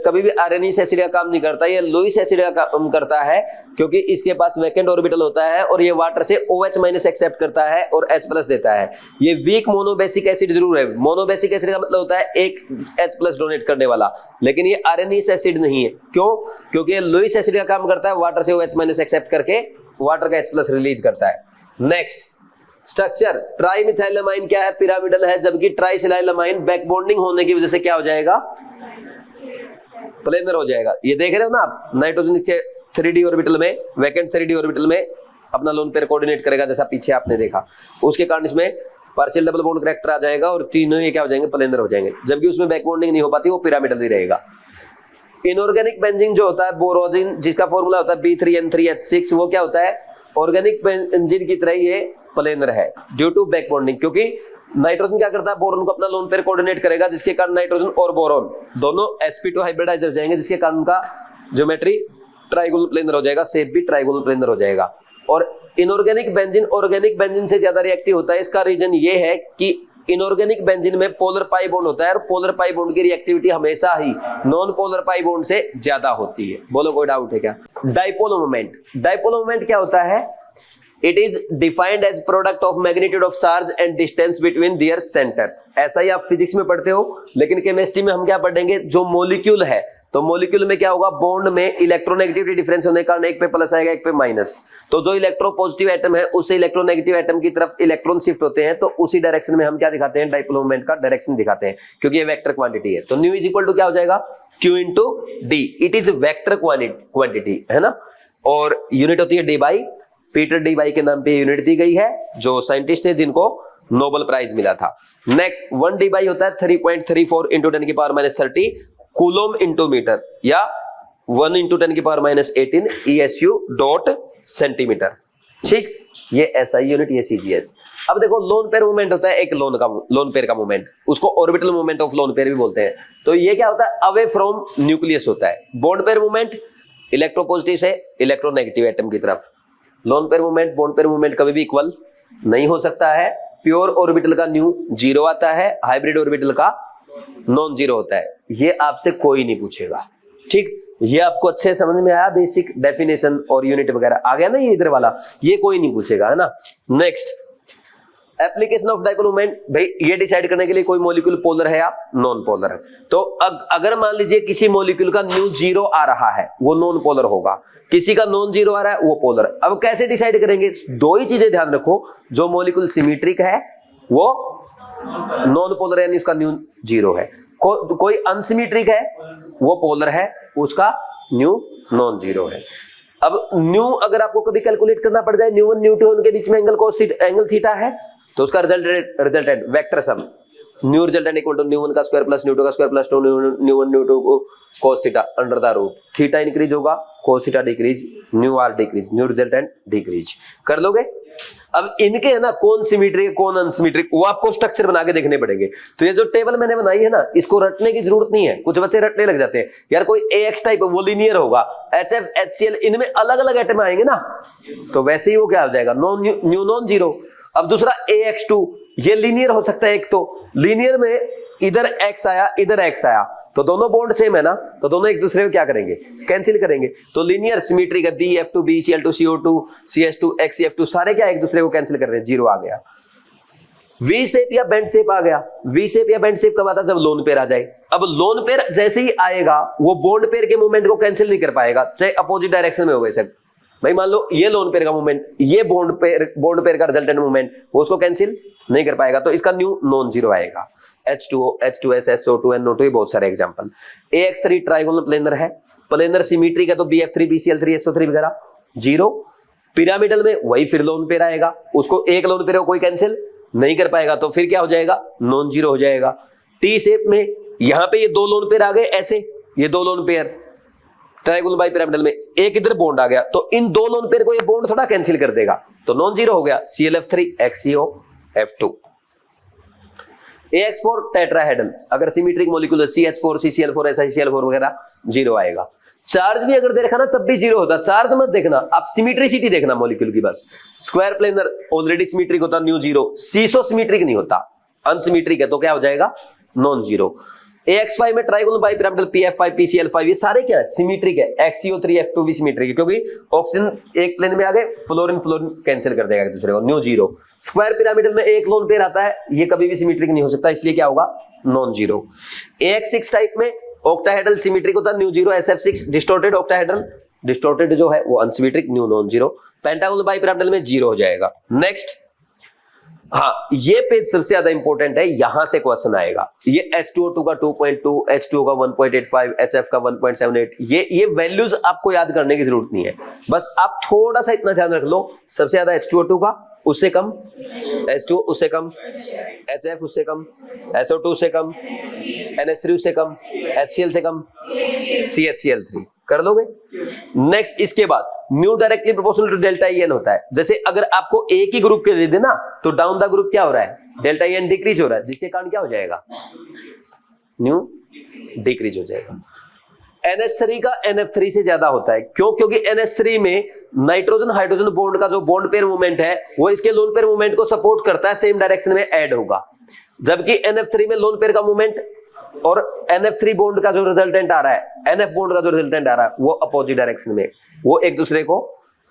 कभी भी आर्सेनिक एसिड का काम नहीं करता, ये लुईस एसिड का काम करता है, क्योंकि इसके पास वैकेंट ऑर्बिटल होता है और ये वाटर से OH- एक्सेप्ट करता है और H+ देता है। ये वीक मोनोबेसिक एसिड जरूर है। मोनोबेसिक एसिड का मतलब होता है एक H+ डोनेट करने वाला, लेकिन ये आर्सेनिक एसिड नहीं है। क्यों? क्योंकि ये लुईस एसिड का काम करता है, वाटर से OH- एक्सेप्ट करके वाटर का H+ रिलीज करता है। Next, structure. ट्राइमिथाइलमाइन क्या है? पिरामिडल है, जबकि ट्राइसिलाइलमाइन बैक बॉन्डिंग होने की वजह से क्या हो जाएगा? प्लेनर हो जाएगा। ये देख रहे हो ना आप, नाइट्रोजन के 3d ऑर्बिटल में, वैकेंट 3d ऑर्बिटल में अपना लोन पेयर कोऑर्डिनेट करेगा, जैसा पीछे आपने देखा। उसके कारण इसमें पार्शियल डबल बॉन्ड करैक्टर आ जाएगा और तीनों ये क्या हो जाएंगे? प्लेनर हो जाएंगे। जबकि उसमें बैक बॉन्डिंग नहीं हो पाती, वो पिरामिडल ही रहेगा। इनऑर्गेनिक बेंजीन जो होता है, बोरोजिन, जिसका फॉर्मूला होता है B3N3H6, वो क्या होता है? ऑर्गेनिक बेंजीन की तरह ये प्लेनर है ड्यू टू बैक बॉन्डिंग। क्योंकि नाइट्रोजन क्या करता है? बोरोन को अपना लोन पेयर कोऑर्डिनेट करेगा, जिसके कारण नाइट्रोजन और बोरोन दोनों sp2 हाइब्रिडाइज हो जाएंगे, जिसके कारण उनका ज्योमेट्री ट्राइगोनल प्लेनर हो जाएगा, शेप भी ट्राइगोनल प्लेनर हो जाएगा। और इनऑर्गेनिक बेंजीन ऑर्गेनिक बेंजीन से ज्यादा रिएक्टिव होता है। इसका रीजन ये है कि इनऑर्गेनिक बेंजीन में पोलर पाई बॉन्ड होता है और पोलर पाई बॉन्ड की रिएक्टिविटी हमेशा ही नॉन पोलर पाई बॉन्ड से ज्यादा होती है। बोलो कोई डाउट है क्या? Dipole moment. डाइपोल मोमेंट क्या होता है? It is defined as product of magnitude of charge and distance between their centers। ऐसा ही आप फिजिक्स में पढ़ते हो, लेकिन केमिस्ट्री में हम क्या पढ़ेंगे? जो मॉलिक्यूल है, तो मॉलिक्यूल में क्या होगा? बॉन्ड में इलेक्ट्रोनेगेटिविटी डिफरेंस होने के कारण एक पे प्लस आएगा, एक पे माइनस। तो जो इलेक्ट्रोपॉजिटिव एटम है उससे इलेक्ट्रोनेगेटिव एटम की तरफ इलेक्ट्रॉन शिफ्ट होते हैं, तो उसी डायरेक्शन में हम क्या दिखाते हैं? डाइपोल मोमेंट का डायरेक्शन दिखाते हैं, क्योंकि ये वेक्टर क्वांटिटी है। तो न्यू इज इक्वल टू क्या हो जाएगा? Q into D। It is vector quantity, है ना। और यूनिट होती है D by Peter D by के नाम पे यूनिट दी गई है, जो साइंटिस्ट है जिनको नोबेल प्राइज मिला था। नेक्स्ट, 1 डी बाई होता है 3.34 इंटू 10 की पावर -30 कूलोम इंटू मीटर, या 1 इंटू 10 की पावर -18 ESU डॉट सेंटीमीटर। ठीक, ये SI यूनिट, ये CGS। अब देखो, लोन पेयर मूवमेंट होता है एक लोन पेयर का मूवमेंट, उसको orbital movement of lone pair भी बोलते हैं। तो ये क्या होता है? अवे फ्रॉम न्यूक्लियस होता है। बॉन्ड पेयर मूवमेंट इलेक्ट्रोपॉजिटिव से इलेक्ट्रोनेगेटिव एटम की तरफ। Lone pair movement bond pair movement कभी भी इक्वल नहीं हो सकता है। प्योर ऑर्बिटल का न्यू जीरो आता है, हाइब्रिड ऑर्बिटल का नॉन जीरो होता है। ये आपसे कोई नहीं पूछेगा, ठीक। ये आपको अच्छे समझ में आया, बेसिक डेफिनेशन और यूनिट वगैरह आ गया ना, ये इधर वाला ये कोई नहीं पूछेगा, है ना। Next application of dipole moment, भाई ये डिसाइड करने के लिए कोई मॉलिक्यूल पोलर है या नॉन पोलर है। तो अगर मान लीजिए किसी मॉलिक्यूल का न्यू जीरो आ रहा है वो नॉन पोलर होगा, किसी का नॉन जीरो आ रहा है वो पोलर। अब कैसे डिसाइड करेंगे? दो ही चीजें ध्यान रखो, जो मॉलिक्यूल सिमेट्रिक है वो नॉन पोलर यानी उसका न्यू जीरो है, कोई अनसिमेट्रिक है वो पोलर है, उसका न्यू नॉन जीरो है। अब न्यू अगर आपको कभी कैलकुलेट करना पड़ जाए, न्यू वन न्यू टू उनके बीच में एंगल थीटा है, तो उसका resultant vector sum mu resultant equal to mu one का स्क्वायर प्लस न्यू टू का square plus two mu one mu two cos theta under the root. Theta increase होगा, cos theta decrease, mu R decrease, mu resultant decrease. कर लोगे? अब इनके है ना कौन सिमेट्रिक कौन अनसिमेट्रिक वो आपको स्ट्रक्चर बना के देखने पड़ेंगे। तो ये जो टेबल मैंने बनाई है ना, इसको रटने की जरूरत नहीं है। कुछ बच्चे रटने लग जाते हैं, यार कोई AX टाइप वो लीनियर होगा, HF HCl इनमें अलग अलग एटम आएंगे ना, तो वैसे ही वो क्या हो जाएगा, न्यू नॉन जीरो। अब दूसरा AX2 ये लीनियर हो सकता है, एक तो लीनियर में इधर X आया इधर X आया, तो दोनों बॉन्ड सेम है ना, तो दोनों एक दूसरे को क्या करेंगे, कैंसिल करेंगे। तो लीनियर सिमेट्रिक है, BF2 BCl2 CO2 CS2 XCF2 सारे क्या एक दूसरे को कैंसिल कर रहे हैं, जीरो आ गया। वी शेप या बेंड शेप आ गया। वी शेप या बेंड शेप कब आता है, जब लोन पेयर आ जाए। अब लोन पेयर जैसे ही आएगा वो बॉन्ड पेयर के मूवमेंट को कैंसिल नहीं कर पाएगा, चाहे अपोजिट डायरेक्शन में हो वैसे। भाई मान लो ये लोन पेयर का मूवमेंट, ये बॉन्ड पेयर का रिजल्टेंट मूवमेंट, वो उसको कैंसिल नहीं कर पाएगा, तो इसका न्यू नॉन जीरो आएगा। H2O H2S SO2 NO2 ये बहुत सारे एग्जांपल। AX3 ट्राइगोनल प्लेनर है, प्लेनर सिमेट्रिक है, तो BF3 BCl3 SO3 वगैरह जीरो। पिरामिडल में वही फिर लोन पेयर आएगा, उसको एक लोन पेयर को कोई कैंसिल नहीं कर पाएगा, तो फिर क्या हो जाएगा, नॉन जीरो हो जाएगा। टी शेप में यहां पे ये दो लोन पेयर आ गए, ऐसे ये दो lone pair trigonal bi pyramidal में एक इधर बॉन्ड आ गया, तो इन दो लोन पेयर को ये बॉन्ड थोड़ा कैंसिल कर देगा, तो नॉन जीरो हो गया। ClF3 XCOF2। AX4 टेट्राहेड्रल, अगर symmetric molecule CH4 CCl4 SiCl4 वगैरह जीरो आएगा। चार्ज भी अगर देखा ना तब भी जीरो होता, चार्ज मत देखना, आप सिमेट्रिसिटी देखना मॉलिक्यूल की बस। स्क्वायर प्लेनर ऑलरेडी सिमेट्रिक होता, न्यू जीरो। सीसो सिमेट्रिक नहीं होता, अनसिमेट्रिक है, तो क्या हो जाएगा, नॉन जीरो। AX5 में trigonal bi pyramidal PF5 PCl5 ये सारे क्या है, सिमेट्रिक है। XCO3 F2 भी सिमेट्रिक है, क्योंकि ऑक्सीजन एक प्लेन में आ गए, फ्लोरीन कैंसिल कर देगा एक दूसरे को, न्यू जीरो। स्क्वायर पिरामिडल में एक लोन पेयर आता है, ये कभी भी सिमेट्रिक नहीं हो सकता, इसलिए क्या होगा, नॉन जीरो। AX6 टाइप में ऑक्टाहेड्रल सिमेट्रिक होता है, mu zero. SF6 distorted octahedral, distorted जो है वो unsymmetric, new non zero. Pentagonal bi pyramidal में जीरो हो जाएगा। नेक्स्ट, हाँ ये पेज सबसे ज्यादा इंपॉर्टेंट है, यहां से क्वेश्चन आएगा। ये H2O2 का 2.2, H2O का 1.85, HF का 1.78, ये वैल्यूज आपको याद करने की जरूरत नहीं है, बस आप थोड़ा सा इतना ध्यान रख लो। सबसे ज्यादा H2O2 का, उससे कम H2O, उससे कम HF, उससे कम SO2, उससे कम NH3, उससे कम HCl से कम CHCl3। कर लोगे? नेक्स्ट, इसके बाद mu directly proportional to delta EN होता है। जैसे अगर आपको एक ही ग्रुप के दे देना तो डाउन द ग्रुप क्या हो रहा है, डेल्टा EN डिक्रीज हो रहा है, जिसके कारण क्या हो जाएगा, न्यू डिक्रीज हो जाएगा। NH3 का NF3 से ज्यादा होता है, क्यों? क्योंकि NH3 में नाइट्रोजन हाइड्रोजन बॉन्ड का जो बॉन्ड पेयर मूवमेंट है वो इसके लोन पेयर मूवमेंट को सपोर्ट करता है, सेम डायरेक्शन में ऐड होगा। जबकि NF3 में लोन पेयर का मूवमेंट और NF3 बॉन्ड का जो रिजल्टेंट आ रहा है, NF बॉन्ड का जो रिजल्टेंट आ रहा है वो अपोजिट डायरेक्शन में, वो एक दूसरे को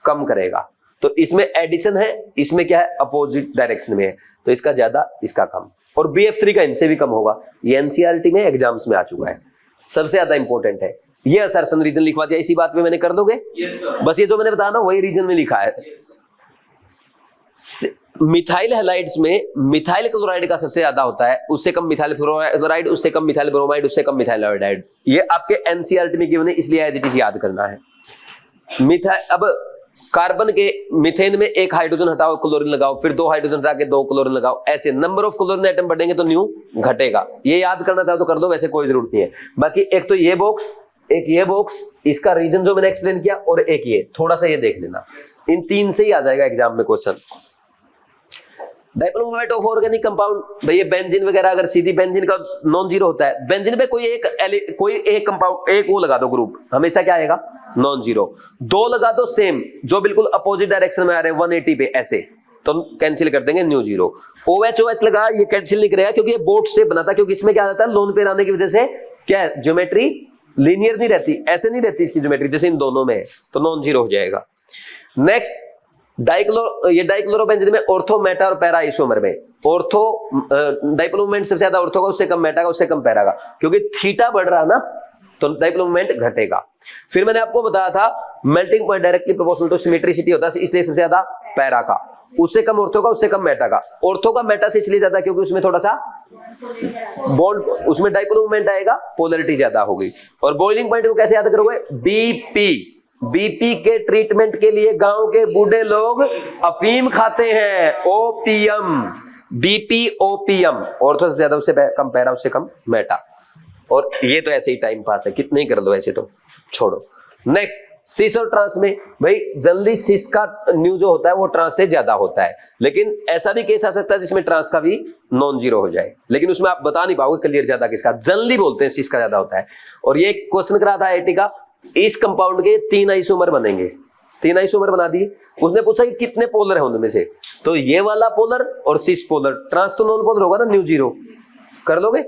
कम करेगा। तो इसमें एडिशन है, इसमें क्या है, अपोजिट डायरेक्शन में है, तो इसका ज्यादा इसका कम। और BF3 का इनसे भी कम होगा। ये NCERT में एग्जाम्स में आ चुका है, सबसे ज्यादा इंपॉर्टेंट है। ये असर्शन रीजन लिखवा दिया, इसी बात पे मैंने कर दोगे? बस ये जो मैंने बताया ना वही रीजन में लिखा है। मिथाइल हैलाइड्स में मिथाइल क्लोराइड का सबसे ज्यादा होता है, उससे कम मिथाइल फ्लोराइड, उससे कम मिथाइल ब्रोमाइड, उससे कम मिथाइल आयोडाइड। ये आपके NCERT में गिवन है, इसलिए एज इट इज याद करना है। मिथाइल, अब कार्बन के मिथेन में एक हाइड्रोजन हटाओ, क्लोरीन लगाओ, फिर दो हाइड्रोजन हटा के दो क्लोरीन लगाओ, ऐसे नंबर ऑफ क्लोरीन एटम बढ़ेंगे तो न्यू घटेगा। ये याद करना चाहो तो कर दो, वैसे कोई जरूरत नहीं है। बाकी एक तो ये बॉक्स, एक ये बॉक्स, इसका रीजन जो मैंने एक्सप्लेन किया, और एक ये थोड़ा सा ये देख लेना, इन तीन से ही आ जाएगा एग्जाम में question. Dipole moment of organic compound, भाई ये बेंजीन वगैरह, अगर सीधी बेंजीन का नॉन जीरो होता है, बेंजीन पे कोई एक कंपाउंड, एक वो लगा दो ग्रुप, हमेशा क्या आएगा, नॉन जीरो। दो लगा दो सेम जो बिल्कुल अपोजिट डायरेक्शन में आ रहे हैं 180 पे ऐसे, तो हम कैंसिल कर देंगे न्यू जीरो। OH OH लगा, ये कैंसिल नहीं करेगा क्योंकि ये बोट से बना था, क्योंकि इसमें क्या आता है लोन पेयर आने की वजह से क्या है ज्योमेट्री लीनियर नहीं रहती, ऐसे नहीं रहती इसकी ज्योमेट्री जैसे इन दोनों में है, तो नॉन जीरो हो जाएगा। नेक्स्ट ये डाइक्लोरोबेंजीन में ऑर्थो मेटा और पैरा आइसोमर में ऑर्थो डाइपोल मूवमेंट सबसे ज्यादा ऑर्थो का, उससे कम मेटा का, उससे कम पैरा का, क्योंकि थीटा बढ़ रहा ना तो डाइपोल मूवमेंट घटेगा। फिर मैंने आपको बताया था melting point directly proportional to symmetricity होता है, इसलिए सबसे ज्यादा पैरा का, उससे कम ऑर्थो का, उससे कम मेटा का। ऑर्थो का मेटा से इसलिए ज्यादा क्योंकि उसमें थोड़ा सा बॉन्ड, उसमें डाइपोल मूवमेंट आएगा, पोलैरिटी ज्यादा होगी। और बॉइलिंग पॉइंट को कैसे याद करोगे? बीपी के ट्रीटमेंट के लिए गांव के बूढ़े लोग अफीम खाते हैं, ओपीएम, बीपी ओपीएम। ऑर्थो से ज्यादा, उससे कम पैरा, उससे कम मेटा। और ये तो ऐसे ही टाइम पास है, कितने ही कर दो ऐसे तो छोड़ो। नेक्स्ट सिस और ट्रांस में भाई जल्दी सिस का न्यू जो होता है वो ट्रांस से ज्यादा होता है, लेकिन ऐसा भी केस आ सकता है जिसमें ट्रांस का भी नॉन जीरो हो जाए, लेकिन उसमें आप बता नहीं पाओगे क्लियर ज्यादा किसका, जल्दी बोलते हैं सिस का ज्यादा होता है। और ये क्वेश्चन करा था आईआईटी का, इस कंपाउंड के 3 आइसोमर बनेंगे, 3 आइसोमर बना दिए। उसने पूछा कि कितने पोलर है उनमें से, तो ये वाला पोलर और सिस पोलर, ट्रांस तो नॉन पोलर होगा ना, न्यू जीरो कर लोगे।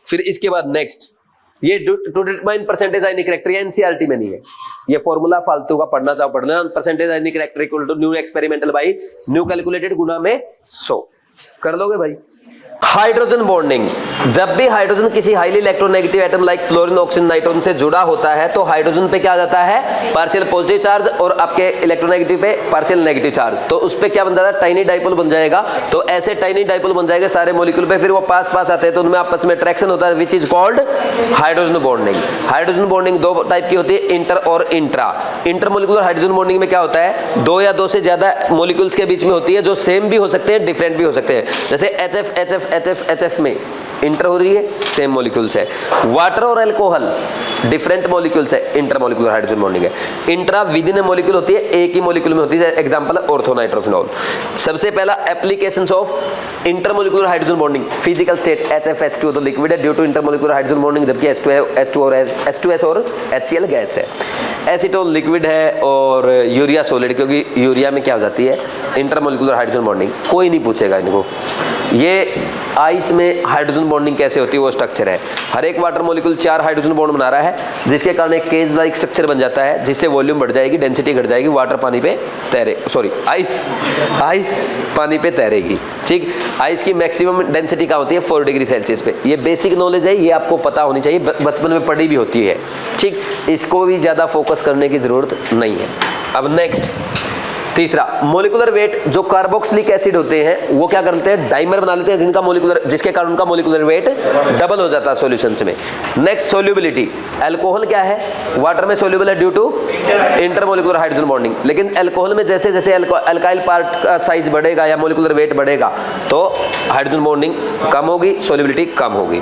फिर इसके बाद नेक्स्ट ये to determine percentage ionic character, NCERT में नहीं है ये फॉर्मूला, फालतू का पढ़ना चाहो पढ़ना। Percentage ionic character equal to mu experimental by mu calculated गुना में 100 कर लोगे भाई। हाइड्रोजन बॉन्डिंग, जब भी हाइड्रोजन किसी highly electronegative atom like fluorine, oxygen, nitrogen से जुड़ा होता है तो हाइड्रोजन पे क्या आ जाता है पार्शियल पॉजिटिव चार्ज, और आपके इलेक्ट्रोनेगेटिव पे पार्शियल नेगेटिव चार्ज, तो उस पे क्या बन जाता है टाइनी डाइपोल बन जाएगा। तो ऐसे टाइनी डाइपोल बन जाएगा सारे मॉलिक्यूल पे, फिर वो पास पास आते हैं तो उनमें आपस में अट्रैक्शन होता है, which is called hydrogen bonding. Hydrogen bonding 2 type की होती है, इंटर और intra. Inter molecular hydrogen bonding में क्या होता है 2 या 2 से ज्यादा मॉलिक्यूल्स के बीच में होती है, जो सेम भी हो सकते हैं डिफरेंट भी हो सकते हैं, जैसे HF में इंटर हो रही है, सेम मॉलिक्यूल्स है। वाटर और अल्कोहल डिफरेंट मॉलिक्यूल्स है, इंटर मॉलिक्यूलर हाइड्रोजन बॉन्डिंग है। Intra with in a molecule होती है, एक ही मॉलिक्यूल में होती है, एग्जांपल ऑर्थोनाइट्रोफिनॉल। सबसे पहला applications of intermolecular hydrogen bonding, physical state HFH2 तो लिक्विड है due to intermolecular hydrogen bonding, जबकि H2 और H2S और HCl गैस है। एसीटोन लिक्विड है और यूरिया सॉलिड, क्योंकि यूरिया में क्या हो जाती है इंटरमॉलिक्यूलर हाइड्रोजन बॉन्डिंग। कोई नहीं पूछेगा इनको, ये आइस में हाइड्रोजन बॉन्डिंग कैसे होती है वो स्ट्रक्चर है। हर एक वाटर मॉलिक्यूल 4 हाइड्रोजन बॉन्ड बना रहा है, जिसके कारण एक केज लाइक स्ट्रक्चर बन जाता है, जिससे वॉल्यूम बढ़ जाएगी, डेंसिटी घट जाएगी, वाटर पानी पे तैरे, सॉरी आइस पानी पे तैरेगी। ठीक, आइस की मैक्सिमम डेंसिटी क्या होती है 4 डिग्री सेल्सियस पे। ये बेसिक नॉलेज है, ये आपको पता होनी चाहिए, बचपन में पढ़ी भी होती है। ठीक, इसको भी ज्यादा फोकस करने की जरूरत नहीं है। अब नेक्स्ट तीसरा मोलिकुलर वेट, जो कार्बोक्सिलिक एसिड होते हैं वो क्या करते हैं डाइमर बना लेते हैं, जिनका मोलिकुलर, जिसके कारण उनका मोलिकुलर वेट डबल हो जाता है सॉल्यूशंस में। नेक्स्ट सोल्यूबिलिटी, अल्कोहल क्या है वाटर में सोल्यूबल है due to intermolecular hydrogen bonding, लेकिन अल्कोहल में जैसे जैसे अल्काइल पार्ट का साइज बढ़ेगा या मोलिकुलर वेट बढ़ेगा तो हाइड्रोजन बॉन्डिंग कम होगी, सोल्यूबिलिटी कम होगी।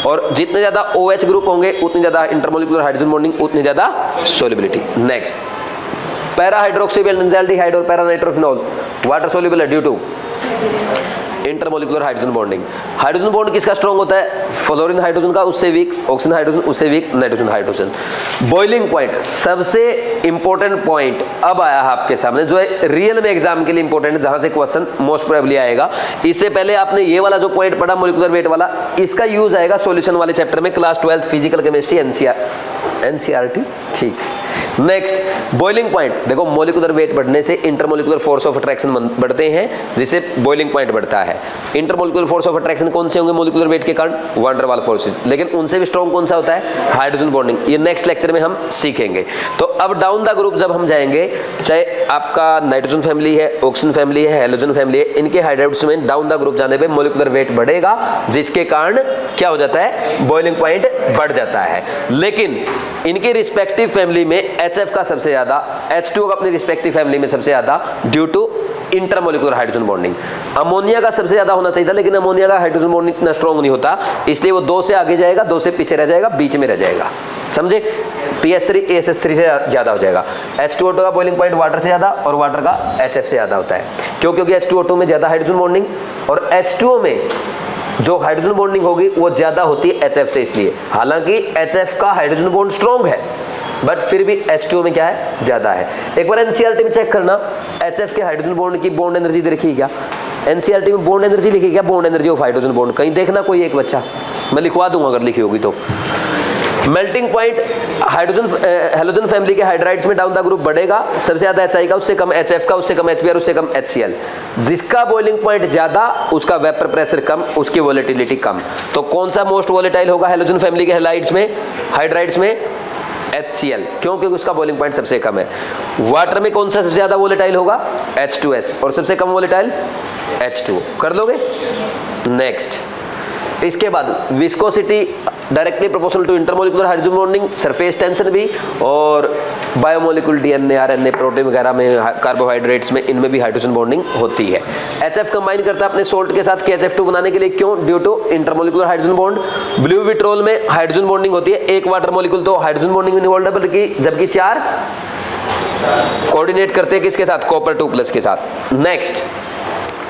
और जितने ज्यादा OH ग्रुप होंगे उतनी ज्यादा इंटरमोलिकुलर हाइड्रोजन बॉन्डिंग, उतनी ज्यादा solubility. Next para hydroxy benzaldehyde और पैरा नाइट्रोफिनॉल वाटर सोल्यूबल है due to intermolecular hydrogen bonding. Hydrogen bond किसका स्ट्रॉन्ग होता है फ्लोरीन हाइड्रोजन का, उससे वीक ऑक्सीजन हाइड्रोजन, उससे weak nitrogen hydrogen. Boiling point सबसे इंपॉर्टेंट पॉइंट अब आया है आपके सामने, जो है रियल में एग्जाम के लिए इंपॉर्टेंट है, जहां से क्वेश्चन मोस्ट प्रोबेबली आएगा। इससे पहले आपने ये वाला जो पॉइंट पढ़ा मोलिकुलर वेट वाला, इसका यूज आएगा सॉल्यूशन वाले चैप्टर में, क्लास 12 फिजिकल केमिस्ट्री एनसीईआरटी। ठीक, नेक्स्ट बॉइलिंग पॉइंट, देखो मोलिकुलर वेट बढ़ने से इंटरमोलिकुलर फोर्स ऑफ अट्रैक्शन बढ़ते हैं, जिससे बॉइलिंग पॉइंट बढ़ता है। इंटरमोलिकुलर फोर्स ऑफ अट्रैक्शन कौन से होंगे मोलिकुलर वेट के कारण, वैन डर वाल फोर्सेस, लेकिन उनसे भी स्ट्रॉन्ग कौन सा होता है हाइड्रोजन बॉन्डिंग। ये नेक्स्ट लेक्चर में हम सीखेंगे। तो अब डाउन द ग्रुप जब हम जाएंगे, चाहे आपका नाइट्रोजन फैमिली है, ऑक्सीजन फैमिली है, हैलोजन फैमिली है, इनके हाइड्रोड्स में डाउन द ग्रुप जाने पे मोलिकुलर वेट बढ़ेगा, जिसके कारण क्या हो जाता है बॉइलिंग पॉइंट बढ़ जाता है। लेकिन इनके रिस्पेक्टिव फैमिली में HF का सबसे ज्यादा, H2O का अपनी रिस्पेक्टिव फैमिली में सबसे ज्यादा due to intermolecular hydrogen bonding. Ammonia का सबसे ज्यादा होना चाहिए था, लेकिन अमोनिया का हाइड्रोजन बॉन्डिंग इतना स्ट्रॉन्ग नहीं होता, इसलिए वो 2 से आगे जाएगा, 2 से पीछे रह जाएगा, बीच में रह जाएगा, समझे। PS3 ASS3 से ज्यादा हो जाएगा। H2O2 का बॉइलिंग पॉइंट वाटर से ज्यादा और वाटर का HF से ज्यादा होता है, क्यों, क्योंकि H2O2 में ज्यादा हाइड्रोजन बॉन्डिंग और H2O में जो हाइड्रोजन बॉन्डिंग होगी वो ज्यादा होती है HF से, इसलिए हालांकि HF का हाइड्रोजन बॉन्ड स्ट्रॉन्ग है बट फिर भी H2O में क्या है, ज्यादा है। एक बार NCERT में चेक करना, HF के हाइड्रोजन बॉन्ड की बॉन्ड एनर्जी दे रखी है क्या, NCERT में बॉन्ड एनर्जी लिखी क्या, bond energy of hydrogen bond, कहीं देखना कोई एक बच्चा, मैं लिखवा दूंगा अगर लिखी होगी तो। Melting point hydrogen halogen family के हाइड्राइड्स में डाउन द ग्रुप बढ़ेगा, सबसे ज्यादा HI का, उससे कम HF का, उससे कम HBr, उससे कम HCl। जिसका बॉइलिंग पॉइंट ज्यादा उसका वेपर प्रेशर कम, उसकी वोलेटिलिटी कम। तो कौन सा मोस्ट वोलेटाइल होगा हेलोजन फैमिली के हाइड्राइड्स में HCl, क्यों, क्योंकि उसका बॉइलिंग पॉइंट सबसे कम है। वाटर में कौन सा सबसे ज्यादा वोलेटाइल होगा, H2S, और सबसे कम वोलेटाइल H2O। कर लोगे। नेक्स्ट, इसके बाद viscosity directly proportional to intermolecular hydrogen bonding, surface tension भी, और बायोमोलिकुलर DNA, RNA, प्रोटीन वगैरह में, कार्बोहाइड्रेट्स में, इनमें भी हाइड्रोजन बॉन्डिंग होती है। HF कंबाइन करता है अपने सोल्ट के साथ KHF2 बनाने के लिए, क्यों, due to intermolecular hydrogen bond. Blue vitriol में हाइड्रोजन बॉन्डिंग होती है, एक वाटर मॉलिक्यूल तो हाइड्रोजन बॉन्डिंग में इन्वॉल्व है, जबकि 4 कोऑर्डिनेट करते हैं किसके साथ, कॉपर 2+ के साथ। नेक्स्ट,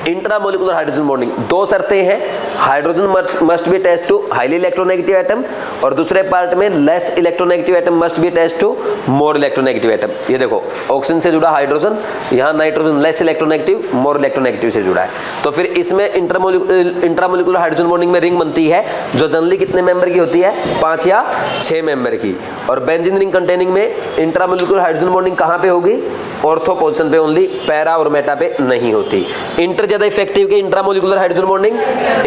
इंट्रामोलिकुलर हाइड्रोजन बॉन्डिंग, 2 शर्तें हैं, hydrogen must be attached to highly electronegative atom, और दूसरे पार्ट में less electronegative atom must be attached to more electronegative atom. ये देखो, ऑक्सीजन से जुड़ा हाइड्रोजन, यहाँ nitrogen less electronegative, more electronegative से जुड़ा है। तो फिर इसमें इंट्रामोलिकुलर हाइड्रोजन बॉन्डिंग में रिंग बनती है, जो जनरली कितने मेंबर की होती है, 5 या 6 मेंबर की। और बेंजीन रिंग कंटेनिंग में इंट्रामोलिकुलर हाइड्रोजन बॉन्डिंग कहाँ पे होगी, ऑर्थो पोजीशन पे ओनली, पैरा और मेटा पे नहीं होती। इंटर ज्यादा इफेक्टिव की intramolecular hydrogen bonding,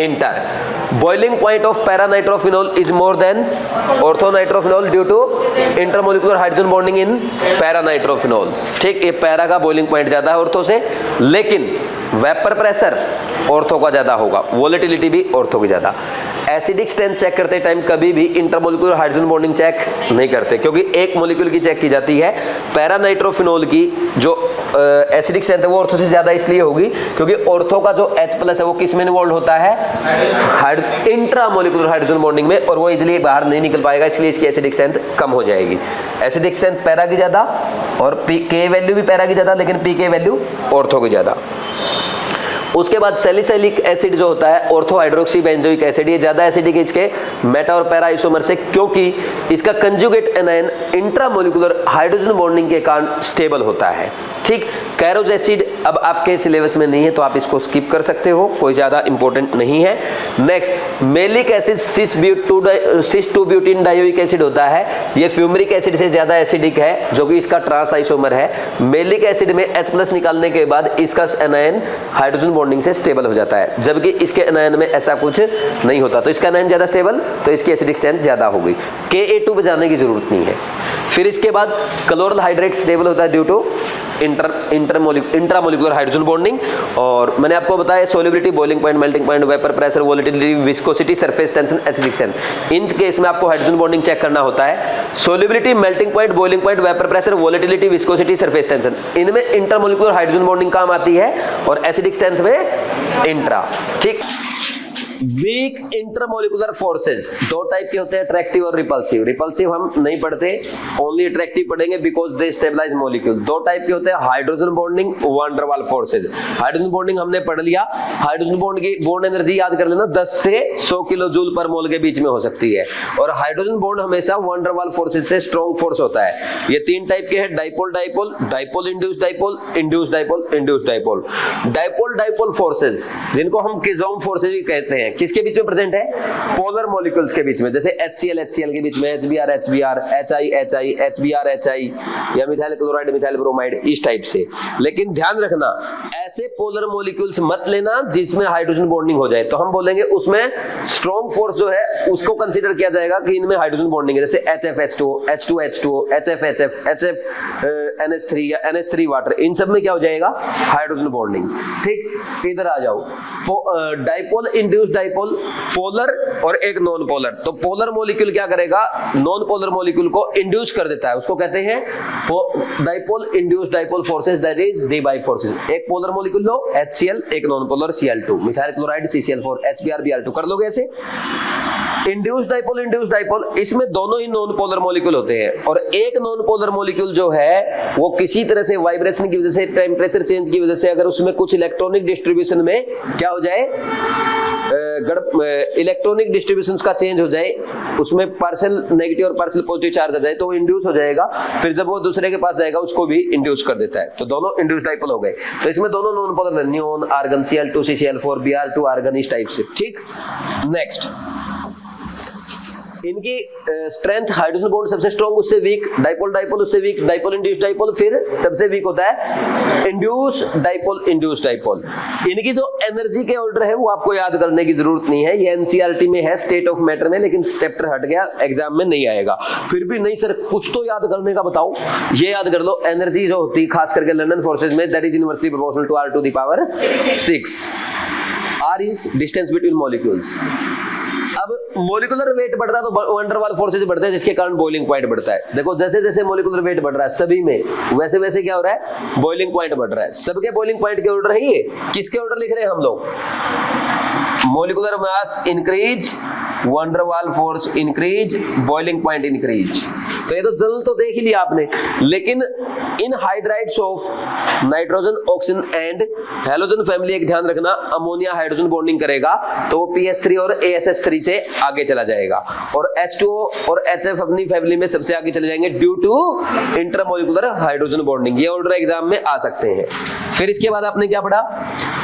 inter. Boiling point of para nitrophenol is more than ortho nitrophenol due to intermolecular hydrogen bonding in para nitrophenol. ठीक, ये पैरा का बॉइलिंग पॉइंट ज्यादा है ऑर्थो से, लेकिन वेपर प्रेशर ऑर्थो का ज्यादा होगा, वोलेटिलिटी भी ऑर्थो की ज्यादा। एसिडिक स्ट्रेंथ चेक करते टाइम कभी भी इंटरमोलिकुलर हाइड्रोजन बॉन्डिंग चेक नहीं करते, क्योंकि एक मॉलिक्यूल की चेक की जाती है। पैरा नाइट्रोफिनॉल की जो एसिडिक स्ट्रेंथ है वो ऑर्थो से ज्यादा इसलिए होगी क्योंकि ऑर्थो का जो H+ है वो किस में इन्वॉल्व होता है, इंट्रामोलिकुलर हाइड्रोजन बॉन्डिंग में, और वो इजीली बाहर नहीं निकल पाएगा, इसलिए इसकी एसिडिक स्ट्रेंथ कम हो जाएगी। एसिडिक स्ट्रेंथ पैरा की ज्यादा, और K वैल्यू भी पैरा की ज्यादा, लेकिन PK वैल्यू ऑर्थो की ज्यादा। उसके बाद सैलिसिलिक एसिड जो होता है, ऑर्थो हाइड्रोक्सी बेंजोइक एसिड, ये ज्यादा एसिडिक है इसके मेटा और पैरा आइसोमर से, क्योंकि इसका conjugate anion intramolecular hydrogen bonding के कारण स्टेबल होता है। ठीक, कैरोज एसिड अब आपके सिलेबस में नहीं है तो आप इसको स्किप कर सकते हो, कोई ज्यादा इंपॉर्टेंट नहीं है। नेक्स्ट, मेलिक एसिड सिस 2 ब्यूटीन डायोइक एसिड होता है, ये फ्यूमरिक एसिड से ज्यादा एसिडिक है, जो कि इसका ट्रांस आइसोमर है। मेलिक एसिड में H+ निकालने के बाद इसका एनायन हाइड्रोजन बॉन्डिंग से स्टेबल हो जाता है, जबकि इसके एनायन में ऐसा कुछ नहीं होता, तो इसका एनायन ज्यादा स्टेबल, तो इसकी एसिडिक स्ट्रेंथ ज्यादा होगी। Ka2 बजाने की जरूरत नहीं है। फिर इसके बाद क्लोरल हाइड्रेट स्टेबल होता है due to intramolecular hydrogen bonding, और मैंने आपको बताया solubility, boiling point, melting point, vapour pressure, volatility, viscosity, surface tension, acidic strength. इन केस में आपको हाइड्रोजन बॉन्डिंग चेक करना होता है। Solubility, melting point, boiling point, vapour pressure, volatility, viscosity, surface tension, इनमें इंटरमोलिकुलर हाइड्रोजन बॉन्डिंग काम आती है, और एसिडिक स्ट्रेंथ में इंट्रा। ठीक, वीक इंटरमोलिकुलर फोर्सेस 2 टाइप के होते हैं, अट्रैक्टिव और रिपल्सिव। रिपल्सिव हम नहीं पढ़ते, ओनली अट्रैक्टिव पढ़ेंगे because they stabilise molecule. 2 type के होते हैं, हाइड्रोजन बॉन्डिंग, वैन डर वाल फोर्सेस। हाइड्रोजन बॉन्डिंग हमने पढ़ लिया, हाइड्रोजन बॉन्ड की बॉन्ड एनर्जी याद कर लेना, 10 से 100 किलो जूल पर मोल के बीच में हो सकती है, और हाइड्रोजन बॉन्ड हमेशा वैन डर वाल फोर्सेस से स्ट्रॉन्ग फोर्स होता है। ये 3 टाइप के हैं, dipole dipole, dipole induced dipole, induced dipole, induced dipole. Dipole dipole forces, जिनको हम किजोम फोर्सेस भी कहते हैं, किसके बीच में प्रेजेंट है, पोलर मॉलिक्यूल्स के बीच में, जैसे HCl HCl के बीच में, HBr HBr, HI HI, HBr HI, या मिथाइल क्लोराइड मिथाइल ब्रोमाइड, इस टाइप से। लेकिन ध्यान रखना, ऐसे पोलर मॉलिक्यूल्स मत लेना जिसमें हाइड्रोजन बॉन्डिंग हो जाए, तो हम बोलेंगे उसमें स्ट्रॉन्ग फोर्स जो है उसको कंसीडर किया जाएगा कि इनमें हाइड्रोजन बॉन्डिंग है, जैसे HFH2, H2H2O, HFHF, HF NH3 या NH3 वाटर, इन सब में क्या हो जाएगा, हाइड्रोजन बॉन्डिंग। ठीक, इधर आ जाओ, डाइपोल इंड्यूस्ड डाइपोल, पोलर और एक नॉन पोलर। तो पोलर मॉलिक्यूल क्या करेगा, नॉन पोलर मॉलिक्यूल को इंड्यूस कर देता है, उसको कहते हैं dipole induced dipole forces, that is D forces. एक पोलर मॉलिक्यूल लो HCl, एक non polar Cl2, methyl chloride CCl4, HBr Br2, कर लोगे ऐसे। इंड्यूस्ड डाइपोल इसमें दोनों ही नॉन पोलर मॉलिक्यूल होते हैं और एक नॉन पोलर मॉलिक्यूल जो है वो किसी तरह से वाइब्रेशन की वजह से, टेम्परेचर चेंज की वजह से, अगर उसमें कुछ इलेक्ट्रॉनिक डिस्ट्रीब्यूशन में क्या हो जाए, इलेक्ट्रॉनिक डिस्ट्रीब्यूशन का चेंज हो जाए, उसमें पार्शियल नेगेटिव और पार्शियल पॉजिटिव चार्ज आ जाए तो इंड्यूस हो जाएगा। फिर जब वो दूसरे के पास जाएगा उसको भी इंड्यूस कर देता है। तो दोनों इंड्यूस डाइपोल हो गए। तो इसमें दोनों non polar, neon, argon, Cl2, CCl4, Br2 argon, इस टाइप से। ठीक, नेक्स्ट इनकी स्ट्रेंथ, हाइड्रोजन बॉन्ड सबसे स्ट्रॉन्ग, उससे वीक, डाइपोल उससे वीक, डाइपोल इंड्यूस्ड डाइपोल, फिर सबसे वीक होता है इंड्यूस्ड डाइपोल। इनकी जो एनर्जी के ऑर्डर है वो आपको याद करने की जरूरत नहीं है, ये एनसीईआरटी में है स्टेट ऑफ मैटर में, लेकिन चैप्टर हट गया, एग्जाम में नहीं आएगा। फिर भी नहीं सर कुछ तो याद करने का बताओ, ये याद कर लो, एनर्जी जो होती है खास करके लंदन फोर्सेज में, that is inversely proportional to R⁶। R is distance between molecules. अब मोलिकुलर वेट बढ़ता है तो वंडर वाल फोर्सेज बढ़ते हैं, जिसके कारण बॉइलिंग पॉइंट बढ़ता है। देखो जैसे जैसे मोलिकुलर वेट बढ़ रहा है सभी में, वैसे वैसे क्या हो रहा है, बॉइलिंग पॉइंट बढ़ रहा है। सबके बॉइलिंग पॉइंट के ऑर्डर है ये। किसके ऑर्डर लिख रहे हैं हम लोग? मोलिकुलर मास इंक्रीज, वंडर वाल force increase, boiling point increase. तो ये तो जल तो देख ही लिया आपने, लेकिन इन hydrides of nitrogen, oxygen and halogen family, एक ध्यान रखना, अमोनिया हाइड्रोजन बॉन्डिंग करेगा तो वो PS3 और ASS3 से आगे चला जाएगा, और H2O और HF अपनी फैमिली में सबसे आगे चले जाएंगे due to intermolecular hydrogen bonding. ये ऑर्डर एग्जाम में आ सकते हैं। फिर इसके बाद आपने क्या पढ़ा?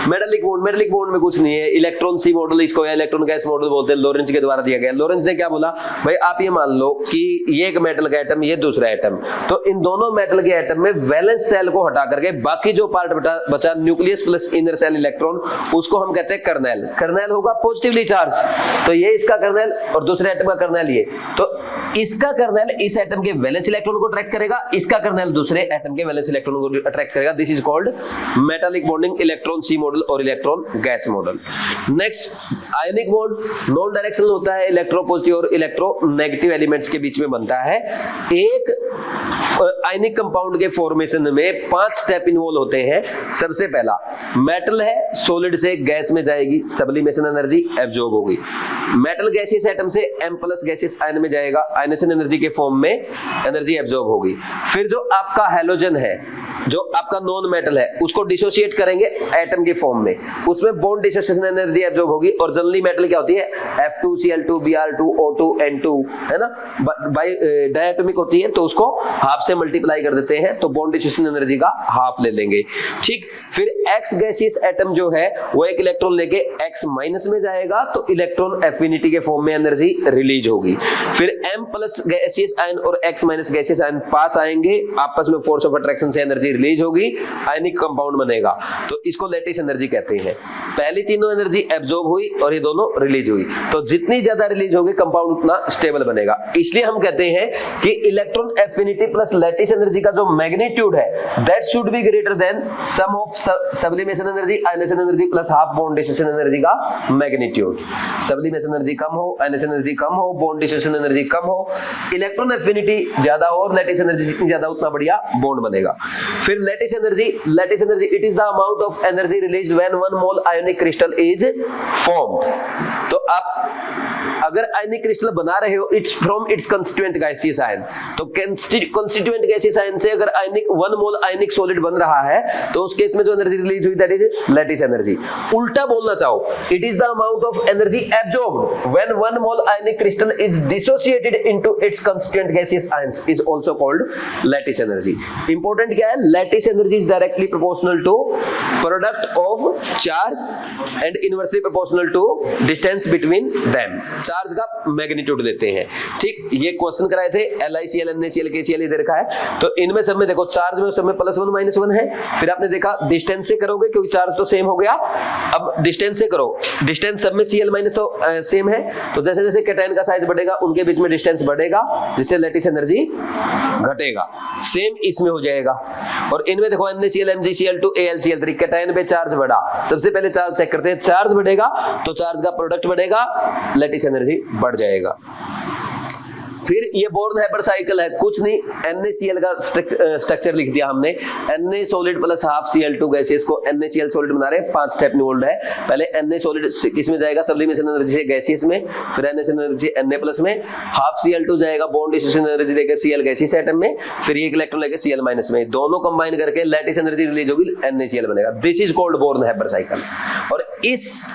Metallic bond. मेटालिक बॉन्ड में कुछ नहीं है, इलेक्ट्रॉन सी मॉडल इसको, या इलेक्ट्रॉन गैस मॉडल बोलते हैं, लॉरेंज के द्वारा दिया गया। लॉरेंज ने क्या बोला भाई, आप ये मान लो कि ये एक मेटल का एटम, ये दूसरा एटम, तो इन दोनों मेटल के एटम में वैलेंस सेल को हटा करके बाकी जो पार्ट बचा, nucleus plus inner cell electron, उसको हम कहते हैं कर्नेल। कर्नेल होगा पॉजिटिवली चार्ज, तो ये इसका कर्नेल और दूसरे एटम का कर्नेल ये। तो इसका कर्नेल इस एटम के वैलेंस इलेक्ट्रॉन को अट्रैक्ट करेगा, इसका कर्नेल दूसरे एटम के वैलेंस इलेक्ट्रॉन को अट्रैक्ट करेगा। This is called metallic bonding, electron sea model और electron gas model. Next ionic bond, non directional होता है, इलेक्ट्रो पॉजिटिव और इलेक्ट्रो नेगेटिव एलिमेंट्स के बीच में बनता है। एक आयनिक कंपाउंड के फॉर्मेशन में 5 स्टेप इन्वॉल्व होते हैं। सबसे पहला, मेटल है, सॉलिड से गैस में जाएगी, सब्लिमेशन एनर्जी एब्जॉर्ब होगी। मेटल गैसियस एटम से M+ गैसियस आयन में जाएगा, आयनेशन एनर्जी के फॉर्म में एनर्जी एब्जॉर्ब होगी। फिर जो आपका हैलोजन है, जो आपका नॉन मेटल है, उसको डिसोसिएट करेंगे एटम के फॉर्म में, उसमें बॉन्ड डिसोसिएशन एनर्जी एब्जॉर्ब होगी। और जनरली मेटल क्या होती है? F2Cl2 Br2 O2 N2, है ना, डायटोमिक होती है, तो उसको हाफ से मल्टीप्लाई कर देते हैं, तो बॉन्ड डिसोसिएशन एनर्जी का हाफ ले लेंगे। ठीक, फिर X गैसियस एटम जो है वो एक इलेक्ट्रॉन लेके X- में जाएगा, तो इलेक्ट्रॉन एफिनिटी के फॉर्म में एनर्जी रिलीज होगी। फिर M+ गैसियस आयन और X- गैसियस आयन पास आएंगे, आपस में फोर्स ऑफ अट्रैक्शन से एनर्जी रिलीज होगी, आयनिक कंपाउंड बनेगा, तो इसको लैटिस एनर्जी कहते हैं। पहली तीनों एनर्जी एब्जॉर्ब हुई और ये दोनों रिलीज हुई, तो जितनी ज्यादा रिलीज होगी कंपाउंड उतना स्टेबल बनेगा। इसलिए हम कहते हैं कि electron affinity plus lattice energy का जो मैग्नीट्यूड है, that should be greater than sum of sublimation energy, ionisation energy plus half bond dissociation energy का मैग्नीट्यूड। सब्लिमेशन एनर्जी कम हो, आयनेशन एनर्जी कम हो, बॉन्ड डिसोसिएशन एनर्जी कम हो, इलेक्ट्रॉन एफिनिटी ज्यादा हो, और लैटिस एनर्जी जितनी ज्यादा उतना बढ़िया बॉन्ड बनेगा। फिर lattice energy, it is the amount of energy released when 1 mole ionic crystal is formed. तो आप अगर आयनिक क्रिस्टल बना रहे हो, it's from its constituent gaseous ion, तो कंस्टिट्यूएंट गैसियस आयन से अगर आयनिक 1 मोल आयनिक सॉलिड बन रहा है, तो उस केस में जो एनर्जी रिलीज हुई दैट इज लैटिस एनर्जी। उल्टा बोलना चाहो, it is the amount of energy absorbed when 1 mole ionic crystal is dissociated into its constituent gaseous ions is also called lattice energy. Important क्या है? Lattice energy is directly proportional to product of charge and inversely proportional to distance between them. Charge का magnitude देते हैं। ठीक, ये question कराए थे LiCl NaCl KCl इधर का है, तो इनमें सब में देखो चार्ज में सब में +1 -1 है। फिर आपने देखा डिस्टेंस से करोगे क्योंकि चार्ज तो सेम हो गया, अब डिस्टेंस से करो, डिस्टेंस सब में Cl- तो सेम है, तो जैसे जैसे कैटायन का साइज बढ़ेगा उनके बीच में डिस्टेंस बढ़ेगा, जिससे लैटिस एनर्जी घटेगा। सेम इसमें हो जाएगा। और इनमें देखो NaCl MgCl2 AlCl3, कैटायन पे चार्ज बढ़ा, सबसे पहले चार्ज चेक करते हैं, चार्ज बढ़ेगा तो चार्ज का प्रोडक्ट बढ़ेगा, लैटिस एनर्जी बढ़ जाएगा। फिर ये बोर्न-हैबर साइकिल है, कुछ नहीं, NaCl का स्ट्रक्चर लिख दिया हमने, Na solid plus half Cl2 gases को NaCl सॉलिड बना रहे हैं, 5 स्टेप इन्वॉल्वड है। पहले Na सॉलिड किस में जाएगा, सब्लिमेशन एनर्जी से गैसियस में, फिर Na एनर्जी Na प्लस में, हाफ Cl2 जाएगा बॉन्ड डिस्ट्रीब्यूशन एनर्जी देकर Cl गैसियस एटम में, फिर एक इलेक्ट्रॉन लेके Cl माइनस में, दोनों कंबाइन करके लैटिस एनर्जी रिलीज होगी, NaCl बनेगा। This is called Born Haber cycle. और इस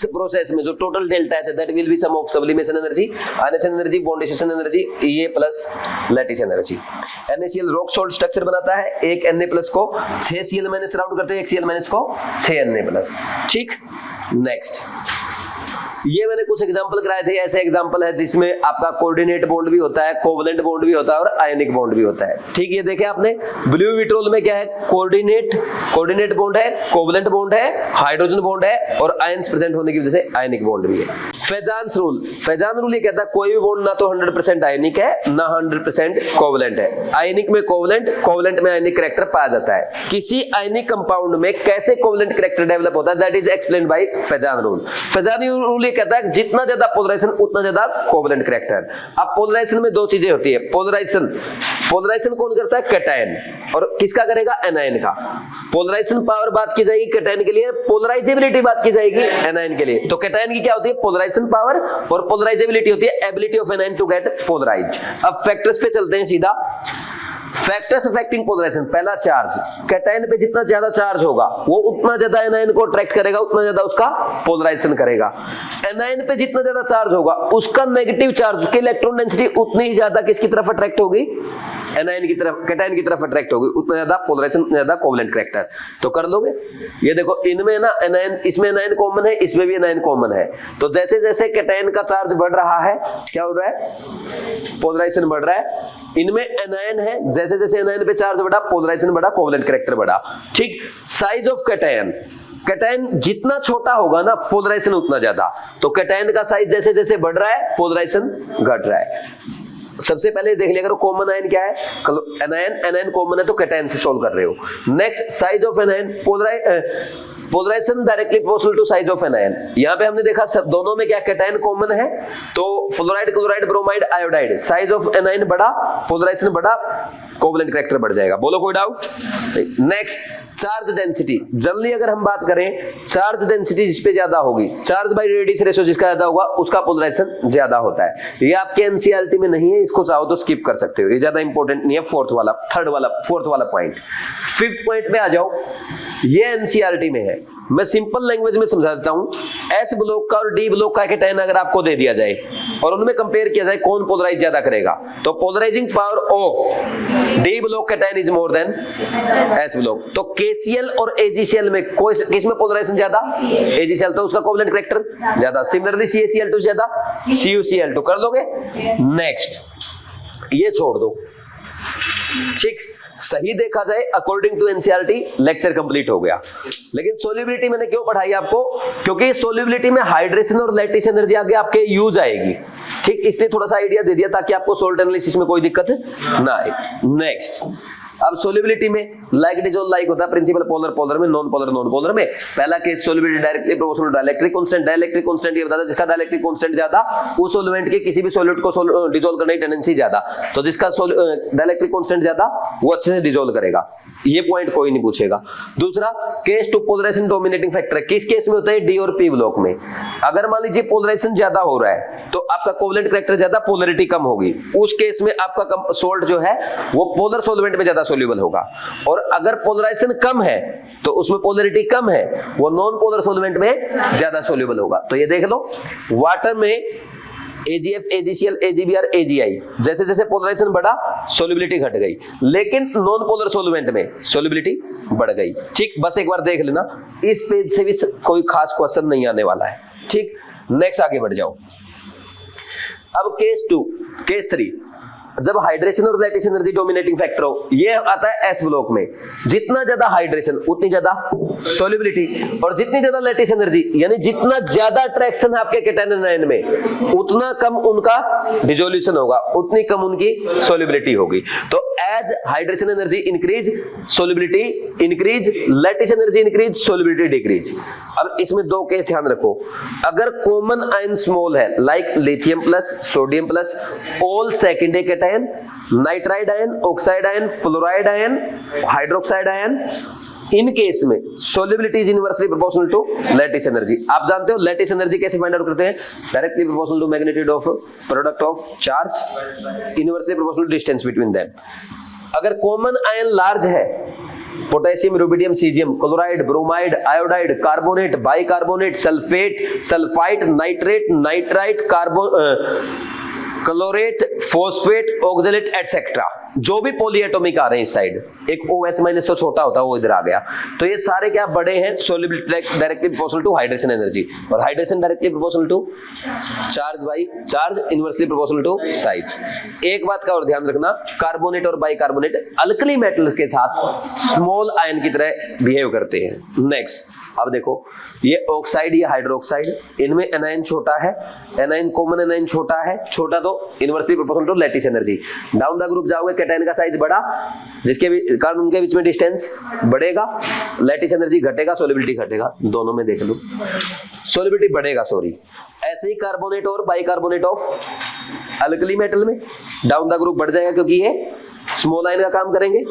प्रोसेस में जो टोटल डेल्टा एच है that will be sum of sublimation energy, ionisation energy, bond distribution energy, ये plus lattice energy. NaCl rock salt structure बनाता है, एक Na प्लस को 6 Cl माइनस राउंड करते हैं, एक Cl माइनस को 6 Na प्लस। ठीक, नेक्स्ट ये मैंने कुछ एग्जांपल कराए थे, ऐसे एग्जांपल है जिसमें आपका कोऑर्डिनेट बॉन्ड भी होता है, कोवलेंट बॉन्ड भी होता है और आयनिक बॉन्ड भी होता है। ठीक, ये देखे आपने ब्लू विट्रोल में क्या है, कोऑर्डिनेट बॉन्ड है, कोवलेंट बॉन्ड है, हाइड्रोजन बॉन्ड है और आयंस प्रेजेंट होने की वजह से आयनिक बॉन्ड भी है। फेजान्स रूल ये कहता है कोई भी बॉन्ड ना तो 100% आयनिक है ना 100% कोवलेंट है। आयनिक में कोवलेंट में आयनिक कैरेक्टर पाया जाता है। किसी आयनिक कंपाउंड में कैसे कोवलेंट कैरेक्टर डेवलप होता है that is explained by Fajans rule. Fajans rule कहता है जितना ज्यादा पोलराइजेशन उतना ज्यादा कोवलेंट कैरेक्टर। अब पोलराइजेशन में दो चीजें होती है, पोलराइजेशन कौन करता है, कैटायन, और किसका करेगा, एनायन का। पोलराइजेशन पावर बात की जाएगी कैटायन के लिए, पोलराइजेबिलिटी बात की जाएगी एनायन के लिए। तो कैटायन की क्या होती है, पोलराइजेशन पावर, और पोलराइजेबिलिटी होती है ability of anion to get polarised. अब फैक्टर्स पे चलते हैं सीधा। फैक्टर्स अफेक्टिंग पोलराइजेशन, पहला चार्ज, कैटायन पे जितना ज्यादा चार्ज होगा वो उतना ज्यादा एनायन को अट्रैक्ट करेगा, उतना ज्यादा उसका पोलराइजेशन करेगा। एनायन पे जितना ज्यादा चार्ज होगा उसका नेगेटिव चार्ज की इलेक्ट्रॉन डेंसिटी उतनी ही ज्यादा किसकी तरफ अट्रैक्ट होगी, एनायन की तरफ, कैटायन की तरफ अट्रैक्ट होगी, उतना ज्यादा पोलराइजेशन, ज्यादा कोवलेंट कैरेक्टर। तो कर लोगे, ये देखो इनमें ना एनायन, इसमें एनायन कॉमन है, इसमें भी एनायन कॉमन है। तो जैसे जैसे कैटायन का चार्ज बढ़ रहा है क्या हो रहा है, पोलराइजेशन बढ़ रहा है। इनमें एनायन है, जैसे जैसे एनायन पे चार्ज बढ़ा पोलराइजेशन बढ़ा, कोवलेंट कैरेक्टर बढ़ा। ठीक, साइज ऑफ कैटायन, कैटायन जितना छोटा होगा ना पोलराइजेशन उतना ज्यादा। तो कैटायन का साइज जैसे जैसे बढ़ रहा है पोलराइजेशन घट रहा है। सबसे पहले देख लिया करो कॉमन आयन क्या है, एनायन कॉमन है तो कैटायन से सोल्व कर रहे हो। Next size of anion, polarisation directly proportional to size of anion. यहां पे हमने देखा सब दोनों में क्या कैटायन कॉमन है, तो fluoride, chloride, bromide, iodide, size of anion बढ़ा, पोलराइजेशन बढ़ा, कोवलेंट कैरेक्टर बढ़ जाएगा। बोलो कोई doubt. Next charge density, generally अगर हम बात करें चार्ज डेंसिटी जिस पे ज्यादा होगी, चार्ज बाय रेडियस रेशियो जिसका ज्यादा होगा उसका पोलराइजेशन ज्यादा होता है। ये आपके एनसीईआरटी में नहीं है, इसको चाहो तो स्किप कर सकते हो, ये ज्यादा इंपॉर्टेंट नहीं है। फोर्थ वाला पॉइंट। फिफ्थ पॉइंट पे आ जाओ, ये एनसीईआरटी में है, मैं सिंपल लैंग्वेज में समझा देता हूं। एस ब्लॉक का और डी ब्लॉक का कैटायन अगर आपको दे दिया जाए और उनमें कंपेयर किया जाए कौन पोलराइज ज्यादा करेगा, तो polarising power of d block cation is more than s block. तो केसीएल और एजीसीएल में कोई किसमें पोलराइजेशन ज्यादा, एजीसीएल, तो उसका कोवलेंट कैरेक्टर ज्यादा। सिमिलरली CaCl2 ज्यादा, CuCl2 कर दोगे। नेक्स्ट ये छोड़ दो। ठीक, सही देखा जाए according to NCERT lecture complete हो गया। लेकिन सोल्यूबिलिटी मैंने क्यों पढ़ाई आपको, क्योंकि सोल्यूबिलिटी में हाइड्रेशन और लैटिस एनर्जी आगे आपके यूज आएगी। ठीक, इसलिए थोड़ा सा आइडिया दे दिया ताकि आपको सोल्ट एनालिसिस में कोई दिक्कत ना आए। नेक्स्ट, अब सोल्यूबिलिटी में लाइक डिसॉल्व लाइक होता है, प्रिंसिपल पोलर में, नॉन पोलर में। पहला case solubility directly proportional dielectric constant ये बताता है जिसका डाइलेक्ट्रिक कांस्टेंट ज्यादा उस सॉल्वेंट के किसी भी सॉल्यूट को डिसॉल्व करने की टेंडेंसी ज्यादा, तो जिसका डाइलेक्ट्रिक कांस्टेंट ज्यादा वो अच्छे से डिसॉल्व करेगा। ये पॉइंट कोई नहीं पूछेगा। दूसरा case to polarisation dominating factor किस केस में होता है, डी और पी ब्लॉक में। अगर मान लीजिए पोलराइजेशन ज्यादा हो रहा है तो आपका कोवलेंट कैरेक्टर ज्यादा, पोलरिटी कम होगी, उस केस में आपका सोल्ट जो है वो पोलर सॉल्वेंट में ज्यादा सोल्यूबल होगा। और अगर पोलराइजेशन कम है तो उसमें पोलरिटी कम है, वो नॉन पोलर सॉल्वेंट में ज्यादा सोल्यूबल होगा। तो ये देख लो, वाटर में AgF, AgCl, AgBr, AgI, जैसे जैसे पोलराइजेशन बढ़ा सोल्यूबिलिटी घट गई, लेकिन नॉन पोलर सॉल्वेंट में सोल्यूबिलिटी बढ़ गई। ठीक, बस एक बार देख लेना, इस पेज से भी कोई खास क्वेश्चन नहीं आने वाला है। ठीक, नेक्स्ट आगे बढ़ जाओ। अब केस 2, केस 3, जब हाइड्रेशन और लैटिस एनर्जी डोमिनेटिंग फैक्टर हो, ये आता है एस ब्लॉक में। जितना ज्यादा हाइड्रेशन उतनी ज्यादा सोल्यूबिलिटी, और जितनी ज्यादा लैटिस एनर्जी यानी जितना ज्यादा अट्रैक्शन है आपके कैटायन एनायन में उतना कम उनका डिसोल्यूशन होगा, उतनी कम उनकी सोल्यूबिलिटी होगी। तो as hydration energy increase solubility increase, lattice energy increase, solubility decrease. अब इसमें दो केस ध्यान रखो, अगर कॉमन आयन स्मॉल है like lithium plus, sodium plus, all secondary cation, nitride ion, oxide ion, fluoride ion, hydroxide ion, इन case में solubility is inversely proportional to lattice energy. आप जानते हो लैटिस एनर्जी कैसे फाइंड आउट करते हैं? Directly proportional to magnitude of product of charge, inversely proportional to distance between them. अगर common ion large है, potassium, rubidium, caesium, chloride, bromide, iodide, carbonate, bicarbonate, sulphate, sulphite, nitrate, nitrite, chlorate, phosphate, oxalate etcetera, जो भी polyatomic आ रहे हैं इस side, एक OH minus तो छोटा होता है वो इधर आ गया, तो ये सारे क्या बड़े हैं? Solubility directly proportional to hydration energy, और hydration directly proportional to charge by charge, inversely proportional to size. एक बात का और ध्यान रखना, कार्बोनेट और बाइकार्बोनेट अल्कली मेटल के साथ स्मॉल आयन की तरह बिहेव करते हैं। नेक्स्ट, अब देखो ये ऑक्साइड, ये हाइड्रोक्साइड, इनमें एनायन छोटा है, एनायन कॉमन एनायन छोटा है, छोटा तो inversely proportional to lattice energy. Down the group जाओगे, कैटायन का साइज बड़ा, जिसके कारण उनके बीच में डिस्टेंस बढ़ेगा, लैटिस एनर्जी घटेगा, सोल्युबिलिटी घटेगा, दोनों में देख लो, सोल्युबिलिटी बढ़ेगा, सॉरी। ऐसे ही कार्बोनेट और बाइकार्बोनेट ऑफ अल्कली मेटल में डाउन द ग्रुप बढ़ जाएगा, क्योंकि ये स्मॉल आयन का काम करेंगे।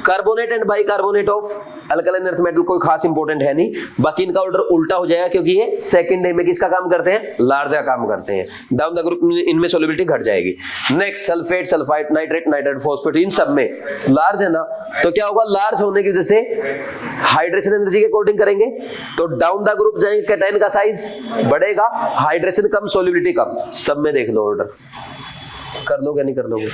Carbonate and bicarbonate of alkaline earth metal कोई खास इंपॉर्टेंट है नहीं, बाकी इनका ऑर्डर उल्टा हो जाएगा, क्योंकि ये सेकंड डे में किसका काम करते हैं? लार्ज का काम करते हैं। डाउन द ग्रुप इनमें सोल्युबिलिटी घट जाएगी। Next, sulphate, sulphite, nitrate, nitride, phosphate, इन सब में लार्ज है ना, तो क्या होगा? लार्ज होने की वजह से हाइड्रेशन एनर्जी के अकॉर्डिंग करेंगे, तो डाउन द ग्रुप जाएंगे, कैटायन का साइज बढ़ेगा, हाइड्रेशन कम, सोल्युबिलिटी कम, सब में देख लो ऑर्डर। कर लोगे नहीं कर लोगे?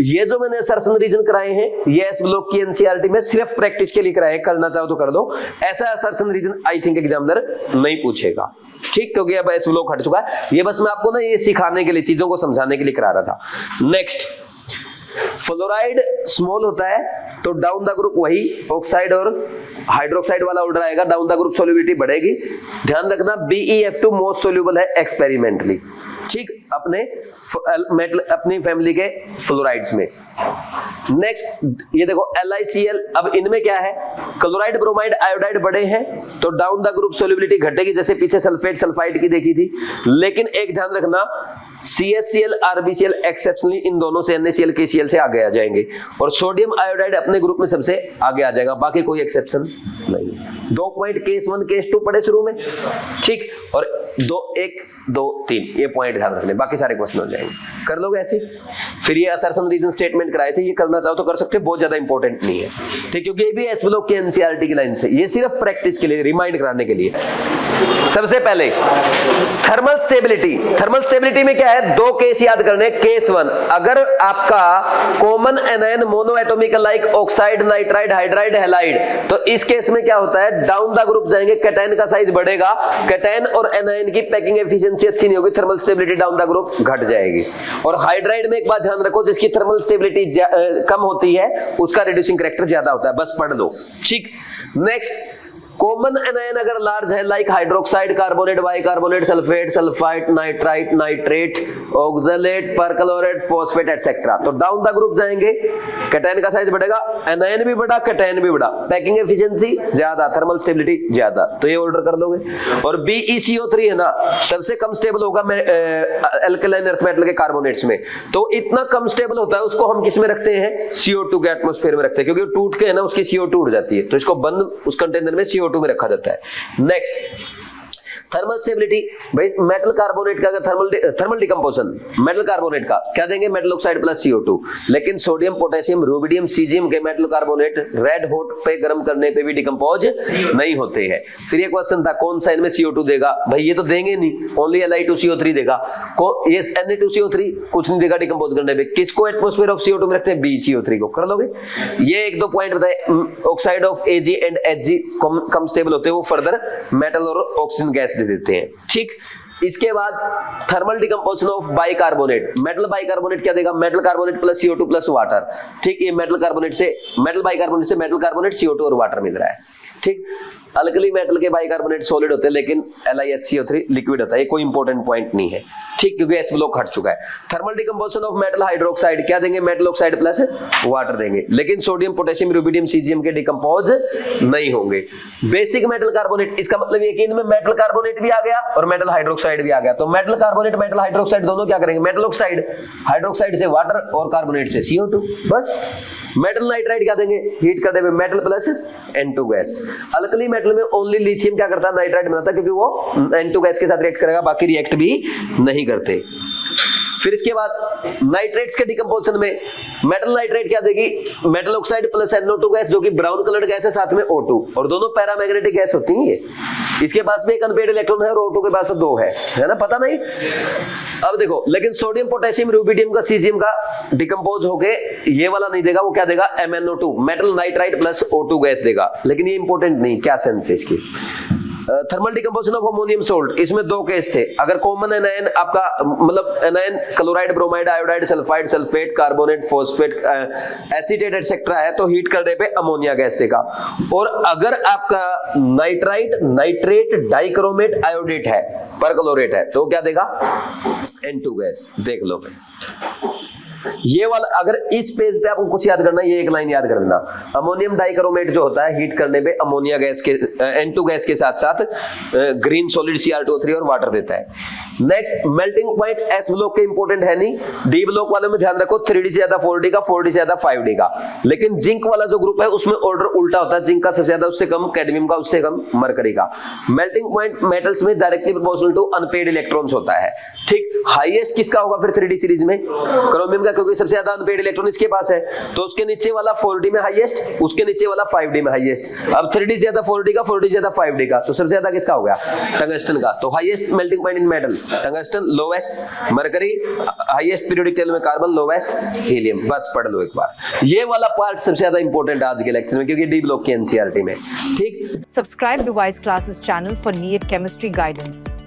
ये जो मैंने असर्शन रीजन कराए हैं, ये एस ब्लॉक की एनसीईआरटी में सिर्फ प्रैक्टिस के लिए कराए, करना चाहो तो कर दो। ऐसा assertion reason I think examiner नहीं पूछेगा, ठीक, क्योंकि अब एस ब्लॉक हट चुका है। ये बस मैं आपको ना ये सिखाने के लिए, चीजों को समझाने के लिए करा रहा था। नेक्स्ट, फ्लोराइड स्मॉल होता है तो डाउन द ग्रुप वही ऑक्साइड और हाइड्रोक्साइड वाला ऑर्डर आएगा, डाउन द ग्रुप सोल्युबिलिटी बढ़ेगी। ध्यान रखना BeF2 मोस्ट सोल्यूबल है एक्सपेरिमेंटली, ठीक, अपने मेटल, अपनी फैमिली के फ्लोराइड्स में। नेक्स्ट, ये देखो LiCl, अब इनमें क्या है? क्लोराइड, ब्रोमाइड, आयोडाइड बड़े हैं, तो डाउन द ग्रुप सोल्युबिलिटी घटेगी, जैसे पीछे सल्फेट सल्फाइड की देखी थी। लेकिन एक ध्यान रखना, CaCl, RbCl एक्सेप्शनली इन दोनों से, NaCl, KCl से आगे आ जाएंगे, और सोडियम आयोडाइड अपने ग्रुप में सबसे आगे आ जाएगा, बाकी कोई एक्सेप्शन नहीं। 2 पॉइंट केस 1 केस 2 पढ़े शुरू में, ठीक, और 1 2 3 ये पॉइंट ध्यान रखने, बाकी सारे क्वेश्चन हो जाएंगे। कर लोगे ऐसे? फिर ये असर्शन रीजन स्टेटमेंट कराए थे, ये करना चाहो तो कर सकते, बहुत ज्यादा इंपॉर्टेंट नहीं है, ठीक, क्योंकि ये भी एस ब्लॉक के एनसीईआरटी की लाइन से, ये सिर्फ प्रैक्टिस के लिए, रिमाइंड कराने के लिए। सबसे पहले थर्मल स्टेबिलिटी। थर्मल स्टेबिलिटी में क्या है? 2 केस याद करने। केस 1, अगर आपका common anion monoatomic like oxide, nitride, hydride, halide, तो इस केस में क्या होता है? डाउन द ग्रुप जाएंगे, कैटायन का साइज बढ़ेगा, कैटायन और एनायन की पैकिंग एफिशिएंसी अच्छी नहीं होगी, thermal stability down the group घट जाएगी। और हाइड्राइड में एक बात ध्यान रखो, जिसकी थर्मल स्टेबिलिटी कम होती है उसका रिड्यूसिंग करैक्टर ज्यादा होता है, बस पढ़ दो, ठीक। नेक्स्ट, कॉमन एनायन अगर लार्ज है like hydroxide, carbonate, bicarbonate, sulphate, sulphite, nitrite, nitrate, oxalate, perchlorate, phosphate etcetera, तो डाउन द ग्रुप जाएंगे, कैटायन का साइज बढ़ेगा, एनायन भी बढ़ा, कैटायन भी बढ़ा, पैकिंग एफिशिएंसी ज्यादा, थर्मल स्टेबिलिटी ज्यादा, तो ये ऑर्डर कर लोगे। और BeCO3 है ना, सबसे कम स्टेबल होगा अल्कलाइन अर्थ मेटल के कार्बोनेट्स में, तो इतना कम स्टेबल होता है, उसको हम किस में रखते हैं? CO2 के एटमॉस्फेयर में रखते हैं, क्योंकि टूट के है ना उसकी CO2 उड़ जाती है, तो इसको बंद उस कंटेनर में CO2 में रखा जाता है। नेक्स्ट, थर्मल स्टेबिलिटी, भाई मेटल कार्बोनेट का थर्मल डिकम्पोजिशन, मेटल कार्बोनेट का क्या देंगे? मेटल ऑक्साइड प्लस CO2, लेकिन सोडियम, पोटेशियम, रुबिडियम, सीजियम के मेटल कार्बोनेट रेड हॉट पे गर्म करने पे भी डिकम्पोज नहीं होते हैं। फिर ये क्वेश्चन था कौन सा इनमें CO2 देगा? भाई ये तो देंगे नहीं, ओनली Li2CO3 देगा, ये Na2CO3 कुछ नहीं देगा डिकम्पोज करने पे। किसको एटमॉस्फेयर ऑफ CO2 में रखते हैं? BeCO3 को। कर लोगे? ये 1-2 पॉइंट बताए, oxide of Ag and Hg come stable होते हैं, वो फर्दर मेटल और ऑक्सीजन गैस देते हैं, ठीक। इसके बाद thermal decomposition of bicarbonate, metal bicarbonate क्या देगा, metal carbonate plus CO2 plus water. ठीक, ये मेटल बाइकार्बोनेट से मेटल कार्बोनेट CO2 और वाटर मिल रहा है। ठीक, अल्कली मेटल के बाइकार्बोनेट सॉलिड होते हैं लेकिन LiHCO3 लिक्विड होता है, ये कोई इंपॉर्टेंट पॉइंट नहीं है। ठीक, क्योंकि एस ब्लॉक हट चुका है। Thermal decomposition of metal hydroxide क्या देंगे, मेटल ऑक्साइड प्लस वाटर देंगे, लेकिन सोडियम पोटेशियम रुबिडियम सीजियम के डिकम्पोज नहीं होंगे। बेसिक मेटल कार्बोनेट, इसका मतलब ये कि इनमें मेटल कार्बोनेट भी आ गया और मेटल हाइड्रोक्साइड भी आ गया, तो मेटल कार्बोनेट मेटल हाइड्रोक्साइड दोनों क्या करेंगे, मेटल ऑक्साइड, हाइड्रोक्साइड से वाटर और कार्बोनेट से CO2, बस। मेटल नाइट्राइड क्या देंगे, हीट कर देंगे metal plus N2 gas. Alkali metal में ओनली लिथियम क्या करता है, नाइट्राइड बनाता है, क्योंकि वो N2 गैस के साथ रिएक्ट करेगा, बाकी रिएक्ट भी नहीं करते। फिर इसके बाद नाइट्रेट्स के डिकम्पोजिशन में मेटल नाइट्रेट क्या देगी, metal oxide plus NO2 gas, जो कि ब्राउन कलर्ड गैस है, साथ में O2, और दोनों पैरामैग्नेटिक गैस होती हैं ये। इसके पास में एक अनपेड इलेक्ट्रॉन है और O2 के पास में 2 है ना, पता नहीं। अब देखो, लेकिन सोडियम पोटेशियम रुबिडियम का सीजियम का डिकम्पोज होके ये वाला नहीं देगा, वो क्या देगा, MnO2 metal nitride plus O2 gas देगा, लेकिन ये इंपॉर्टेंट नहीं, क्या सेंस है इसकी। Thermal decomposition of ammonium salt, इसमें 2 केस थे। अगर कॉमन एनायन आपका मतलब anion chloride, bromide, iodide, sulphide, sulphate, carbonate, phosphate, acetate etcetera है, तो हीट करने पे अमोनिया गैस देगा। और अगर आपका नाइट्राइट, नाइट्रेट, डाइक्रोमेट, आयोडेट है, परक्लोरेट है, तो क्या देगा, N2 गैस। देख लो ये वाला, अगर इस पेज पे आपको कुछ याद करना है, ये एक लाइन याद कर देना, अमोनियम डाइक्रोमेट जो होता है हीट करने पे अमोनिया गैस के N2 गैस के साथ साथ ग्रीन सॉलिड Cr2O3 और वाटर देता है। Next, melting point S block के इंपॉर्टेंट है नहीं, डी ब्लॉक वाले में ध्यान रखो 3D से ज्यादा 4D का, 4D से ज्यादा 5D का, लेकिन जिंक वाला जो ग्रुप है उसमें ऑर्डर उल्टा होता है, जिंक का सबसे ज्यादा, उससे कम कैडमियम का, उससे कम मरकरी का। मेल्टिंग पॉइंट मेटल्स में directly proportional to unpaired electrons होता है। ठीक, हाईएस्ट किसका होगा फिर 3D सीरीज में, क्रोमियम का, क्योंकि सबसे ज्यादा अनपेड इलेक्ट्रॉन इसके पास है, तो उसके नीचे वाला 4D में हाईएस्ट, उसके नीचे वाला 5D में हाईएस्ट। अब 3D से ज्यादा 4D का, 4D से ज्यादा 5D का, तो सबसे ज्यादा किसका हो गया, टंगस्टन का। तो highest melting point in metal tungsten, lowest mercury, highest periodic table में कार्बन, लोवेस्ट हीलियम। बस पढ़ लो एक बार, ये वाला पार्ट सबसे ज्यादा इंपॉर्टेंट आज के लेक्चर में, क्योंकि डी ब्लॉक की एनसीईआरटी में। ठीक, Subscribe Device Classes channel for NEET chemistry guidance.